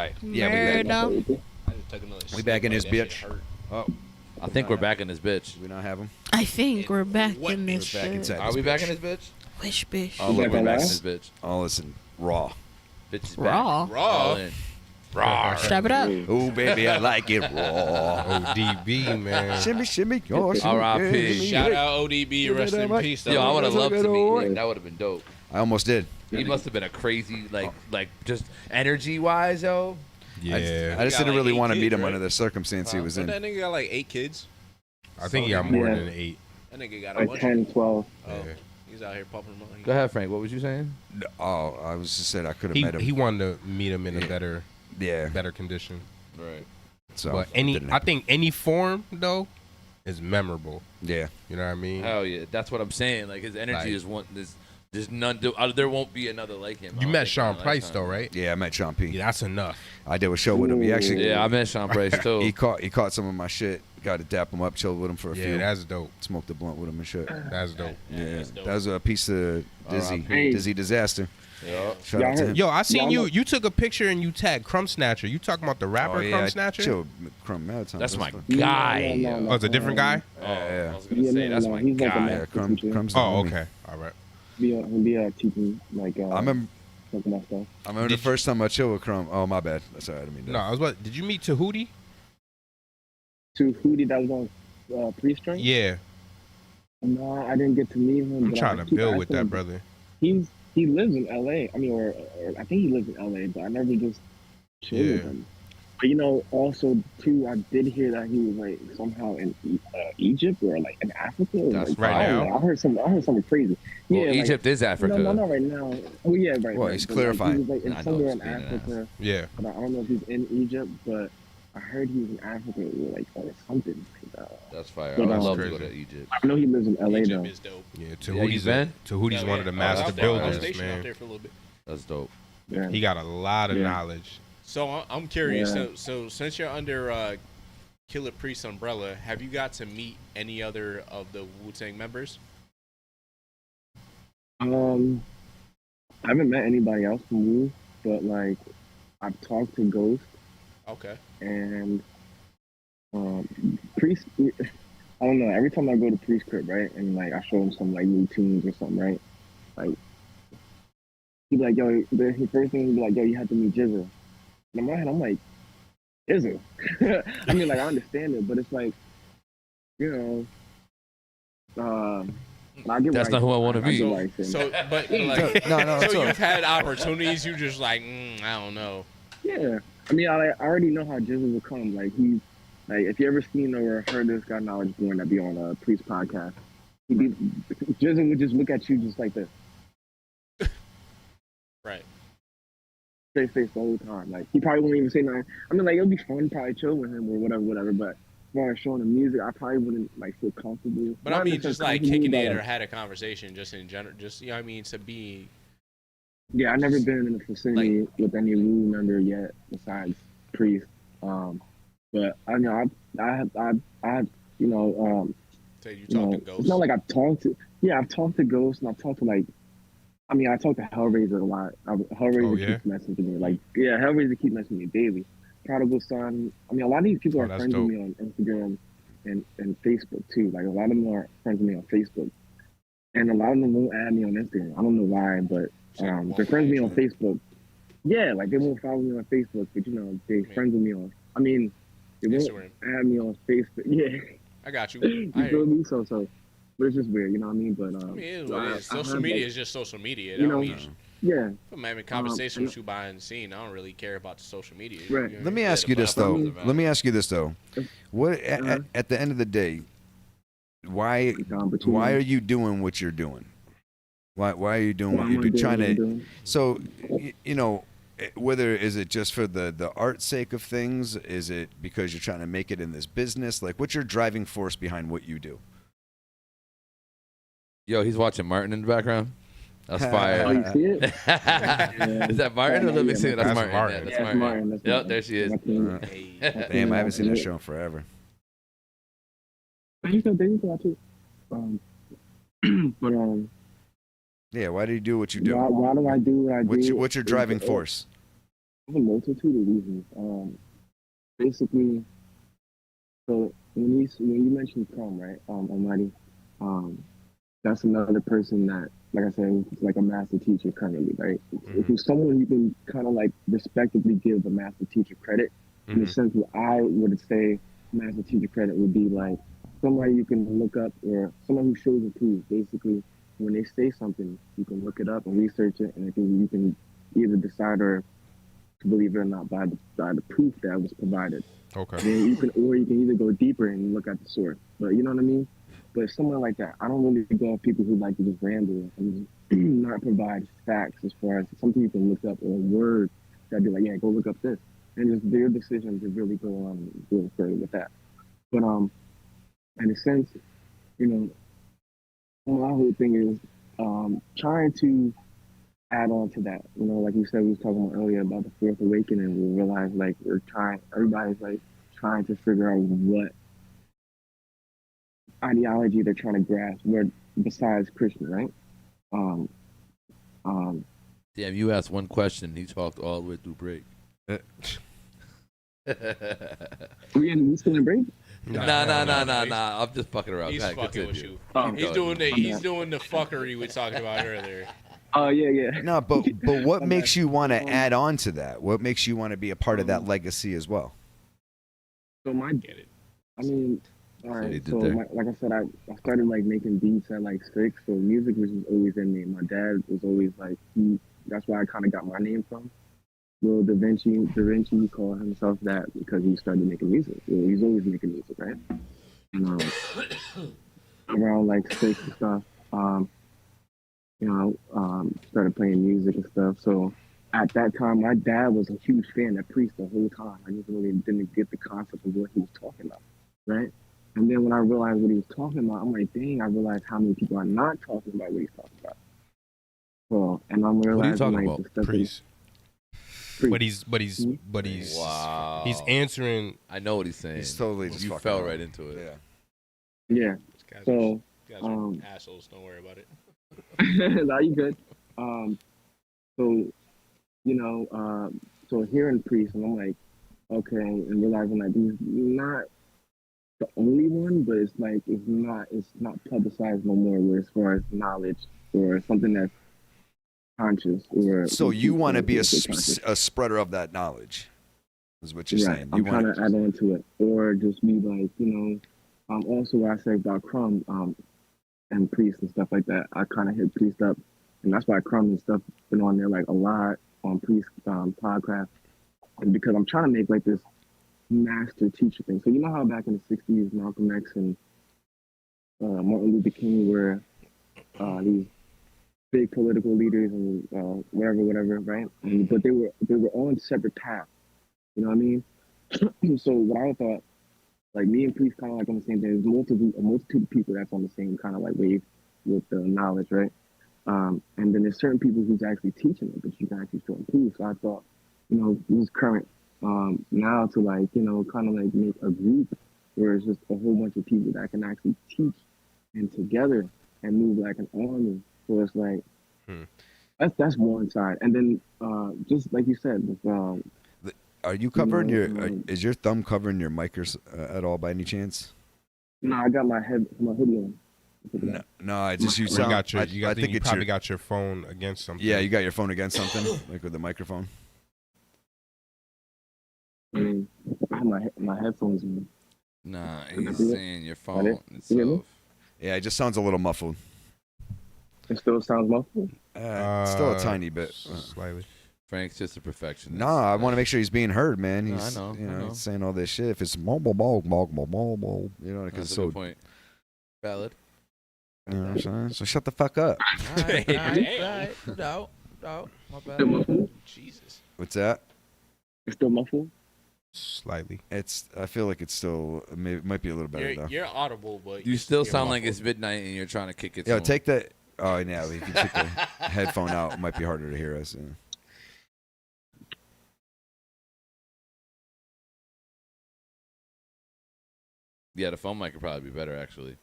right. Yeah, we back in this bitch. Oh, I think we're back in this bitch. We don't have him. I think we're back in this We're back shit. inside Are this we back bitch. in this bitch? Wish bitch. Oh, look, we're back in this bitch. Oh, listen, raw. Bitch is Raw. back. All in. Raw. Stab it up. Oh, baby, I like it raw. ODB, man. Shimmy, shimmy. Oh, shimmy. R.I.P. Shout out ODB, rest in peace. Yo, I would have That's loved okay, to meet don't him. worry. That would have been dope. I almost did. He must have been a crazy, like just energy-wise, yo. Yeah. I just got didn't like really 8 want to kids, meet him right? under the circumstance he was But in. that nigga got like 8 kids. I think he got more than 8. That nigga got a Like bunch 10, of 12. Oh, he's out here pumping money. Go ahead, Frank. What was you saying? Oh, I was just saying I could have He met him. he wanted to meet him in a better Yeah. better condition. Right. So, But didn't I happen. think any form though is memorable. Yeah. You know what I mean? Hell yeah, that's what I'm saying. Like his energy Like- is one. There's none. There won't be another like him. I You don't met think, Sean in my Price lifetime. though, right? Yeah, I met Sean P. Yeah, that's enough. I did a show with him. He actually, Yeah, I met Sean Price too. he caught some of my shit. Got to dap him up, chilled with him for a Yeah, few. that's dope. Smoked a blunt with him and shit. That's dope. Yeah, that's dope. that was a piece of Dizzy, Hey. Dizzy disaster. Yeah. Shout out to him. Yo, I seen Y'all you. know- You took a picture and you tagged Crumb Snatcher. You talking about the rapper Oh, yeah, Crumb I Snatcher? chilled with Crumb Maritime. That's my fun. guy. No. Oh, it's a different guy. Yeah, I was gonna say that's my he's like a guy. yeah. master Crumb, teacher. Crumb's the Oh, homie. okay. All right. He'll be teaching like I remember. talking about stuff. I remember the first time I chilled with Crumb. Oh, my bad. That's all right. I didn't mean that. No, I was what? Did you meet Tahuti? To Hootie that was on pre-string. Yeah. No, I didn't get to meet him. I'm but trying I to keep build with asking that him. brother. He lives in L.A. I mean, or I think he lives in L.A. But I never just chilled with Yeah. him. But also too, I did hear that he was like somehow in Egypt or like in Africa. Or, That's like, right I don't now? know. I heard something crazy. Well, Yeah, like, Egypt is Africa. No, not right now. Well, yeah, right. Well, right. he's But, clarifying. He was like I know somewhere it's in being an Africa. Yeah. But I don't know if he's in Egypt, but I heard he was in Africa or something. That's fire. But, I would love to crazy. go to Egypt. I know he lives in LA Egypt though. is dope. Yeah. you been? Tahuti's Yeah, one of the yeah. master I was there. I was builders, stationed out man. there for a little bit. That's dope. Yeah. He got a lot of Yeah. knowledge. So I'm curious. Yeah. So since you're under Killah Priest umbrella, have you got to meet any other of the Wu-Tang members? I haven't met anybody else from Wu, but like I've talked to Ghost Okay. and Priest. I don't know. Every time I go to Priest crib, right, and like I show him some like new tunes or something, right, like he'd be like, "Yo," the first thing he'd be like, "Yo, you have to meet Jizza." And in my head, I'm like, "Jizza." I mean, like I understand it, but it's like, you know, I get That's why not who I want to I be. get why he's saying So, that. but like, No, so it's all- you've had opportunities. You just like, I don't know. Yeah, I mean, I already know how Jizzle will come. Like he's like, if you ever seen or heard this guy Knowledge Born that be on a Priest podcast, Jizzle would just look at you just like this, Right. straight face the whole time. Like he probably wouldn't even say nothing. I mean, like it'd be fun, probably chill with him or whatever. But as far as showing the music, I probably wouldn't like feel comfortable. But I Not mean, necessarily just like comfortable, kicking but, it or like, had a conversation, just in general. Just you know what I mean, to be. yeah, I never been in a vicinity with any Wu member yet besides Priest. But I know I you know Say you you talking know, Ghost. it's not like I've talked to Ghost and I've talked to like, I mean, I talk to Hellraiser a lot. Hellraiser Oh, yeah? keeps messaging me. Like, yeah, Hellraiser keeps messaging me daily. Prodigal Son. I mean, a lot of these people Oh, are that's friends dope. with me on Instagram and Facebook too. Like, a lot of them are friends with me on Facebook. And a lot of them won't add me on Instagram. I don't know why, but they're friends with me on Facebook. Yeah, like they won't follow me on Facebook, but you know, they friends with me on. I mean, they won't Instagram. add me on Facebook. Yeah. I got you. You I hear feel you. me? So, but it's just weird, you know what I mean? But I mean, it is what it is. I Social heard, media like, is just social media. you I know, mean, yeah. if I'm having a conversation with you behind the scene, I don't really care about the social media. Right. You know, Let me yeah, ask the you this though. platform. Let me ask you this though. What at the end of the day, why are you doing what you're doing? Why are you doing what you're doing? Trying to. So, you know, whether is it just for the art sake of things? Is it because you're trying to make it in this business? Like, what's your driving force behind what you do? Yo, he's watching Martin in the background. That's fire. Oh, you see it? Is that Martin? Or let me see it. That's Martin. Martin. Yeah, that's Yeah, Martin. Martin. That's Yep, Martin. there she is. Damn, I haven't seen that show in forever. I used to watch it. But Yeah, why do you do what you do? why do I do what I do? What's your driving force? There's a multitude of reasons. Basically, so when you mentioned Crumb, right, Almighty, that's another person that, like I said, is like a master teacher currently, right? If you're someone you can kind of like respectively give a master teacher credit, in the sense that I would say master teacher credit would be like somebody you can look up or someone who shows and proves. Basically, when they say something, you can look it up and research it, and you can either decide or to believe it or not by the proof that was provided. Okay. Then you can either go deeper and look at the source. But you know what I mean? But someone like that, I don't really go off people who like to just ramble and not provide facts as far as something you can look up or a word that'd be like, yeah, go look up this. And it's their decision to really go on and go further with that. But in a sense, you know, my whole thing is trying to add on to that. You know, like you said, we was talking about earlier about the fourth awakening. We realize like everybody's like trying to figure out what ideology they're trying to grasp, where besides Christian, right? Damn, you asked one question and he talked all the way through break. We still in break? Nah. I'm just fucking around. He's Go ahead, fucking with continue. you. He's doing the fuckery we talked about earlier. Oh yeah. No, but what makes you want to add on to that? What makes you want to be a part of that legacy as well? So Get it. I mean, all So he right. did So there. like I said, I started like making beats at like 6. So music was just always in me. My dad was always like that's where I kind of got my name from. Lil DaVinci, he called himself that because he started making music. Well, he's always making music, right? And around like 6 and stuff, started playing music and stuff. So at that time, my dad was a huge fan of Priest the whole time. I just really didn't get the concept of what he was talking about, right? And then when I realized what he was talking about, I'm like, dang, I realized how many people are not talking about what he's talking about. So, and I'm realizing What are you talking like about? the stuff Priest. But he's Wow. he's answering. I know what he's saying. He's totally just you fucking fell around. right into it. Yeah. So, Guys are assholes. Don't worry about it. no, you good. So, so hearing Priest, and I'm like, okay, and realizing like he's not the only one, but it's not publicized no more. Where as far as knowledge or something that's conscious, or So you want to be a conscious. spreader of that knowledge, is what you're Right. saying. I'm You trying want to add on to it, or just be like, also what I say about Crumb, and Priest and stuff like that. I kind of hit Priest up, and that's why Crumb and stuff been on there like a lot on Priest podcast, and because I'm trying to make like this master teacher thing. So you know how back in the '60s, Malcolm X and Martin Luther King were these big political leaders and whatever, right? But they were on separate paths. You know what I mean? So what I thought, like me and Priest kind of like on the same thing. There's a multitude of people that's on the same kind of like wave with the knowledge, right? And then there's certain people who's actually teaching it, but you can actually show and prove. So I thought, this is current now to like, kind of like make a group where it's just a whole bunch of people that can actually teach and together and move like an army. So it's like, that's one side. And then just like you said, with, are you covering is your thumb covering your mic at all by any chance? No, I got my hoodie on. No, I just you sound. I think you probably got your phone against something. Yeah, you got your phone against something, like with the microphone. I mean, I have my headphones in. Nah, he's saying your phone itself. Yeah, it just sounds a little muffled. It still sounds muffled? Still a tiny bit. Slightly. Frank's just a perfectionist. No, I want to make sure he's being heard, man. No, He's, I know. He's saying all this shit. If it's because That's a so good point. Valid. You know what I'm saying? So shut the fuck up. All right. No, my bad. Jesus. What's that? It's still muffled? Slightly. I feel like it's still might be a little better though. You're audible, but You still you're sound like muffled. it's midnight and you're trying to kick it. Yeah, take that. Oh, yeah. If you take the headphone out, it might be harder to hear us. Yeah. Yeah, the phone mic could probably be better actually.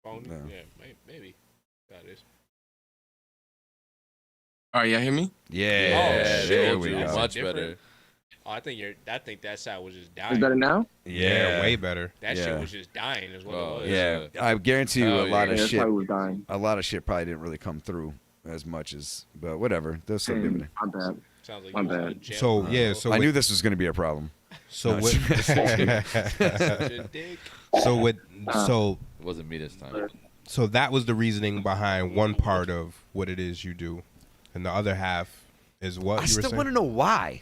Phone? No. Yeah, maybe. That is. All right, y'all hear me? Yeah, there we go. Much better. Oh, I think that side was just dying. Is better now? Yeah, way better. That shit was just dying, is what it was. Yeah, I guarantee you a lot of shit. Was dying. A lot of shit probably didn't really come through as much as, but whatever. They'll still give it. My bad. Sounds like My you was bad. on jail. So yeah, so I knew this was going to be a problem. So No, so it wasn't me this time. So that was the reasoning behind one part of what it is you do, and the other half is what I you were still saying. want to know why.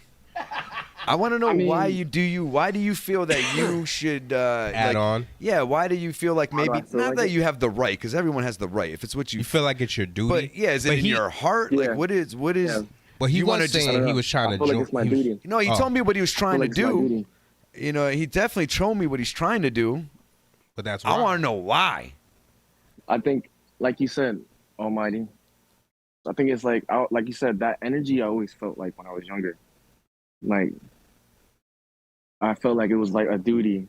I want to know why you do you. Why do you feel that you should Add on? Yeah, why do you feel like Why do maybe I feel not like that it? you have the right, because everyone has the right. If it's what you, You feel like it's your duty. but yeah, is it But in he- your heart? Yeah. Like what is? Yeah. But he you wanna was just- saying he was trying I to feel like join. it's my duty. No, he told me what he was trying to like it's my do. duty. You know, he definitely told me what he's trying to do. But that's I wrong. want to know why. I think, like you said, Almighty. I think it's like you said, that energy I always felt like when I was younger. Like I felt like it was like a duty.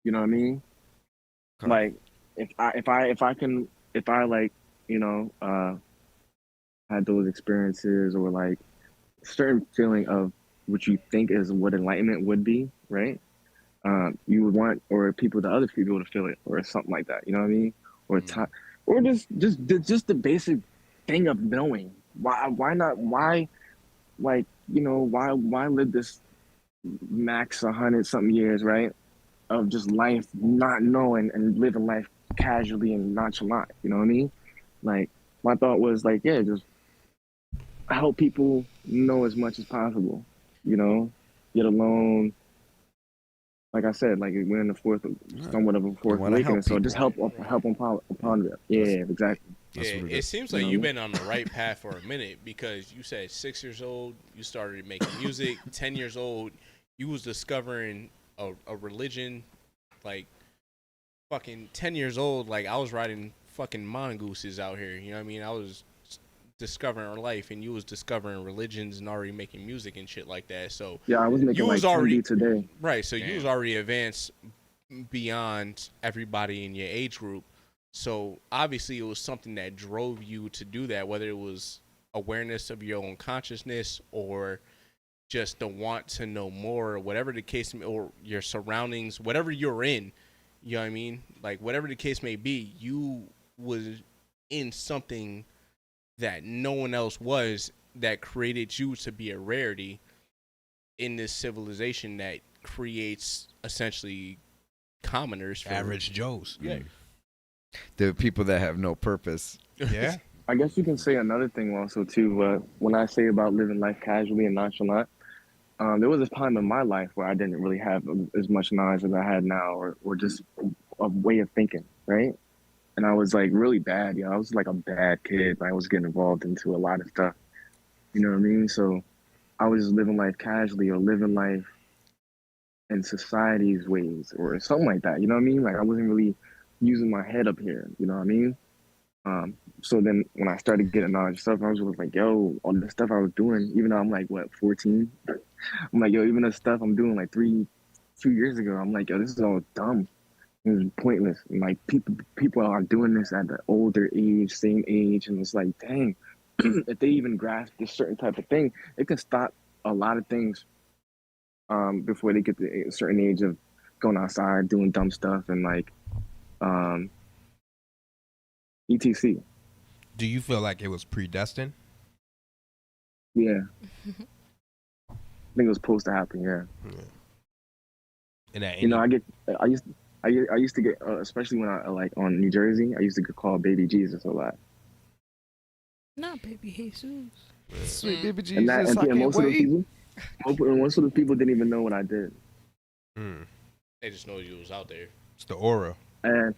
You know what I mean? Okay. Like if I like, you know, had those experiences or like certain feeling of what you think is what enlightenment would be, right? You would want the other people to feel it or something like that. You know what I mean? Or or just the basic thing of knowing. Why not? Why, like, you know, why live this max 100-something years, right? Of just life not knowing and living life casually and nonchalant. You know what I mean? Like my thought was like, yeah, just help people know as much as possible. You know, get alone. Like I said, like we're in the somewhat of a fourth wanna awakening, help so just help people. upon it. Yeah, exactly. Yeah, it seems like you've been on the right path for a minute, because you said 6 years old, you started making music. 10 years old, you was discovering a religion. Like, fucking 10 years old, like, I was riding fucking mongooses out here. You know what I mean? I was discovering our life, and you was discovering religions and already making music and shit like that. So Yeah, I was making you like was 10 already beats a day. right. So you was already advanced beyond everybody in your age group. So obviously it was something that drove you to do that, whether it was awareness of your own consciousness or just the want to know more, or whatever the case, or your surroundings, whatever you're in, you know what I mean? Like whatever the case may be, you was in something that no one else was, that created you to be a rarity in this civilization that creates essentially commoners, for Average Joes. Yeah. The people that have no purpose. Yeah. I guess you can say another thing also too. When I say about living life casually and nonchalant, there was a time in my life where I didn't really have as much knowledge as I had now, or just a way of thinking, right? And I was like really bad, I was like a bad kid. I was getting involved into a lot of stuff. You know what I mean? So I was just living life casually, or living life in society's ways or something like that. You know what I mean? Like I wasn't really using my head up here. You know what I mean? So then when I started getting knowledge stuff, I was like, yo, all the stuff I was doing, even though I'm like, 14? I'm like, yo, even the stuff I'm doing like 2 years ago, I'm like, yo, this is all dumb. It was pointless. And like people are doing this at the older age, same age, and it's like, dang, if they even grasp this certain type of thing, it can stop a lot of things before they get to a certain age of going outside, doing dumb stuff, and like etc. Do you feel like it was predestined? Yeah. I think it was supposed to happen, yeah. And that You know, I used to get, especially when I like on New Jersey, I used to get called Baby Jesus a lot. Not Baby Jesus. Sweet baby Jesus, And I most can't of wait. most of the people didn't even know what I did. They just know you was out there. It's the aura. And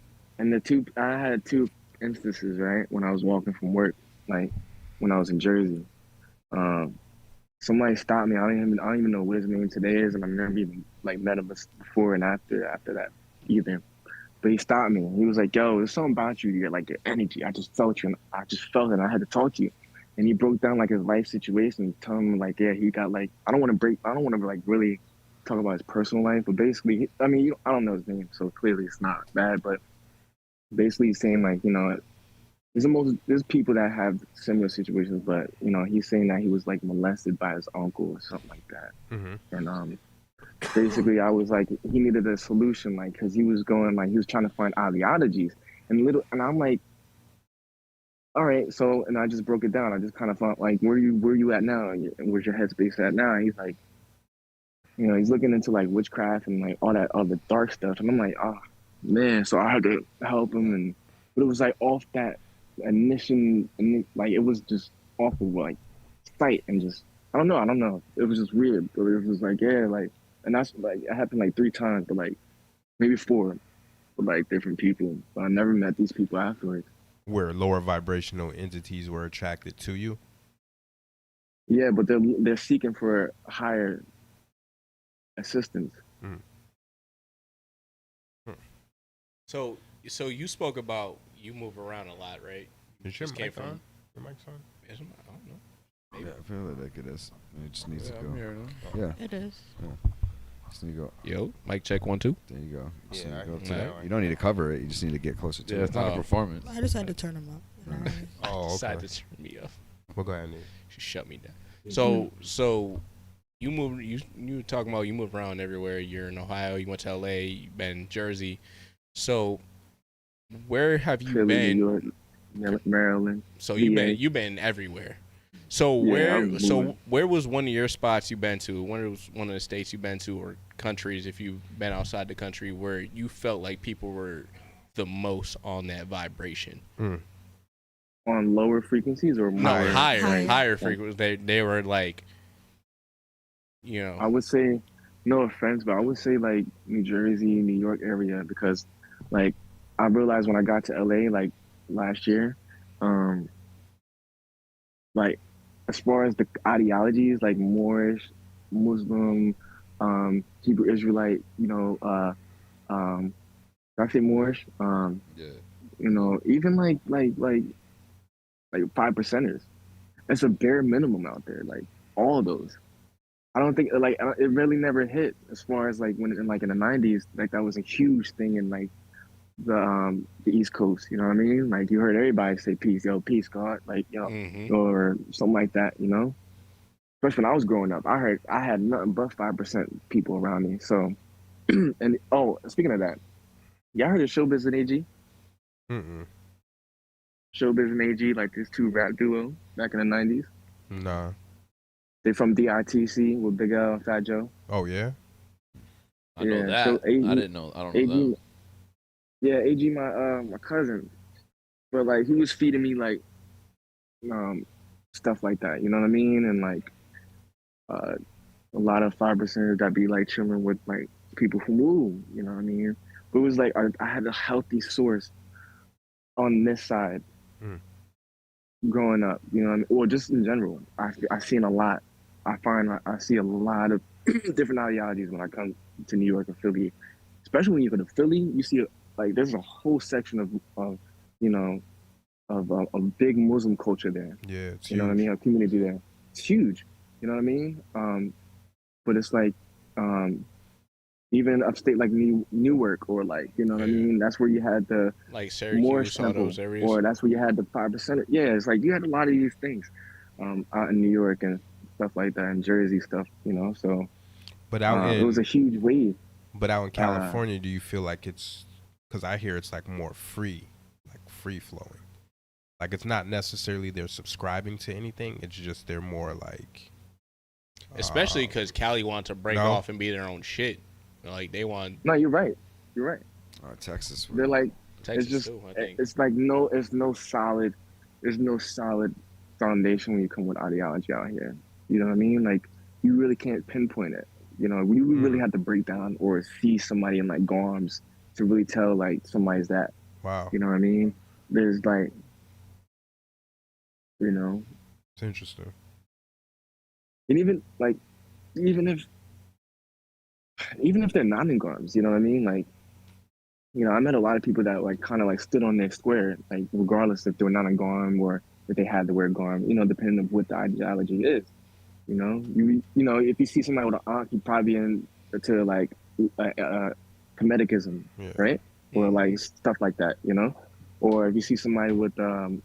I had two instances, right, when I was walking from work, like when I was in Jersey. Somebody stopped me. I don't even know what his name today is, and I've never even like met him before and after that either. But he stopped me. He was like, "Yo, there's something about you. You're like your energy. I just felt you, and I just felt it. And I had to talk to you." And he broke down like his life situation, telling me like, yeah, he got like, I don't want to like really talk about his personal life, but basically, I don't know his name, so clearly it's not bad. But basically, he's saying like, you know, there's people that have similar situations, but you know, he's saying that he was like molested by his uncle or something like that. And basically I was like, he needed a solution, like, because he was going, like, he was trying to find ideologies and I'm like, all right, so, and I just broke it down. I just kind of felt like, where you at now, and where's your headspace at now? And he's like, you know, he's looking into like witchcraft and like all that other dark stuff, and I'm like, oh man. So I had to help him, but it was like off that initial, and like it was just off of like sight and just I don't know. It was just weird, but it was like, yeah, like, and that's like it happened like 3 times, but like maybe 4 with like different people. But I never met these people afterwards. Where lower vibrational entities were attracted to you? Yeah, but they're seeking for higher assistance. So you spoke about you move around a lot, right? Is your Just mic came on? Your mic's on? Is my, I don't know. Maybe. Yeah, I feel like it is. It just needs to Yeah, go. I'm hearing Yeah. It is. Yeah. Just need to go. Yo, mic check 1 2. There you go. Just Yeah, need to go I to can that. tell. You don't need to cover it. You just need to get closer to it. Yeah, it's not a performance. I just had to turn them up. Oh, okay. Decided to turn me up. Well, go ahead, Nate. She shut me down. So you moved. You were talking about you move around everywhere. You're in Ohio. You went to LA. You've been in Jersey. So where have you Philly, been? New York, Maryland. So VA. you've been everywhere. So Yeah, I'm moving. where was one of your spots you've been to? Where was one of the states you've been to, or countries if you've been outside the country, where you felt like people were the most on that vibration? On lower frequencies or No, more? higher frequencies. They were like, you know. I would say, no offense, but I would say like New Jersey, New York area, because like I realized when I got to LA like last year, like as far as the ideologies, like Moorish, Muslim, Hebrew Israelite, you know, did I say Moorish? Yeah. You know, even like 5%ers. It's a bare minimum out there. Like all of those. I don't think like it really never hit as far as like when in the 90s, like that was a huge thing in like the East Coast, you know what I mean? Like you heard everybody say peace, yo, peace, God, like, you know, or something like that, you know? Especially when I was growing up, I had nothing but 5% people around me. So, and speaking of that, y'all heard of Showbiz and AG? Showbiz and AG, like this 2 rap duo back in the 90s. Nah. They from DITC with Big L and Fat Joe. Oh yeah. I know that. So AG, I didn't know. I don't know AG, that. Yeah, AG, my cousin, but like he was feeding me like stuff like that, you know what I mean? And like a lot of 5%ers that be like chilling with like people from Woo, you know what I mean? But it was like I had a healthy source on this side growing up, you know what I mean? Or just in general. I've seen a lot. I see a lot of different ideologies when I come to New York or Philly. Especially when you go to Philly, you see like there's a whole section of you know, of a big Muslim culture there. Yeah, it's you know what I mean? A community there. It's huge. You know what I mean? But it's like even upstate like Newark or like, you know what I mean? That's where you had the like Moorish Syracuse, all temple, those areas. or that's where you had the 5%. Yeah, it's like you had a lot of these things out in New York and stuff like that, and Jersey stuff, you know. So, but out it was a huge wave. But out in California, do you feel like it's, because I hear it's like more free, like free flowing, like it's not necessarily they're subscribing to anything. It's just they're more like, especially because Cali wants to break off and be their own shit. Like they want. No, you're right. You're right. Texas. They're like, Texas it's just, too, I think. it's like there's no solid foundation when you come with ideology out here. You know what I mean? Like you really can't pinpoint it. You know, we really have to break down or see somebody in like GARMs to really tell like somebody's that. Wow. You know what I mean? There's like, you know. It's interesting. And even if they're not in GARMs, you know what I mean? Like, you know, I met a lot of people that like kind of like stood on their square, like regardless if they were not in GARM or if they had to wear GARM, you know, depending on what the ideology is. You know, you know, if you see somebody with an ankh, you probably into like Comedicism, right? Or like stuff like that, you know. Or if you see somebody with a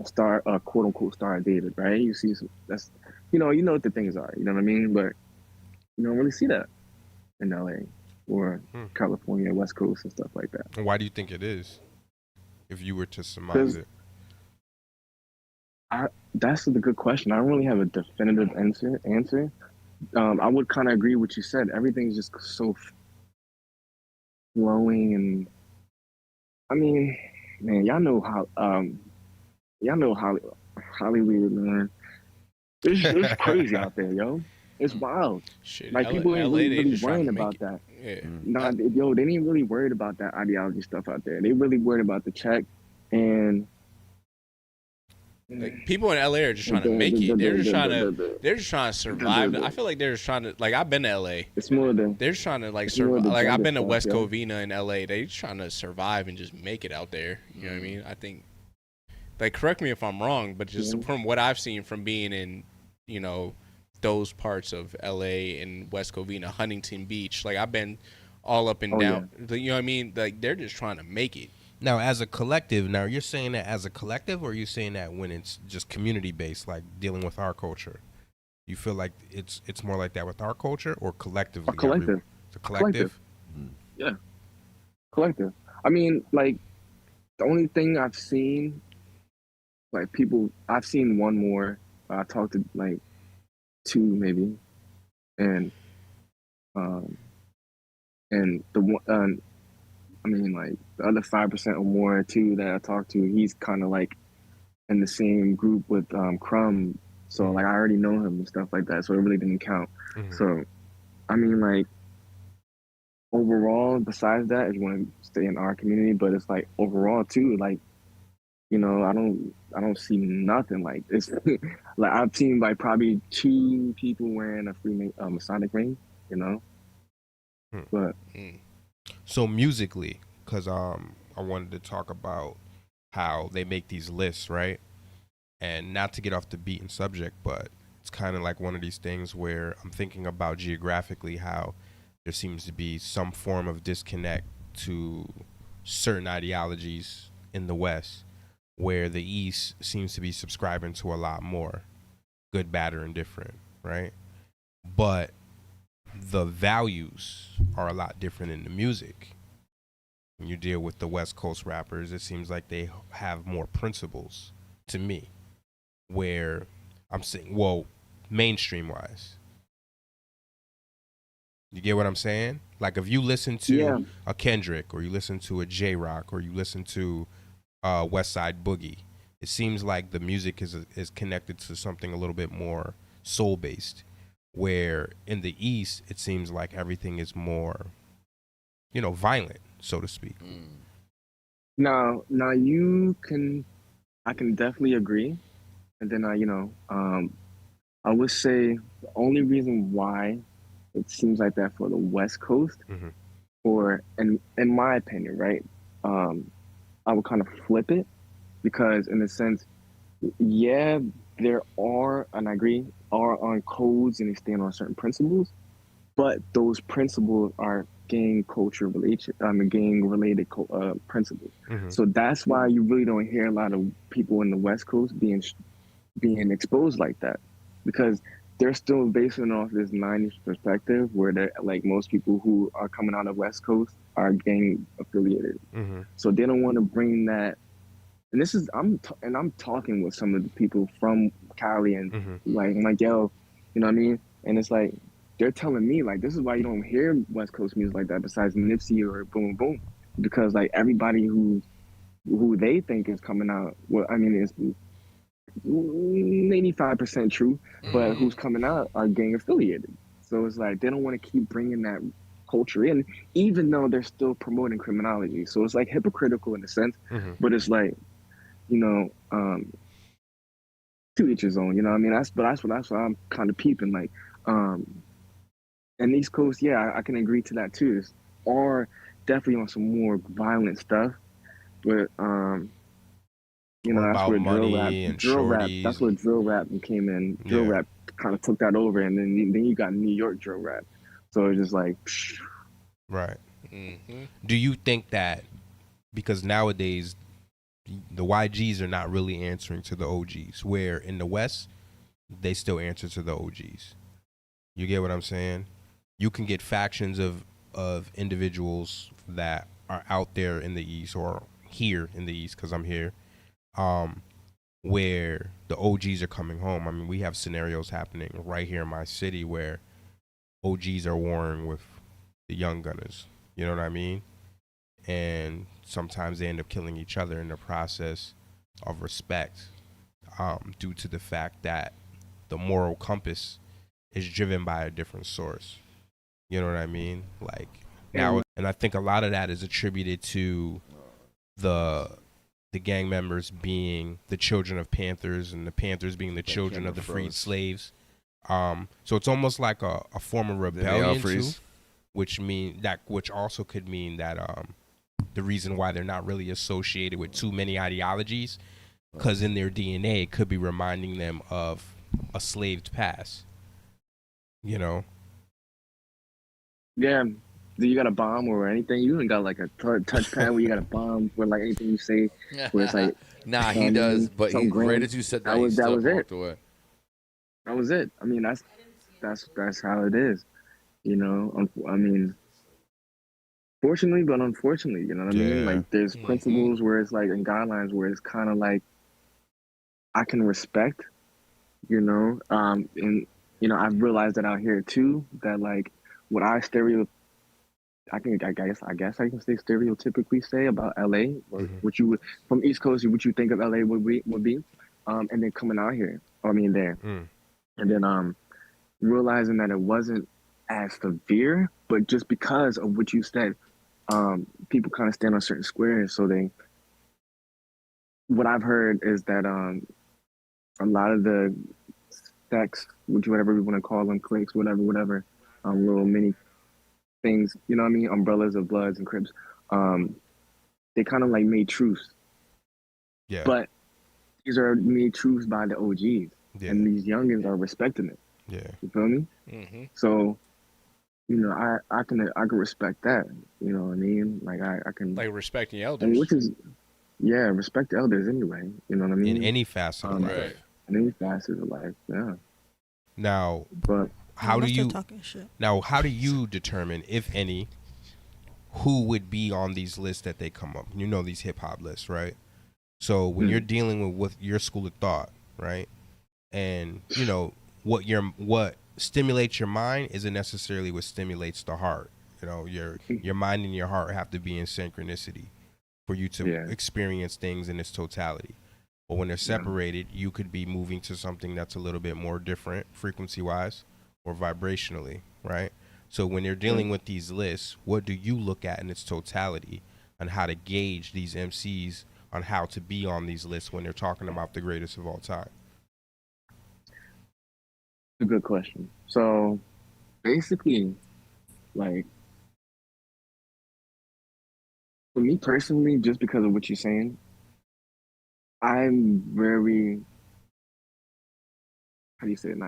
star, quote unquote star dated, right? You see that's, you know what the things are. You know what I mean? But you don't really see that in LA or California, West Coast, and stuff like that. And why do you think it is? If you were to surmise it, that's a good question. I don't really have a definitive answer. I would kind of agree with what you said. Everything's just so flowing, and I mean, man, y'all know Hollywood, man. It's crazy out there, yo. It's wild. Shit, like people ain't really just worrying trying to about make that. it. Yeah. Nah, they ain't really worried about that ideology stuff out there. They really worried about the check and. Like people in LA are just trying to make it. They're just trying to survive. I feel like they're just trying to, like, I've been to LA. It's more than they're just trying to like survive. Like I've been to West Covina in LA. They just trying to survive and just make it out there. You know what I mean? I think, like, correct me if I'm wrong, but just from what I've seen from being in, you know, those parts of LA and West Covina, Huntington Beach, like I've been all up and down. You know what I mean? Like they're just trying to make it. now as a collective, now you're saying that as a collective, or are you saying that when it's just community based, like dealing with our culture? You feel like it's more like that with our culture, or collectively? Collective. It's a collective. Yeah, collective. I mean, like the only thing I've seen, like people, I've seen one more. I talked to like two maybe, and the one, I mean, like the other 5% or more too that I talked to, he's kind of like in the same group with Crumb, so like I already know him and stuff like that, so it really didn't count. So, I mean, like overall, besides that, if you want to stay in our community, but it's like overall too, like, you know, I don't see nothing like this. Like I've seen like probably 2 people wearing a Masonic ring, you know. But so musically, because I wanted to talk about how they make these lists, right? And not to get off the beaten subject, but it's kind of like one of these things where I'm thinking about geographically how there seems to be some form of disconnect to certain ideologies in the West, where the East seems to be subscribing to a lot more, good, bad, or indifferent, right? But the values are a lot different in the music. When you deal with the West Coast rappers, it seems like they have more principles to me, where I'm saying, well, mainstream wise. You get what I'm saying? Like if you listen to a Kendrick, or you listen to a J-Rock, or you listen to West Side Boogie, it seems like the music is connected to something a little bit more soul based, where in the East it seems like everything is more, you know, violent, so to speak. Now I can definitely agree, and then I would say the only reason why it seems like that for the West Coast, or in my opinion, right? I would kind of flip it, because in a sense, yeah, there are, and I agree, are on codes and they stand on certain principles, but those principles are gang culture related, gang related principles. So that's why you really don't hear a lot of people in the West Coast being exposed like that, because they're still basing off this 90s perspective where they're like, most people who are coming out of West Coast are gang affiliated. So they don't want to bring that. And this is, I'm talking with some of the people from Cali, and like, I'm like, yo, you know what I mean? And it's like, they're telling me like, this is why you don't hear West Coast music like that besides Nipsey or Boom Boom, because like everybody who they think is coming out, well, I mean, it's 85% true, but who's coming out are gang affiliated. So it's like they don't want to keep bringing that culture in, even though they're still promoting criminology. So it's like hypocritical in a sense, but it's like, you know, to each his own. You know what I mean? That's what I'm kind of peeping. Like, and East Coast, yeah, I can agree to that too. Are definitely on some more violent stuff, but you know, that's where drill rap. That's where drill rap came in. Drill rap kind of took that over, and then you got New York drill rap. So it's just like, right. Do you think that because nowadays the YGs are not really answering to the OGs. Where in the West, they still answer to the OGs. You get what I'm saying? You can get factions of individuals that are out there in the East or here in the East, because I'm here, where the OGs are coming home. I mean, we have scenarios happening right here in my city where OGs are warring with the young gunners. You know what I mean? And sometimes they end up killing each other in the process of respect, due to the fact that the moral compass is driven by a different source. You know what I mean? Like now, and I think a lot of that is attributed to the gang members being the children of Panthers and the Panthers being the children of the freed slaves. So it's almost like a form of rebellion too, which also could mean that the reason why they're not really associated with too many ideologies, because in their DNA it could be reminding them of a slaved past. You know? Yeah. Do you got a bomb or anything? You ain't got like a touchpad where you got a bomb where like anything you say where it's like nah, he does, but right as you said that, he still walked away. That was it. I mean, that's how it is. You know, I mean, fortunately, but unfortunately, you know what I mean? Like there's principles where it's like, and guidelines where it's kind of like I can respect, you know, and you know, I've realized that out here too, that like what I guess I can say stereotypically say about LA, or what you would from East Coast, what you think of LA would be, and then coming out here, there, and then realizing that it wasn't as severe, but just because of what you said, people kind of stand on certain squares. So what I've heard is that a lot of the sects, whatever we want to call them, cliques, whatever, little mini things, you know what I mean, umbrellas of Bloods and Crips, they kind of like made truce. Yeah. But these are made truce by the OGs, and these youngins are respecting it. Yeah. You feel me? Mm-hmm. So, you know, I can respect that. You know what I mean? Like I can like respecting elders, and which is respect the elders anyway. You know what I mean? In any facet of life. Right. In any facet of life, yeah. Now, but how do you determine, if any, who would be on these lists that they come up? You know, these hip hop lists, right? So when you're dealing with your school of thought, right, and you know what stimulates your mind isn't necessarily what stimulates the heart. You know, your mind and your heart have to be in synchronicity for you to experience things in its totality. But when they're separated, you could be moving to something that's a little bit more different frequency-wise or vibrationally, right? So when you're dealing with these lists, what do you look at in its totality on how to gauge these MCs on how to be on these lists when they're talking about the greatest of all time? A good question. So basically, like, for me personally, just because of what you're saying, I'm very, how do you say it?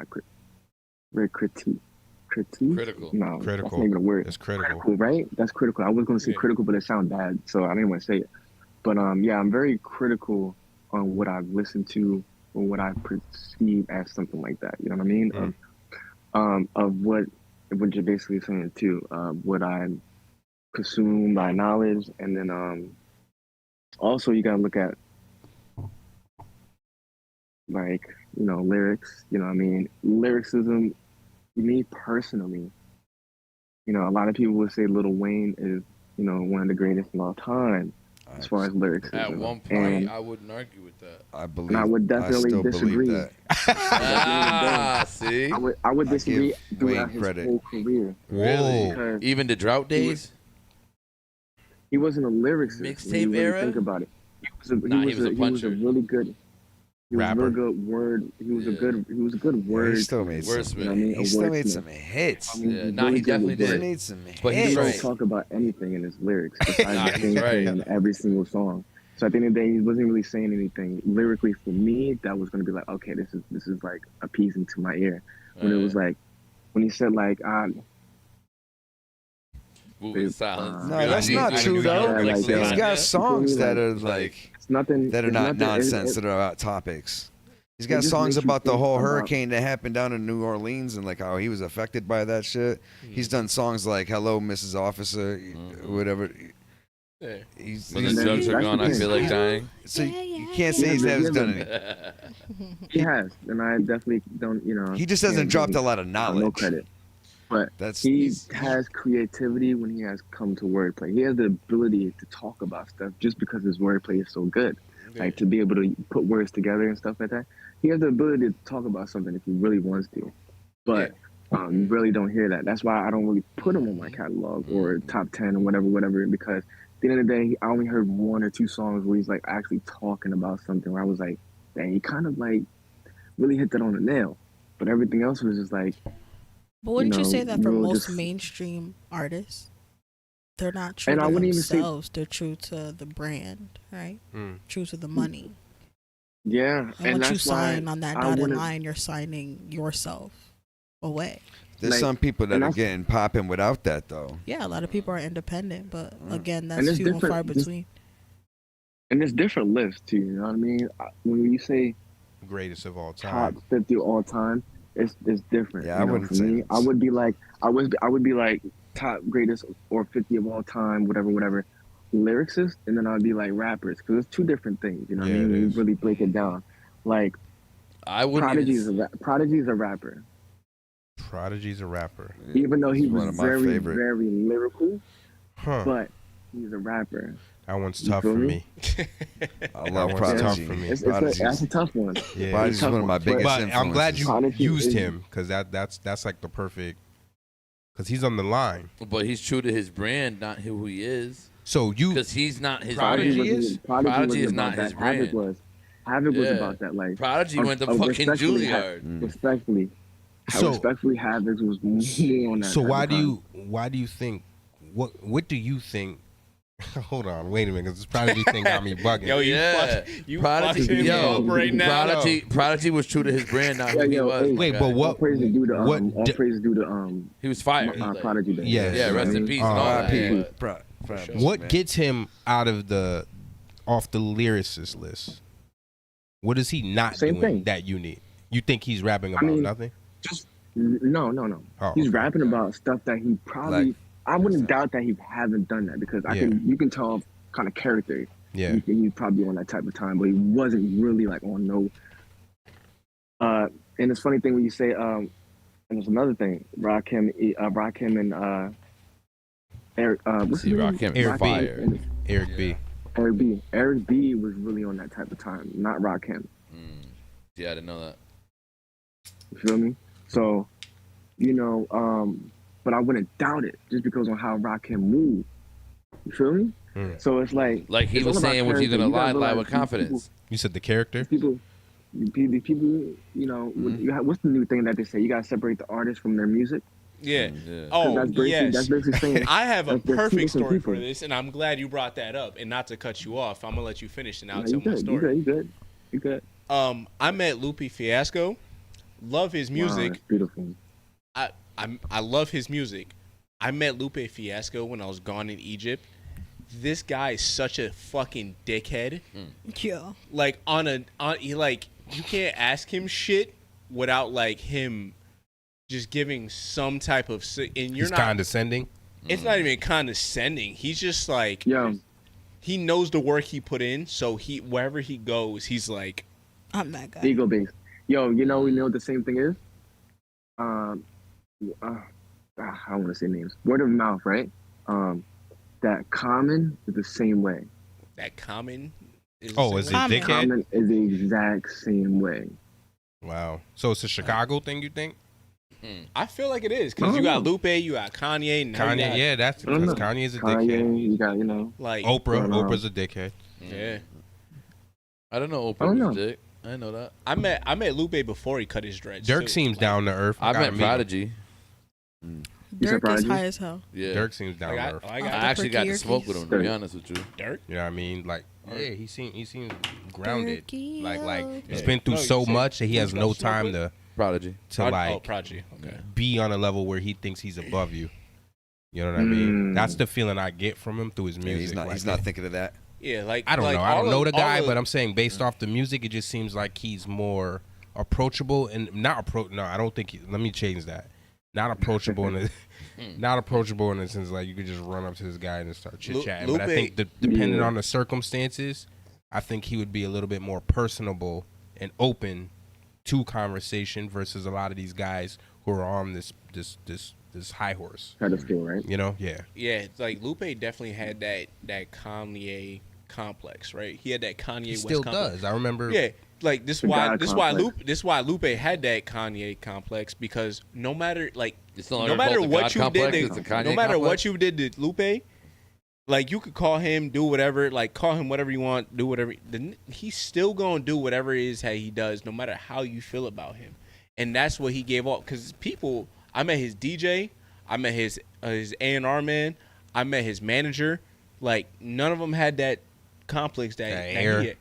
Very critique. Critical. No, critical. That's not even a word. It's critical, right? That's critical. I was going to say critical, but it sounded bad, so I didn't want to say it. But I'm very critical on what I've listened to or what I perceive as something like that. You know what I mean? Of what you're basically saying too. What I consume by knowledge, and then also you gotta look at like, you know, lyrics. You know what I mean? Lyricism. Me personally, you know, a lot of people would say Lil Wayne is, you know, one of the greatest of all time as far as lyrics. At one point, I wouldn't argue with that. I would definitely disagree. See? I would disagree throughout his whole career. Really? Even the drought days? He wasn't a lyricist. Mixtape era? Think about it. He was a really good. He rapper. Was a good word. He was a good word. He still made some. You know what I mean? He still made some hits. I mean, he definitely did. He made some hits. But he didn't talk about anything in his lyrics besides the same thing in every single song. So at the end of the day, he wasn't really saying anything lyrically for me that was going to be like, okay, this is like appeasing to my ear. When it was like, when he said like, moving silence. No, that's not true though. He's got songs that are like nothing that are it's not nothing- nonsense, that are about topics. He's it got just songs makes you about the think whole about- hurricane that happened down in New Orleans and like how he was affected by that shit. He's done songs like "Hello, Mrs. Officer," whatever. Yeah. When the drugs are gone, I feel like dying. So you can't say he hasn't done it. He has, and I definitely don't. He just hasn't can't dropped give a lot of him knowledge. No credit, but he has creativity when he has come to wordplay. He has the ability to talk about stuff just because his wordplay is so good. Like to be able to put words together and stuff like that. He has the ability to talk about something if he really wants to, but you really don't hear that. That's why I don't really put him on my catalog or top 10 or whatever, because at the end of the day, I only heard 1 or 2 songs where he's like actually talking about something where I was like, dang, he kind of like really hit that on the nail. But everything else was just like. But wouldn't you say that for real most just- mainstream artists, they're not true And to I wouldn't even say- themselves? They're true to the brand, right? True to the money. Yeah, And once you that's why sign on that I dotted wouldn't- line, you're signing yourself away. There's some people that are getting popping without that though. Yeah, a lot of people are independent, but again, And that's it's few and different- far this- between. And there's different lists too. You know what I mean? When you say Greatest of all time. top 50 all time, it's different. Yeah, you I know, wouldn't for say me, I would be like I would be like top greatest or 50 of all time, whatever. Lyricists, and then I'd be like rappers, because it's 2 different things. You know what I Yeah, mean? it When you is. really break it down, like I wouldn't Prodigy even- is a rapper. Prodigy's a rapper. Even though he He's one was of my very, favorite. very lyrical, Huh. but he's a rapper. That one's You tough feel for me? me. I love That one's tough Prodigy. for me. That's a tough one. Yeah. Prodigy's It's a tough one of my one. biggest But I'm glad you Prodigy used is- him because that's like the perfect. Because he's on the line. But he's true to his brand, not who he is. So you because he's not his Prodigy brand. is? Prodigy is not about his that. brand. Havoc was Yeah. about that. Like Prodigy went to fucking respectfully, Juilliard. Respectfully, So- respectfully, Havoc was more on that. So type why of do time. you think what do you think? Hold on, wait a minute, because this Prodigy thing got me bugging. Yo, you fucked him up right now. Prodigy was true to his brand, not who he was. hey, Wait, but all what? praise is due to what all di- praise is due to He was fired. Prodigy. Day. Yes. Yeah, rest in peace and all that. R.I.P. What gets him out of off the lyricist list? What is he not Same doing thing. that you need? You think he's rapping about mean, nothing? No. Oh, He's okay. rapping about stuff that he probably. Like- I wouldn't doubt that he haven't done that because you can tell kind of character. Yeah. He's probably on that type of time, but he wasn't really like on no. And it's funny thing when you say, and there's another thing, Rakim and Eric. What's his name? Rakim Eric B. fire. Eric B. Eric B was really on that type of time, not Rakim. Yeah, I didn't know that. You feel me? So, but I wouldn't doubt it just because on how Rakim moved. You feel me? So it's like Like he it's was all about saying, was he character. gonna You gotta lie realize with confidence? You said the character. People, you have, what's the new thing that they say? You gotta separate the artist from their music. Yeah. Yeah. Oh, That's basically- yes. that's basically saying I have a that's the two perfect different story people. for this, and I'm glad you brought that up. And not to cut you off, I'm gonna let you finish, and I'll No, tell you my good. story. You good. I met Lupe Fiasco. Love his Wow, music. that's beautiful. I love his music. I met Lupe Fiasco when I was gone in Egypt. This guy is such a fucking dickhead. Yeah. Like you can't ask him shit without like him just giving some type of and you're He's not condescending. It's not even condescending. He's just like he knows the work he put in, so wherever he goes, he's like I'm that guy. Ego based. Yo, we know what the same thing is? I don't want to say names. Word of mouth, right? That Common is the same way. that Common. Is Oh, is he dickhead? Common is the exact same way. Wow. So it's a Chicago thing, you think? I feel like it is because you got Lupe, you got Kanye, and now you Kanye, got, yeah, that's I don't because know. Kanye is a Kanye, dickhead. you got, like Oprah, Well, Oprah's a dickhead. Yeah, I don't know. I Oprah don't was know. dick. I didn't know that. I met Lupe before he cut his dreads. Dirk too. seems down to earth. I Gotta met meet him. Prodigy. Dirk is Prodigy? high as hell. Yeah. Dirk seems down to earth. I I got actually got to Perky smoke with him, to be Dirk. honest with you. Dirk. You know what I mean? Like, yeah, he seems grounded. Turkey Like he's Yeah. been through No, you so said much that he who's has got no smoke time with? to Prodigy. like Prodigy. Okay. be on a level where he thinks he's above you. You know what I mean? Mm. That's the feeling I get from him through his Yeah, music. he's not. Like, He's not thinking of that. Yeah, like I don't know. I don't know the guy, but I'm saying Mm. based off the music, it just seems like he's more approachable and not No, I don't think. Let me change that. Not approachable in the, not approachable in the sense like you could just run up to this guy and start chit chatting. But I think depending on the circumstances, I think he would be a little bit more personable and open to conversation versus a lot of these guys who are on this high horse. Pedestal, right? You know, yeah. Yeah, it's like Lupe definitely had that Kanye complex, right? He had that Kanye He West still complex. does. I remember. Yeah, like this The why God Lupe had that Kanye complex because no matter like It's no no longer matter called the what God you complex, did it's the to, Kanye no matter complex? what you did to Lupe, like you could call him, do whatever, like call him whatever you want, do whatever. He's still gonna do whatever it is that he does, no matter how you feel about him, and that's what he gave off. Because people, I met his DJ, I met his A&R man, I met his manager. Like none of them had that complex that he had.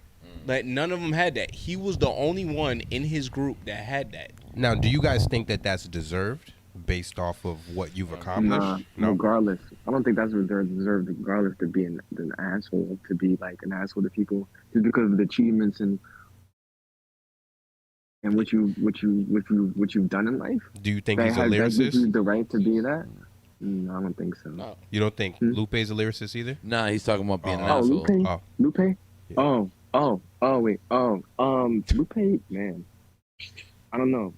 Like none of them had that. He was the only one in his group that had that. Now, do you guys think that that's deserved based off of what you've accomplished? Nah, regardless. I don't think that's what they're deserved, regardless to be an asshole, to be like an asshole to people just because of the achievements and what you've done in life. Do you think That he's a that gives lyricist? you the right to be that? No, I don't think so. No. You don't think Lupe's a lyricist either? Nah, he's talking about being an Oh, asshole. Lupe? Lupe, man. I don't know.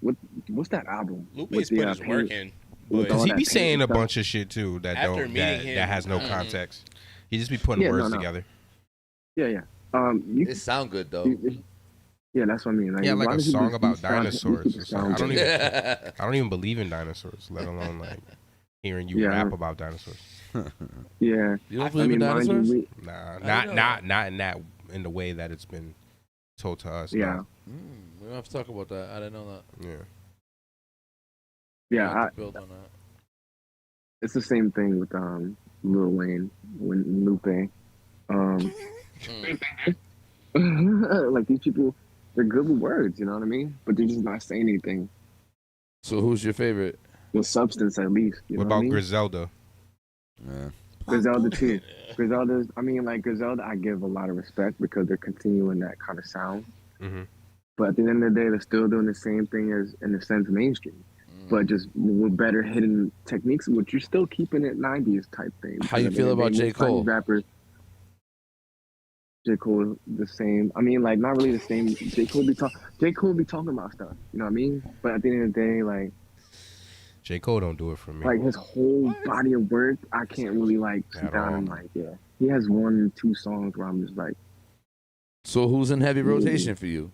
What's that album? Lupe's With the, put his paint- work in. with But all He that be paint saying and a stuff? bunch of shit too that After don't meeting that, him- that has no context. He just be putting Yeah, words no. together. Yeah. It sound good though. Yeah, that's what I mean. Yeah, as like long a as you song just about sound- dinosaurs. It's like, I don't good. even I don't even believe in dinosaurs, let alone like hearing you Yeah. rap about dinosaurs. Yeah. You don't believe in mind you, dinosaurs? Nah, not in the way that it's been told to us. Yeah. We don't have to talk about that. I didn't know that. Yeah. We Yeah, have to build on that. it's the same thing with Lil Wayne when Lupe. Like these people, they're good with words, you know what I mean? But they're just not saying anything So who's your favorite? with substance, at least. You What know about what I mean? Griselda? Griselda too. Griselda's. I mean, like Griselda, I give a lot of respect because they're continuing that kind of sound. Mm-hmm. But at the end of the day, they're still doing the same thing as, in a sense, mainstream. But just with better hidden techniques, which you're still keeping it 90s type thing. How you feel about J. Cole? Rappers, J. Cole, the same. I mean, like, not really the same. J. Cole be talking about stuff. You know what I mean? But at the end of the day, like, J. Cole don't do it for me. his whole body of work, I can't really, like, sit At down all. and, like, yeah. He has 1 or 2 songs where I'm just like, So who's in heavy rotation for you?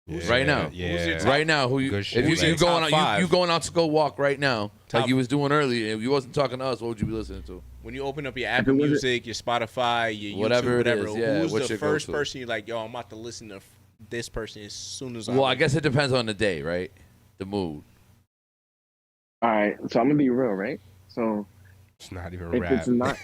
Yeah, Right now. yeah. Right now, who you? Good If shit, you like- going Top out, five. you going out to go walk right now, Top- like you was doing earlier. If you wasn't talking to us, what would you be listening to? when you open up your If it Apple wasn't- Music, your Spotify, your Whatever YouTube, it whatever, is, yeah, who's what's the your first go-to? person you're like, yo, I'm about to listen to this person as soon as Well, I guess it depends on the day, right? The mood. all right, so I'm going to be real, right? So It's not even if rap. it's not,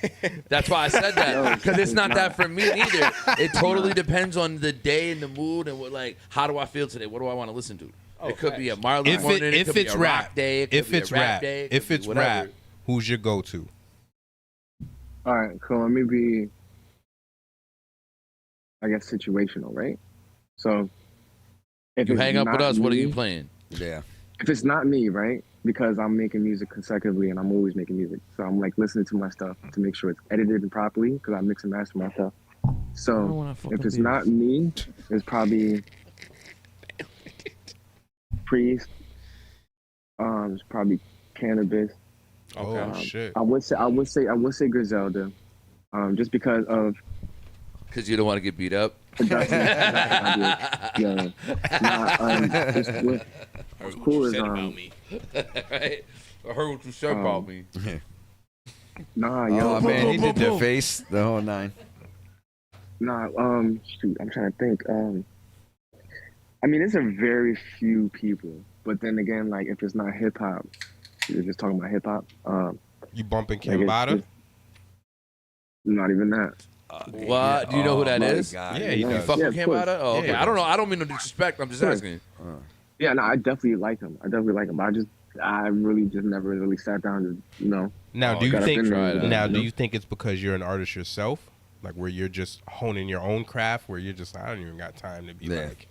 That's why I said No, that because it's it's not not. that for me either. It totally depends on the day and the mood and what, like, how do I feel today? What do I want to listen to? It could be a Marley if morning. it, if could be it's a rap, rock day. It could if be it's a rap rap, day. It if could it's be whatever. rap, who's your go-to? all right, so let me be, I guess, situational, right? So if You it's hang up with not us. What are me- you playing? Yeah. If it's not me, right? Because I'm making music consecutively and I'm always making music. So I'm like listening to my stuff to make sure it's edited and properly because I mix and master my stuff. So if it's not me, it's probably Priest. It's probably Cannabis. Okay. Shit. I would say Griselda. Just because of Because you don't want to get beat up. yeah. Just what's cool is Right? I heard what you said about me. nah, yo. Oh man, he did the face the whole 9. Nah, shoot, I'm trying to think. I mean, it's a very few people, but then again, like if it's not hip hop, you're just talking about hip hop. You bumping like, Kimbada? Not even that. What? Do you know who that my is? God. Yeah, he You does. fuck Yeah, with of course. Kimbada? Oh, okay. Yeah. I don't know. I don't mean no disrespect. I'm just Sure. asking. Yeah, no, I definitely like him. But I really just never really sat down and Now, do you got up think? in there and, Now, you do know? you think it's because you're an artist yourself, Like where you're just honing your own craft, where you're just, I don't even got time to be like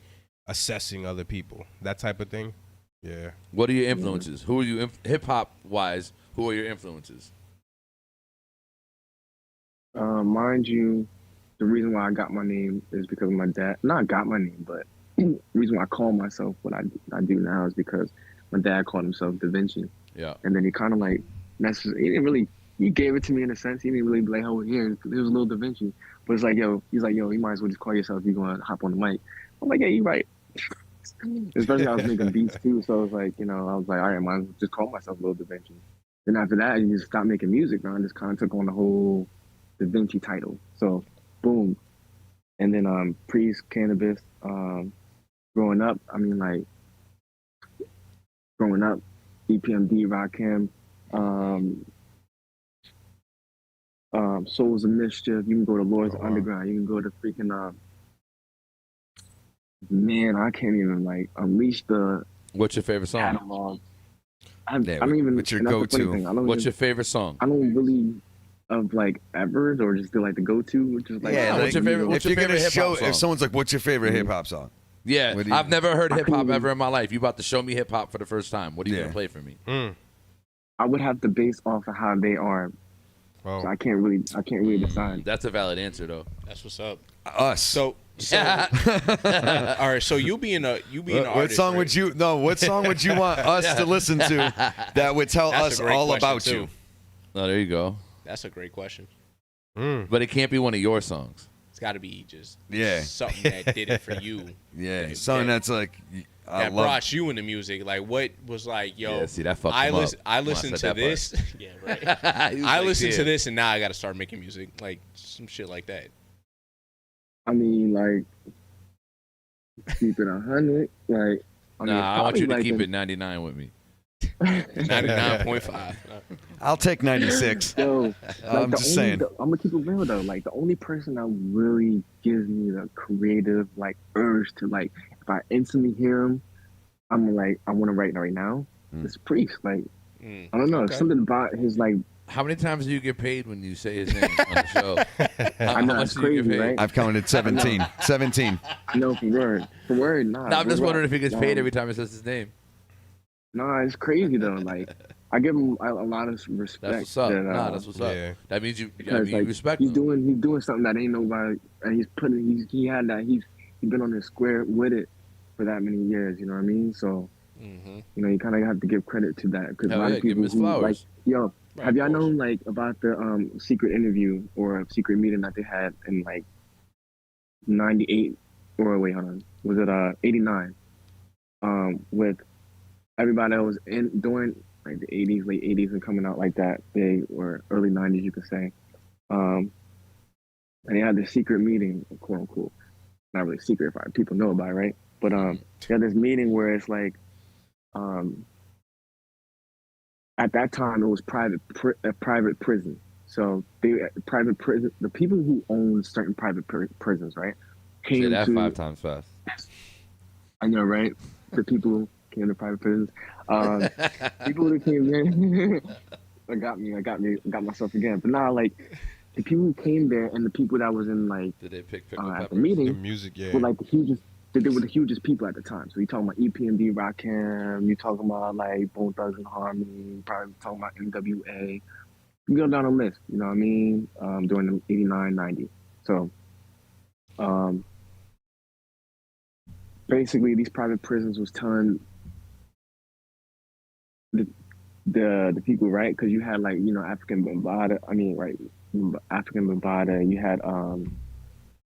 assessing other people, that type of thing. Yeah. What are your influences? Who are you hip hop wise? Who are your influences? Mind you, the reason why I got my name is because of my dad. Not got my name, but the reason why I call myself what I do now is because my dad called himself DaVinci. Yeah. And then he kind of like he gave it to me in a sense. He didn't really be like, oh, here, it was Lil DaVinci. But it's like, he's like, you might as well just call yourself if you're going to hop on the mic. I'm like, yeah, you're right. Especially I was making beats too. So I was like, I was like, all right, I might as well just call myself Lil DaVinci. Then after that, I just stopped making music, man. I just kind of took on the whole DaVinci title. So, boom. And then Priest, Cannabis, growing up, EPMD, Rakim, Souls of Mischief. You can go to Lords Underground. You can go to freaking man, I can't even like unleash the. What's your favorite song? Catalog. I don't even. What's your go-to? What's your favorite song? I don't really of like ever or just do like the go-to, which is like. What's your favorite? What's your favorite hip hop song? If someone's like, "What's your favorite hip hop song?" Yeah, I've never heard hip hop ever in my life. You about to show me hip hop for the first time? What are you gonna play for me? I would have to base off of how they are. So I can't really decide. That's a valid answer though. That's what's up. Us. So all right. So you being an what artist. Song would you? No. What song would you want us to listen to that would tell us all about you? Oh, there you go. That's a great question. But it can't be one of your songs. It's got to be just something that did it for you. Yeah, something that's like that brought you into music. Like what was like, yo, see that fucked I him up I listened to this. Yeah, right. I listened to this, and now I got to start making music, like some shit like that. I mean, like keep it 100. Like I want you to keep it 99 with me. 99.5. I'll take 96. Yo, I'm just saying. I'm gonna keep it real though. Like the only person that really gives me the creative like urge to like, if I instantly hear him, I'm like, I want to write right now. It's Priest. Like, I don't know, something about his like. How many times do you get paid when you say his name on the show? I know, it's crazy, right? I've counted 17. 17. No, for word, nah. No, I'm just wondering if he gets paid every time he says his name. No, it's crazy though. Like, I give him a lot of respect. That's what's up. That's what's up. Yeah. That means you respect he's him. He's doing something that ain't nobody, and he's been on the square with it for that many years. You know what I mean? So, you kind of have to give credit to that because a lot of people like, yo. Right, have y'all known like about the secret interview or secret meeting that they had in like 98 or wait, hold on, was it 89? With everybody that was during like the 80s, late 80s, and coming out like that big or early 90s, you could say. And they had this secret meeting, quote unquote, not really secret if people know about it, right? But they had this meeting where it's like. At that time, it was a private prison. So the people who own certain private prisons, right? Say that 5 times fast. I know, right? The people who came to private prisons. People who came in, I got myself again. But now, like, the people who came there and the people that was in, like, did they pick at the meeting, the music, were like the hugest. They were the hugest people at the time. So you talking about EPMD, Rakim, you talking about like Bone Thugs and Harmony, probably talking about NWA. You go down the list, you know what I mean? During the 89, 90. So basically these private prisons was telling the people, right? Because you had like, African Bambaataa, African Bambaataa,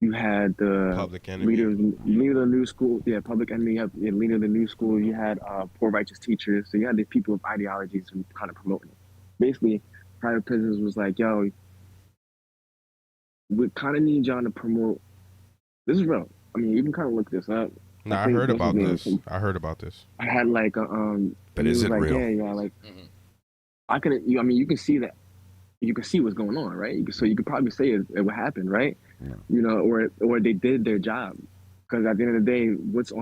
you had the Public Enemy. leader of the new school. Yeah, Public Enemy. Leader of the new school. You had Poor Righteous Teachers. So you had these people with ideologies who kind of promoting it. Basically, private prisons was like, yo, we kind of need y'all to promote. This is real. I mean, you can kind of look this up. No, I heard about this. I had like but is it like, real? Yeah, like I can. You can see that. You can see what's going on, right? So you could probably say it would happen, right? Yeah. Or they did their job, because at the end of the day, what's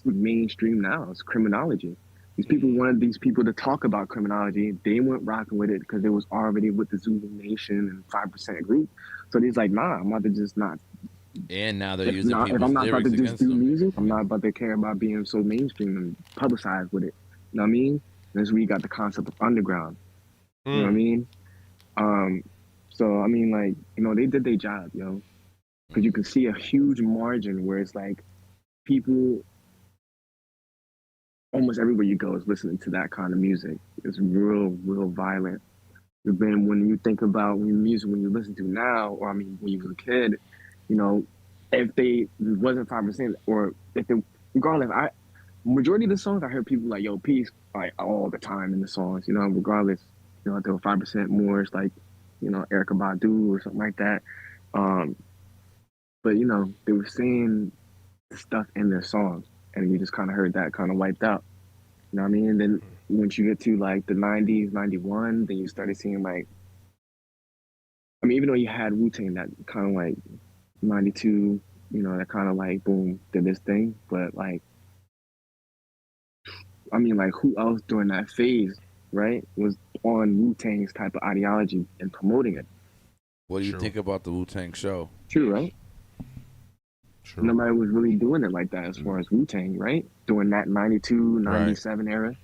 mainstream now is criminology. These people wanted these people to talk about criminology. They weren't rocking with it because it was already with the Zulu Nation and 5% agreed. So he's like, nah, I'm about to just not. And now they're If using not, if people's I'm not about to lyrics just against do them. music, I'm not about to care about being so mainstream and publicized with it. You know what I mean? That's where you got the concept of underground. You know what I mean? So I mean, like, you know, they did their job, yo, because you can see a huge margin where it's like people almost everywhere you go is listening to that kind of music. It's real violent. But then when you think about music when you listen to now, or I mean when you was a kid, you know, if they wasn't 5% or if they regardless, majority of the songs I heard people like, yo, peace, like all the time in the songs, you know, regardless, you know, if they were 5% more, it's like, you know, Erykah Badu or something like that. But you know, they were saying the stuff in their songs, and you just kind of heard that kind of wiped out. You know what I mean? And then once you get to like the 90s, 91, then you started seeing like, I mean, even though you had Wu-Tang that kind of like 92, you know, that kind of like boom did this thing, but like, I mean, like who else during that phase, right, was on Wu-Tang's type of ideology and promoting it? What do you think about the Wu-Tang show? True, right? True. Nobody was really doing it like that as far as Wu-Tang, right? During that 92, 97 era.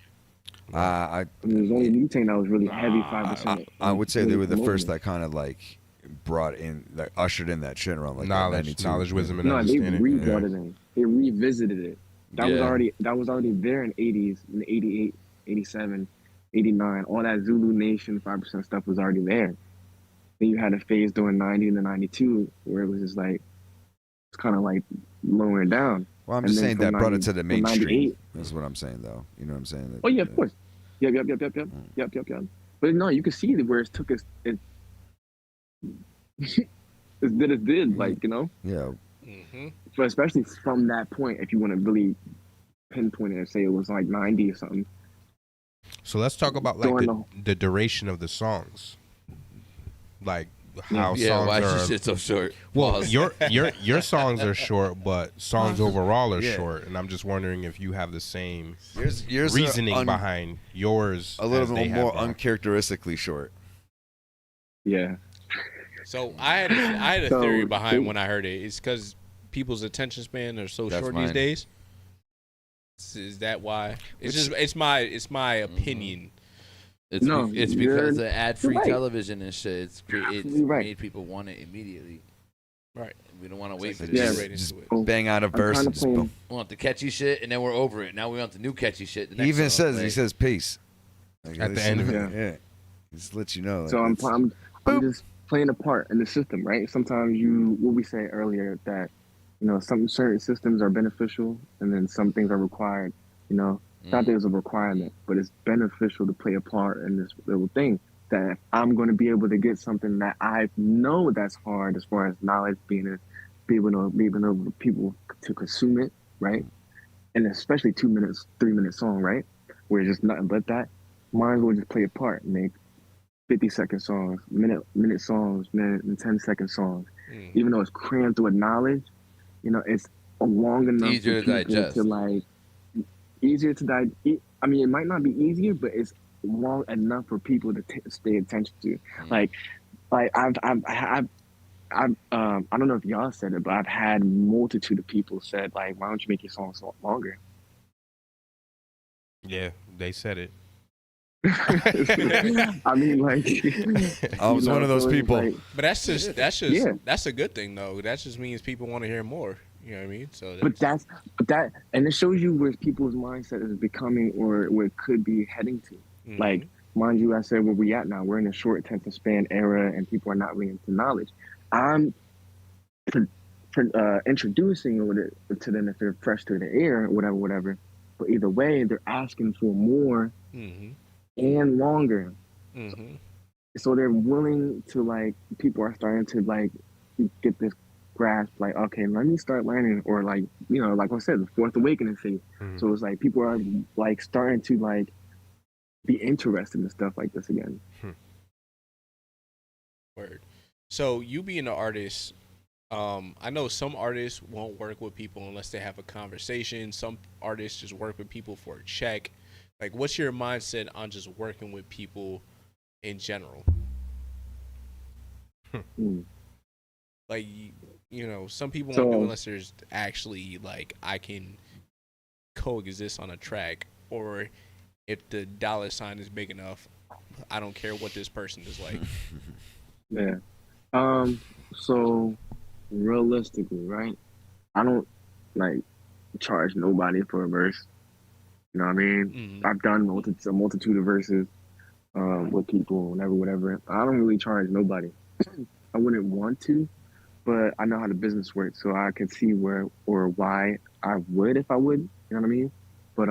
I mean, it was only Wu-Tang that was really heavy 5%. I would say they were the promoting first it. that kind of like brought in, like ushered in that shit around like Knowledge, 92. knowledge, wisdom, and No, they understanding. re-brought it in. They revisited it. That was already there in 80s, in 88, 87, 89. All that Zulu Nation 5% stuff was already there. Then you had a phase during 90 and 92 where it was just like, it's kind of like lowering down. Well, I'm And just then saying from that brought it 90 to the from mainstream. 98. That's what I'm saying, though. You know what I'm saying? Oh yeah, of course. Yep. But no, you can see where it took us. It did, like, you know. Yeah. But especially from that point, if you want to really pinpoint it and say it was like 90 or something. So let's talk about like During the duration of the songs, like how Yeah, songs why is are. this shit so short? Well, Pause. your songs are short, but songs overall are Yeah. short, and I'm just wondering if you have the same Yours are reasoning behind yours. a little as they bit have more now. uncharacteristically short. Yeah. So I had a So, theory behind they- when I heard it. It's because people's attention span are so That's short mine. these days. Is that why? It's my opinion. It's No, it's you're- because of ad-free you're right. television and shit. It's Absolutely right. made people want it immediately. Right. We don't want to wait for like this. Yeah. straight Just into it. bang out a I'm verse kinda and just playing- boom. We want the catchy shit, and then we're over it. Now we want the new catchy shit. The He next even song. says, he Like, says peace. Like, At the end of it. Yeah. Just let you know. Like, So I'm Boop. just playing a part in the system, right? Sometimes what we said earlier that, you know, some certain systems are beneficial and then some things are required. You know, not that it's a requirement, but it's beneficial to play a part in this little thing. That if I'm going to be able to get something that I know that's hard as far as knowledge, being able to people to consume it, right? And especially 2 minutes, 3 minute song, right? Where it's just nothing but that. Might as well just play a part and make 50-second songs, minute songs, minute and 10-second songs. Even though it's crammed with knowledge, you know, it's long enough Easier for to people digest. to like easier to digest. I mean, it might not be easier, but it's long enough for people to stay attention to. Like I don't know if y'all said it, but I've had multitude of people said like, why don't you make your songs longer? Yeah, they said it. I mean, like, I was one of those so it's people. like- But that's just Yeah. that's a good thing though. That just means people want to hear more. You know what I mean? So but that, and it shows you where people's mindset is becoming, or where it could be heading to. Like, mind you, I said where we at now. We're in a short attention span era, and people are not really into knowledge. I'm introducing it to them if they're fresh to the air, or whatever. But either way, they're asking for more and longer. So they're willing to, like, people are starting to like get this grasp, like, okay, let me start learning, or like, you know, like I said, the fourth awakening phase. So it's like people are like starting to like be interested in stuff like this again. Word. So you being an artist, I know some artists won't work with people unless they have a conversation. Some artists just work with people for a check. Like, what's your mindset on just working with people in general? Like, you know, some people won't do unless there's actually, like, I can coexist on a track, or if the dollar sign is big enough, I don't care what this person is like. Yeah. So realistically, right? I don't like charge nobody for a verse. You know what I mean? I've done a multitude of verses with people, whatever. I don't really charge nobody. I wouldn't want to, but I know how the business works, so I can see where or why I would if I would. You know what I mean? But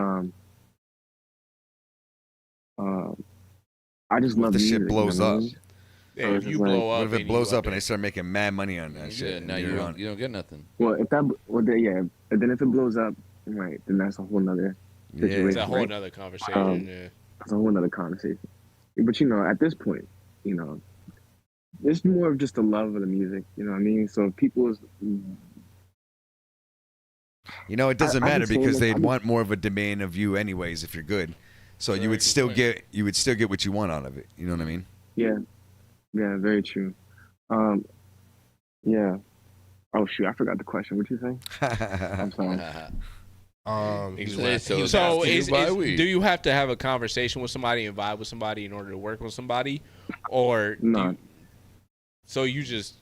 I just love the music, shit blows you know what I up. mean? Yeah, So if it's you just like, blow up, What if it and blows you up and they start making mad money on that shit? Yeah, now and you you're don't on- you don't get nothing. Well, if that, well, then, yeah, and then if it blows up, right, then that's a whole nother situation. It's a whole right? nother conversation. Yeah. It's a whole nother conversation. But you know, at this point, you know, it's more of just the love of the music. You know what I mean? So if people's, You know, it doesn't I matter can say because that- they'd want more of a domain of you anyways if you're good. So you would still get what you want out of it. You know what I mean? yeah, very true. Yeah. Oh shoot, I forgot the question. What you say? I'm sorry. He's say so. so That's is, by is, we. do you have to have a conversation with somebody and vibe with somebody in order to work with somebody, or No. so you just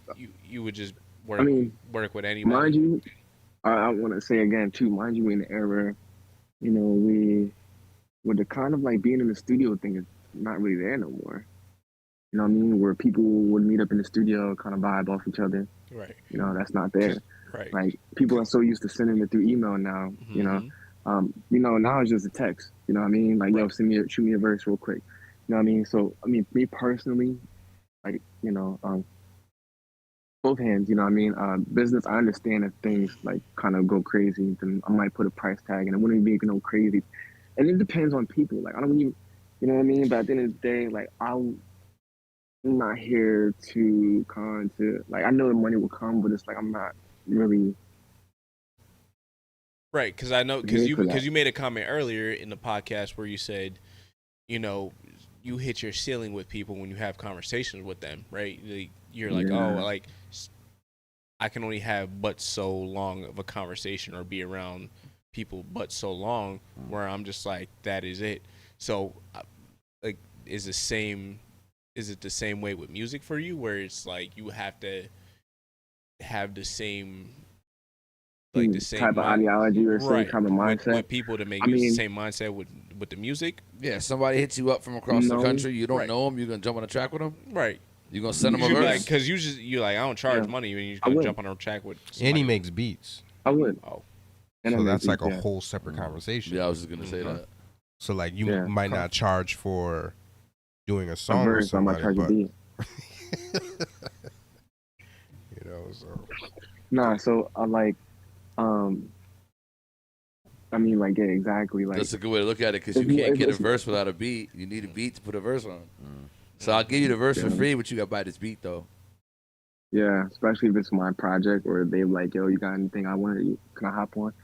you would just work I mean, work with anybody? Mind you, I want to say again too. Mind you, in the era, you know, with the kind of like being in the studio thing is not really there no more. You know what I mean? Where people would meet up in the studio, kind of vibe off each other. Right. You know, that's not there. Right. Like people are so used to sending it through email now. You know, now it's just a text. You know what I mean? Like, yo, shoot me a verse real quick. You know what I mean? So, I mean, me personally, like, you know, both hands. You know what I mean? Business, I understand if things like kind of go crazy, then I might put a price tag, and it wouldn't be no crazy. And it depends on people. Like, I don't even, you know what I mean? But at the end of the day, like, I'm not here to like, I know the money will come, but it's like I'm not really Right, because I know because for that. you made a comment earlier in the podcast where you said, you know, you hit your ceiling with people when you have conversations with them, right? You're like, Yeah. oh, like I can only have but so long of a conversation or be around people but so long where I'm just like, that is it. So, like, is it the same way with music for you, where it's like you have to have the same type of ideology or same type of mindset with people to make I use mean, the same mindset with the music? Yeah, somebody hits you up from across the No. country. You don't Right. know them. You're gonna jump on a track with them. Right. You're gonna send them a You're verse. because you're like, I don't charge money, and you're just I gonna would. jump on a track with And somebody. he makes beats. I would. Oh, And I So make that's like beats, a yeah. whole separate conversation. Yeah, I was just gonna say that. So like you Yeah. might not charge for doing a A song with verse, I might somebody, charge a but beat. you know, so Nah, so I like, I mean, like, yeah, exactly. Like, That's a good way to look at it because If you you- can't if get a it's- verse without a beat. You need a beat to put a verse on. So I'll give you the verse for Yeah. free, but you got to buy this beat though. yeah, especially if it's my project or they like, yo, you got anything I want to, can I hop on?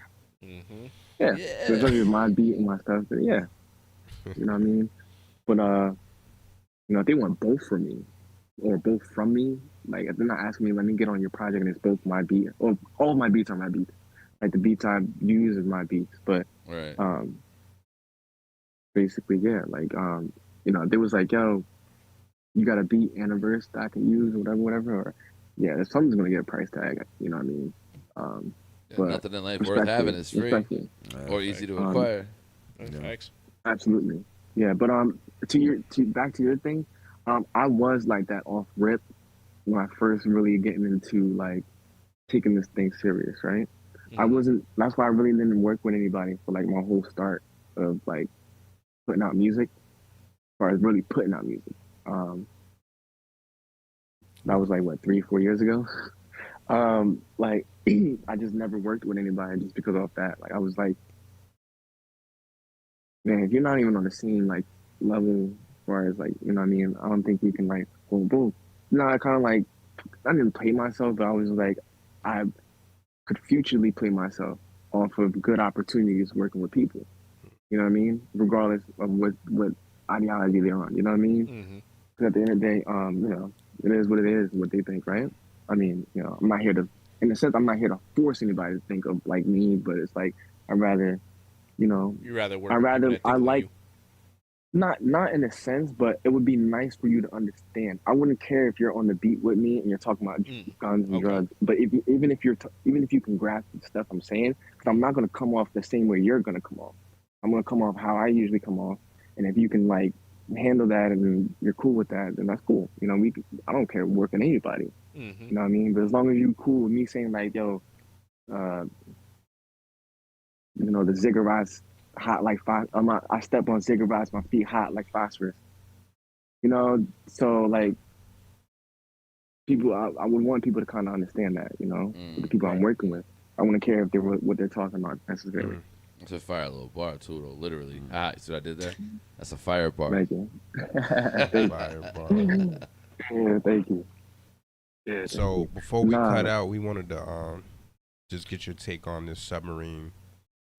mm-hmm. Yeah. Yeah. So especially with my beat and my stuff, then yeah. You know what I mean? But, you know, if they want both from me or both from me, like, if they're not asking me, let me get on your project and it's both my beat, or all my beats are my beats. Like, the beats I use is my beats. But, Right. basically, yeah, like, you know, they was like, yo, you got a beat and a verse that I can use or whatever, or, yeah, if something's going to get a price tag, you know what I mean? Yeah, But nothing in life worth respectfully- having is free respectfully. or easy to Um, acquire. Thanks. Absolutely. Yeah, but back to your thing, I was like that off rip when I first really getting into like taking this thing serious, right? I wasn't, that's why I really didn't work with anybody for like my whole start of like putting out music, as far as really putting out music. That was like what, 3-4 years ago. Like I just never worked with anybody just because of that. Like I was like, man, if you're not even on the same like level as far as like, you know what I mean, I don't think we can like boom boom. No, I kind of like, I didn't play myself, but I was like, I could futurely play myself off of good opportunities working with people. You You know what I mean? Regardless of what ideology they're on. You know what I mean? Mm-hmm. Because at the end of the day, you know, it is what it is, what they think, right? I mean, you know, I'm not here to, in a sense, I'm not here to force anybody to think of like me, but it's like I'd rather, you know, You rather work. not in a sense, but it would be nice for you to understand. I wouldn't care if you're on the beat with me and you're talking about guns and drugs, but even if you can grasp the stuff I'm saying, because I'm not gonna come off the same way you're gonna come off. I'm gonna come off how I usually come off, and if you can like handle that and you're cool with that, then that's cool. You know, I don't care working anybody. Mm-hmm. You know what I mean? But as long as you cool with me saying like, yo, you know, the ziggurats hot like I step on ziggurats, my feet hot like phosphorus. You know, so like people, I would want people to kind of understand that. You know, the people I'm working with, I wouldn't care if what they're talking about necessarily. It's a fire little bar too, though. Literally. Ah, see what I did there? That's a fire bar. Thank you. Fire bar. Yeah, thank you. Yeah, So before we cut out, we wanted to just get your take on this submarine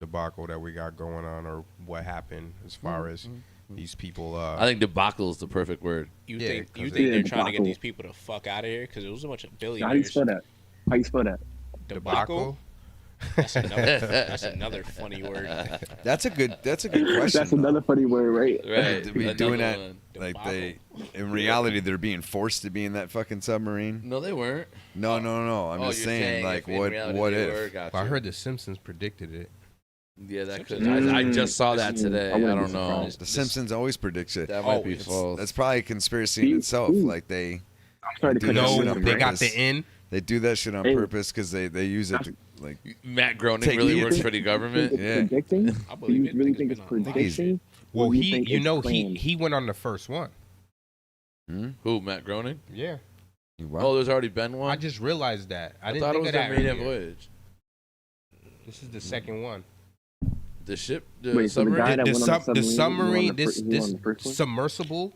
debacle that we got going on, or what happened as far as these people. I think debacle is the perfect word. You think they're trying to get these people to fuck out of here? Because it was a bunch of billionaires. How do you spell that? Debacle? That's another funny word. That's a good question. That's another funny word, right? Right. To be doing that, like in reality, they're being forced to be in that fucking submarine. No, they weren't. No. I'm just saying, like, what if? Well, I heard The Simpsons predicted it. Yeah, that could. I just saw that today. I don't know. The Simpsons always predicts it. That might be false. That's probably a conspiracy in itself. Like they got the in. They do that shit on purpose because they use it to, like. Matt Groening really works for the government. Yeah. Predicting? I believe you really think it's prediction? Well, he went on the first one. Who, Matt Groening? Yeah. Oh, there's already been one? I just realized that. I didn't thought think it was of that their maiden earlier. voyage. This is the second one. The ship, Wait, so the submarine. guy that went on The the submarine, he won this the first one? submersible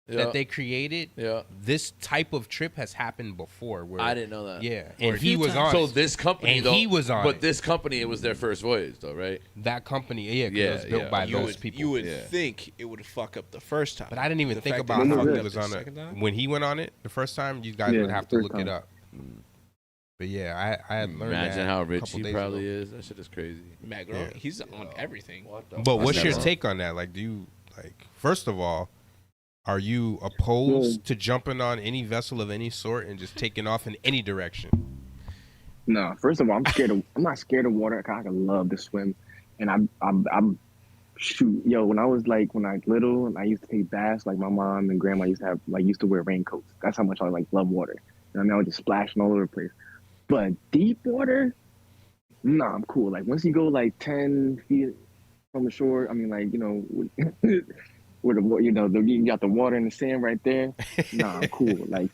Yeah. that they created. Yeah. This type of trip has happened before. Where, I didn't know that. Yeah, and he was on. So it. this company, and though, he was on. But it. this company, it was their first voyage, though, right? That company, yeah, 'cause it was built by those people. You would think it would fuck up the first time. But I didn't even The think fact about that how fucked he up was the on second it time? when he went on it the first time. You guys would have to look it up. But yeah, I had learned. Imagine that how a rich couple he days probably ago. is. That shit is crazy. Matt Groening, he's on everything. But what's your take on that? Like, do you first of all, are you opposed to jumping on any vessel of any sort and just taking off in any direction? No, first of all, I'm not scared of water. I love to swim, and I'm shoot, yo. When I was little, and I used to take baths. Like my mom and grandma used to wear raincoats. That's how much I love water. And I mean, I was just splashing all over the place. But deep water, nah, I'm cool. Like once you go 10 feet from the shore, I mean, where you got the water and the sand right there. Nah, I'm cool. I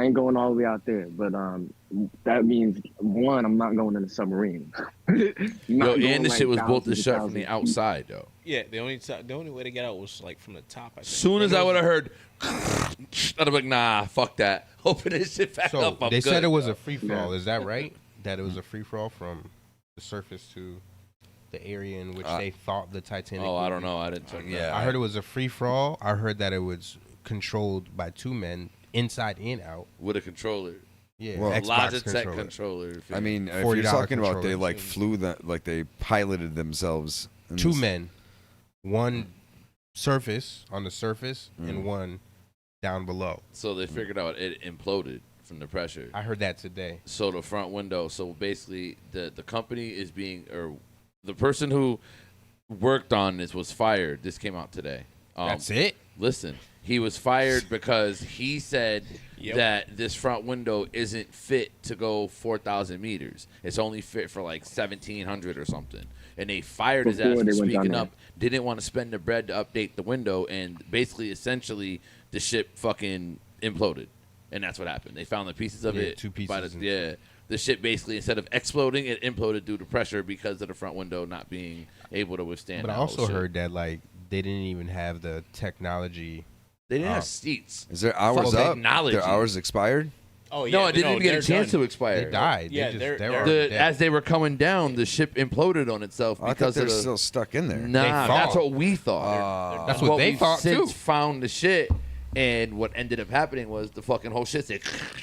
ain't going all the way out there. But that means one, I'm not going in the submarine. Yo, and the shit was built to shut from the outside, though. Yeah, the only way to get out was from the top. As soon as I would have heard, I'd have been like, nah, fuck that. Open this shit back up. I'm they good. said it was a free for all. Is that right? That it was a free for all from the surface to the area in which they thought the Titanic. Oh, I don't know. I didn't check that. I heard it was a free for all. I heard that it was controlled by two men, inside and out, with a controller. Yeah, well, Xbox Logitech controller. I mean, if you're talking about they flew they piloted themselves. Two men, one on the surface, and one down below. So they figured out it imploded from the pressure. I heard that today. So the front window. So basically, the company is the person who worked on this was fired. This came out today. That's it? Listen, he was fired because he said that this front window isn't fit to go 4,000 meters. It's only fit for 1,700 or something. And they fired his ass for speaking up. Didn't want to spend the bread to update the window, and basically, essentially, the ship fucking imploded. And that's what happened. They found the pieces of it. Two pieces. The ship basically, instead of exploding, it imploded due to pressure because of the front window not being able to withstand. But I also heard that they didn't even have the technology. They didn't have seats. Is their hours up? Technology. Their hours expired? Oh yeah, No, it didn't even get a chance to expire. They died. Yeah, As they were coming down, the ship imploded on itself I thought because they're of the, still stuck in there. Nah, that's what we thought. That's what they we've thought, since too. found the shit, and what ended up happening was the fucking whole shit. They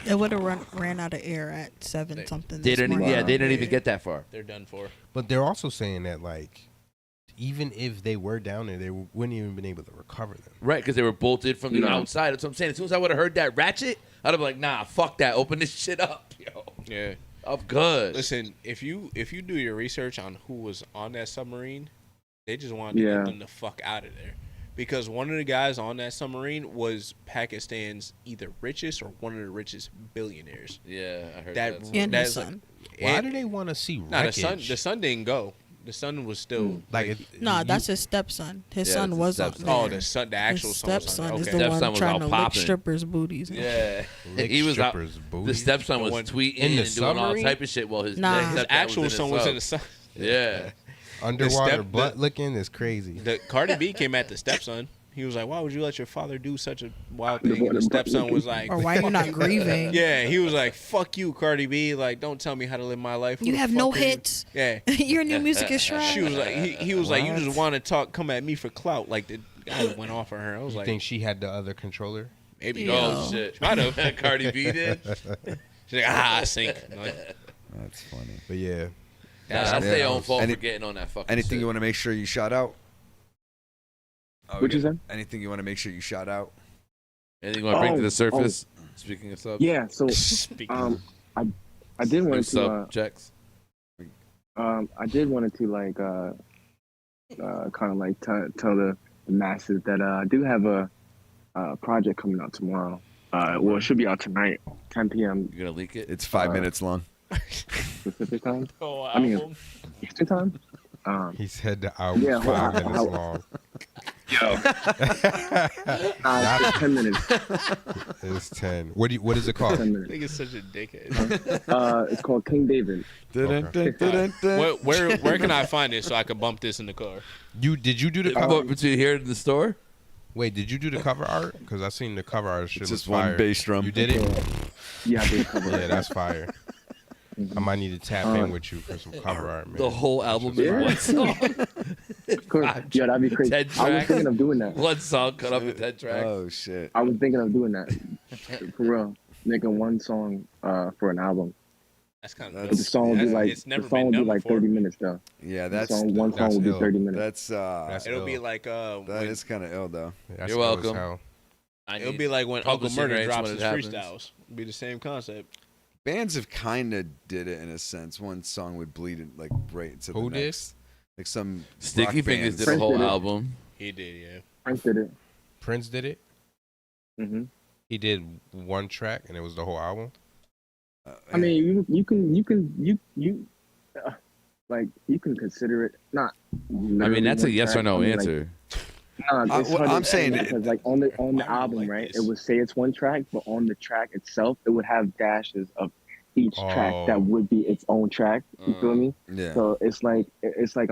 It would have ran out of air at 7 something. didn't. Yeah, they didn't even get that far. They're done for. But they're also saying that like, even if they were down there, they wouldn't even been able to recover them. Right, because they were bolted from the outside. That's what I'm saying. As soon as I would have heard that ratchet, I'd have been like, nah, fuck that. Open this shit up, yo. Yeah. I'm good. Listen, if you do your research on who was on that submarine, they just wanted to get them the fuck out of there. Because one of the guys on that submarine was Pakistan's either richest or one of the richest billionaires. Yeah, I heard that. And his son. Why do they want to see wreckage? The son didn't go. The son was still Nah, that's his stepson. His son was on there. Oh, the son, the actual his son. Was stepson on is there. the one trying to lick strippers' booties. Yeah, Lick he was out. strippers' The booties? stepson was The one- tweeting in the and doing all submarine? type of shit while his Nah. stepdad His actual in son the was sub. in the son. Yeah. Underwater butt licking is crazy. The Cardi B came at the stepson. He was like, "Why would you let your father do such a wild thing?" And the stepson was like, Or why are you not grieving? Yeah, he was like, "Fuck you, Cardi B. Like, don't tell me how to live my life. Who You the have fuck no are you?" hits. Yeah, Your new music is trash. She was like, he was like, "You just want to talk, come at me for clout." Like the guy went off on her. I was You like, think she had the other controller? maybe. Oh shit. Might have. Cardi B did. She's like, I sink. Like, That's funny. But yeah. That's their own fault for getting on that fucking Anything shit. you want to make sure you shout out? Oh, What you say? Anything you want to make sure you shout out? Anything you want to bring to the surface? Speaking of subs. Yeah. So, I did want to sub checks. I did wanted to like kind of like tell the masses that I do have a project coming out tomorrow. Well, it should be out tonight, 10 p.m. You gonna leak it? It's 5 minutes long. Pacific time. Oh, I mean, Eastern time. He said the hour was 5 minutes long. Yo, it's 10 minutes. It's 10. What is it called? 10 minutes. nigga's such a dickhead. It's called King David. Where can I find it so I can bump this in the car? Did you do the cover? But you hear it in the store? Wait, did you do the cover art? Because I seen the cover art. Shit It's was just one fire. bass drum. You did it? Yeah, I did cover. Yeah, that's fire. I might need to tap in with you for some cover art, man. The whole album in one song. Of course. Yeah, that'd be crazy. 10 I was tracks. thinking of doing that. One song cut up in 10 tracks. Oh shit. I was thinking of doing that for real, making one song for an album. That's kind But the song would be like it's never the song been would be done like before. 30 minutes though. Yeah, The that's one song would be ill. 30 minutes. That's It'll be ill. like that when, is kind of ill though. That's You're ill as welcome. hell. it'll be like when Uncle publishing Murder rights drops when his it happens. freestyles. It'll be the same concept. Bands have kind of did it in a sense. One song would bleed it like right into Who the did? next. Like some Sticky rock Fingers bands. did a Prince whole did it. album. He did, yeah. Prince did it. Prince did it. hmm He did one track, and it was the whole album. I mean, you can like you can consider it not. I mean, that's a yes or no answer. Nah, it's what hard I'm to saying- say because like on the album, like right? this. It would say it's one track, but on the track itself, it would have dashes of each track Oh. that would be its own track. You feel me? Yeah. So it's like it's like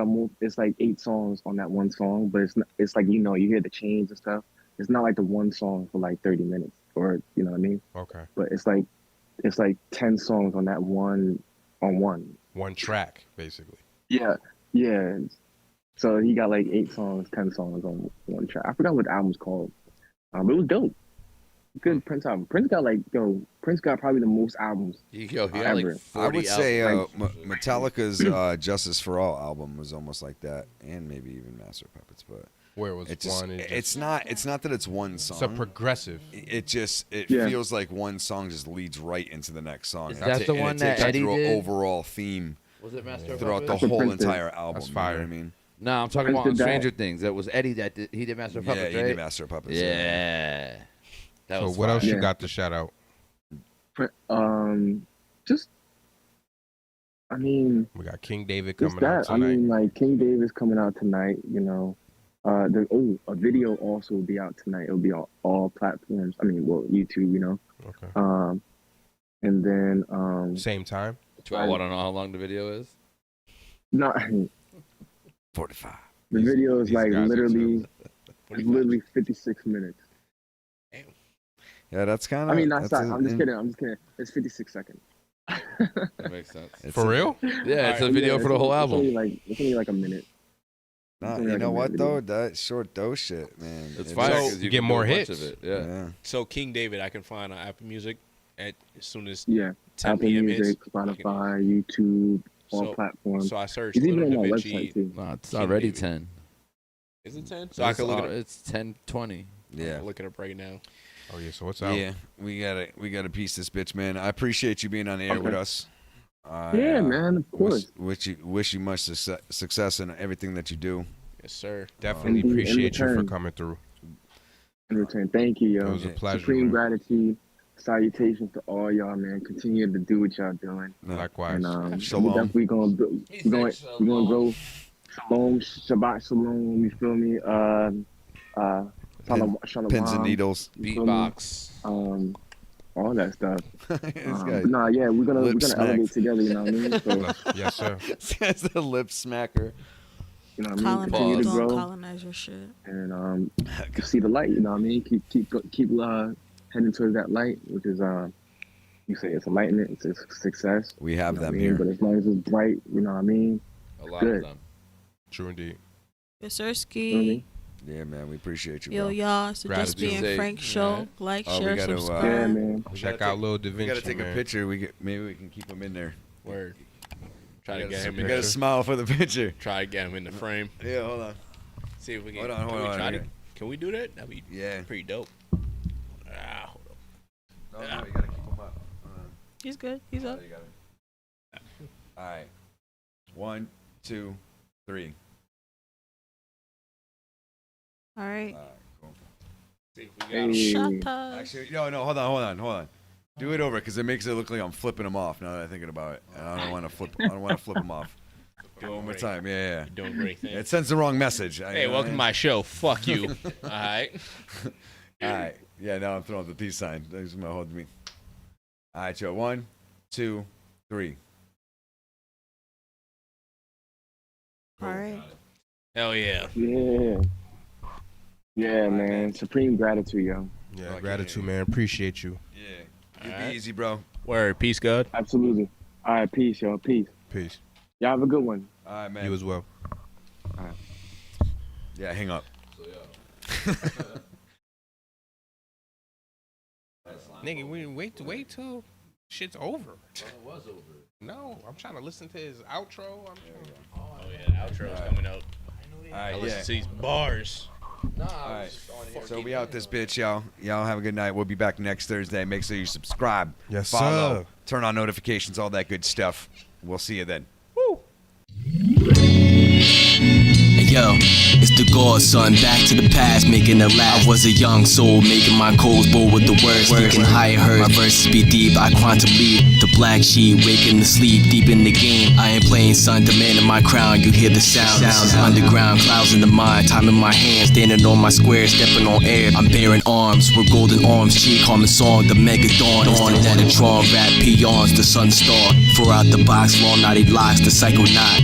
8 songs on that one song, but it's like you hear the chains and stuff. It's not like the one song for like 30 minutes or you know what I mean? Okay. But it's like 10 songs on that one on one. One track, basically. Yeah. Yeah. So he got like 8 songs, 10 songs on one track. I forgot what the album's called. But it was dope. Good Prince album. Prince got probably the most albums. Yo, he got ever. like 40 I would say albums. Metallica's Justice for All album was almost like that, and maybe even Master of Puppets. But Where it was it just, one. it's not that it's one song. It's a progressive. It Yeah. feels like one song just leads right into the next song. Is And that it- the and one it that takes you Eddie through did? an overall theme Was it Master of throughout the Puppets? That's what whole Prince did. entire album. That's You know what I fire. mean? No, I'm talking Prince about on did that. Stranger Things. That was Eddie he did Master of Yeah, Puppets, he right? did Master of Puppets. Yeah. That So was what else fire. you Yeah. got to shout out? Just I mean, We got King David just coming out that. I tonight. mean, like King David's coming out tonight. A video also will be out tonight. It'll be on all platforms. I mean, well, YouTube. Okay. And then Same time. I want to know how long the video is. not 45. the video is These like guys are literally 56 minutes. Yeah, that's kind of. I mean, not sorry. I'm just kidding. It's 56 seconds. That makes sense. For real? Yeah, it's a video for the whole album. It's only like a minute. Nah, you know what though? That short dough shit, man. It's fire because you get more hits. Of it. Yeah. So King David, I can find on Apple Music as soon as 10 Apple p.m. Music, is. Spotify, YouTube, all platforms. So I searched It's even Lil on my DaVinci. website too. No, it's King already David. 10. Is it 10? So I can look it up. It's 10:20. Yeah. Look it up right now. Oh yeah. So what's out? Yeah, we gotta piece this bitch, man. I appreciate you being on the air with us. Yeah, man, of course. Wish you much success in everything that you do. Yes, sir. Definitely in appreciate you for return. coming through. In return, thank you, yo. It was a pleasure. Supreme man. gratitude, salutations to all y'all, man. Continue to do what y'all doing. Likewise. And Shalom. we're definitely gonna go shalom, Shabbat shalom. You feel me? Shalom, Pins and needles. you feel me? Beatbox. All that stuff. This guy Nah, yeah, we're gonna smacked. elevate together. You know what I mean? So, Yes, sir. This guy's the lip smacker. you know what I mean? Continue Colonize, to don't grow colonize your shit. and see the light. You know what I mean? Keep heading towards that light, which is you say it's enlightenment, it's success. We have You know them what I mean? here. But as long as it's bright, you know what I mean? A lot Good. of them. True indeed. Yes, You feel Sirski. me? Yeah, man, we appreciate you, Yo, bro. y'all. So just Gratitude. being Frank's show. Like, Oh, we share, gotta, subscribe. Yeah, man. Check out Lil DaVinci. We gotta take man. a picture. Maybe we can keep him in there. Word. Try to We get gotta- him we in gotta there. smile for the picture. Try to get him in the frame. Yeah, hold on. See if we can. Hold on, can hold we on, try yeah. to- Can we do that? That'd be Yeah. pretty dope. Hold up. No, you gotta keep him up. He's good. He's up. All right. 1, 2, 3. All right. Cool. See if we got him. Shut up. Actually, no, hold on. Do it over because it makes it look like I'm flipping him off. Now that I'm thinking about it, and I don't want to flip him off. Do it one more time. Yeah. You're doing great things. It sends the wrong message. Hey, welcome to my show. Fuck you. All right. All right. Yeah. Now I'm throwing the peace sign. Thanks for holding me. All right, Joe. 1, 2, 3. All right. Hell yeah. Yeah. Yeah, man. Supreme gratitude, yo. Yeah, gratitude, man. Appreciate you. Yeah. You be easy, bro. Word. Peace, God. Absolutely. All right, peace, yo. Peace. Peace. Y'all have a good one. All right, man. You as well. All right. Yeah, hang up. Nigga, we wait till shit's over. It was over. No, I'm trying to listen to his outro. Oh yeah, the outro's coming out. All I right, listen yeah. to these bars. Nah, All right. So we out this bitch, y'all. Y'all have a good night. We'll be back next Thursday. Make sure you subscribe. Yes, follow, sir. turn on notifications, all that good stuff. We'll see you then. Yo, it's the godson, back to the past, making it last. I was a young soul, making my codes bold with the words, thinking higher heard. My verses be deep, I quantum lead. The black sheep, waking to sleep, deep in the game. I ain't playing son, demanding my crown. You hear the sounds underground, clouds in the mind. Time in my hands, standing on my square, stepping on air. I'm bearing arms, we're golden arms, cheek, calming song, the mega dawn. It's the Metatron, rap peons, the sun star. Four out the box, long knotted locks, the psycho knot.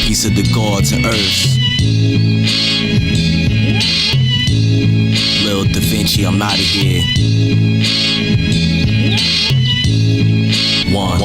Piece of the gods and earths. Lil DaVinci, I'm outta here. One.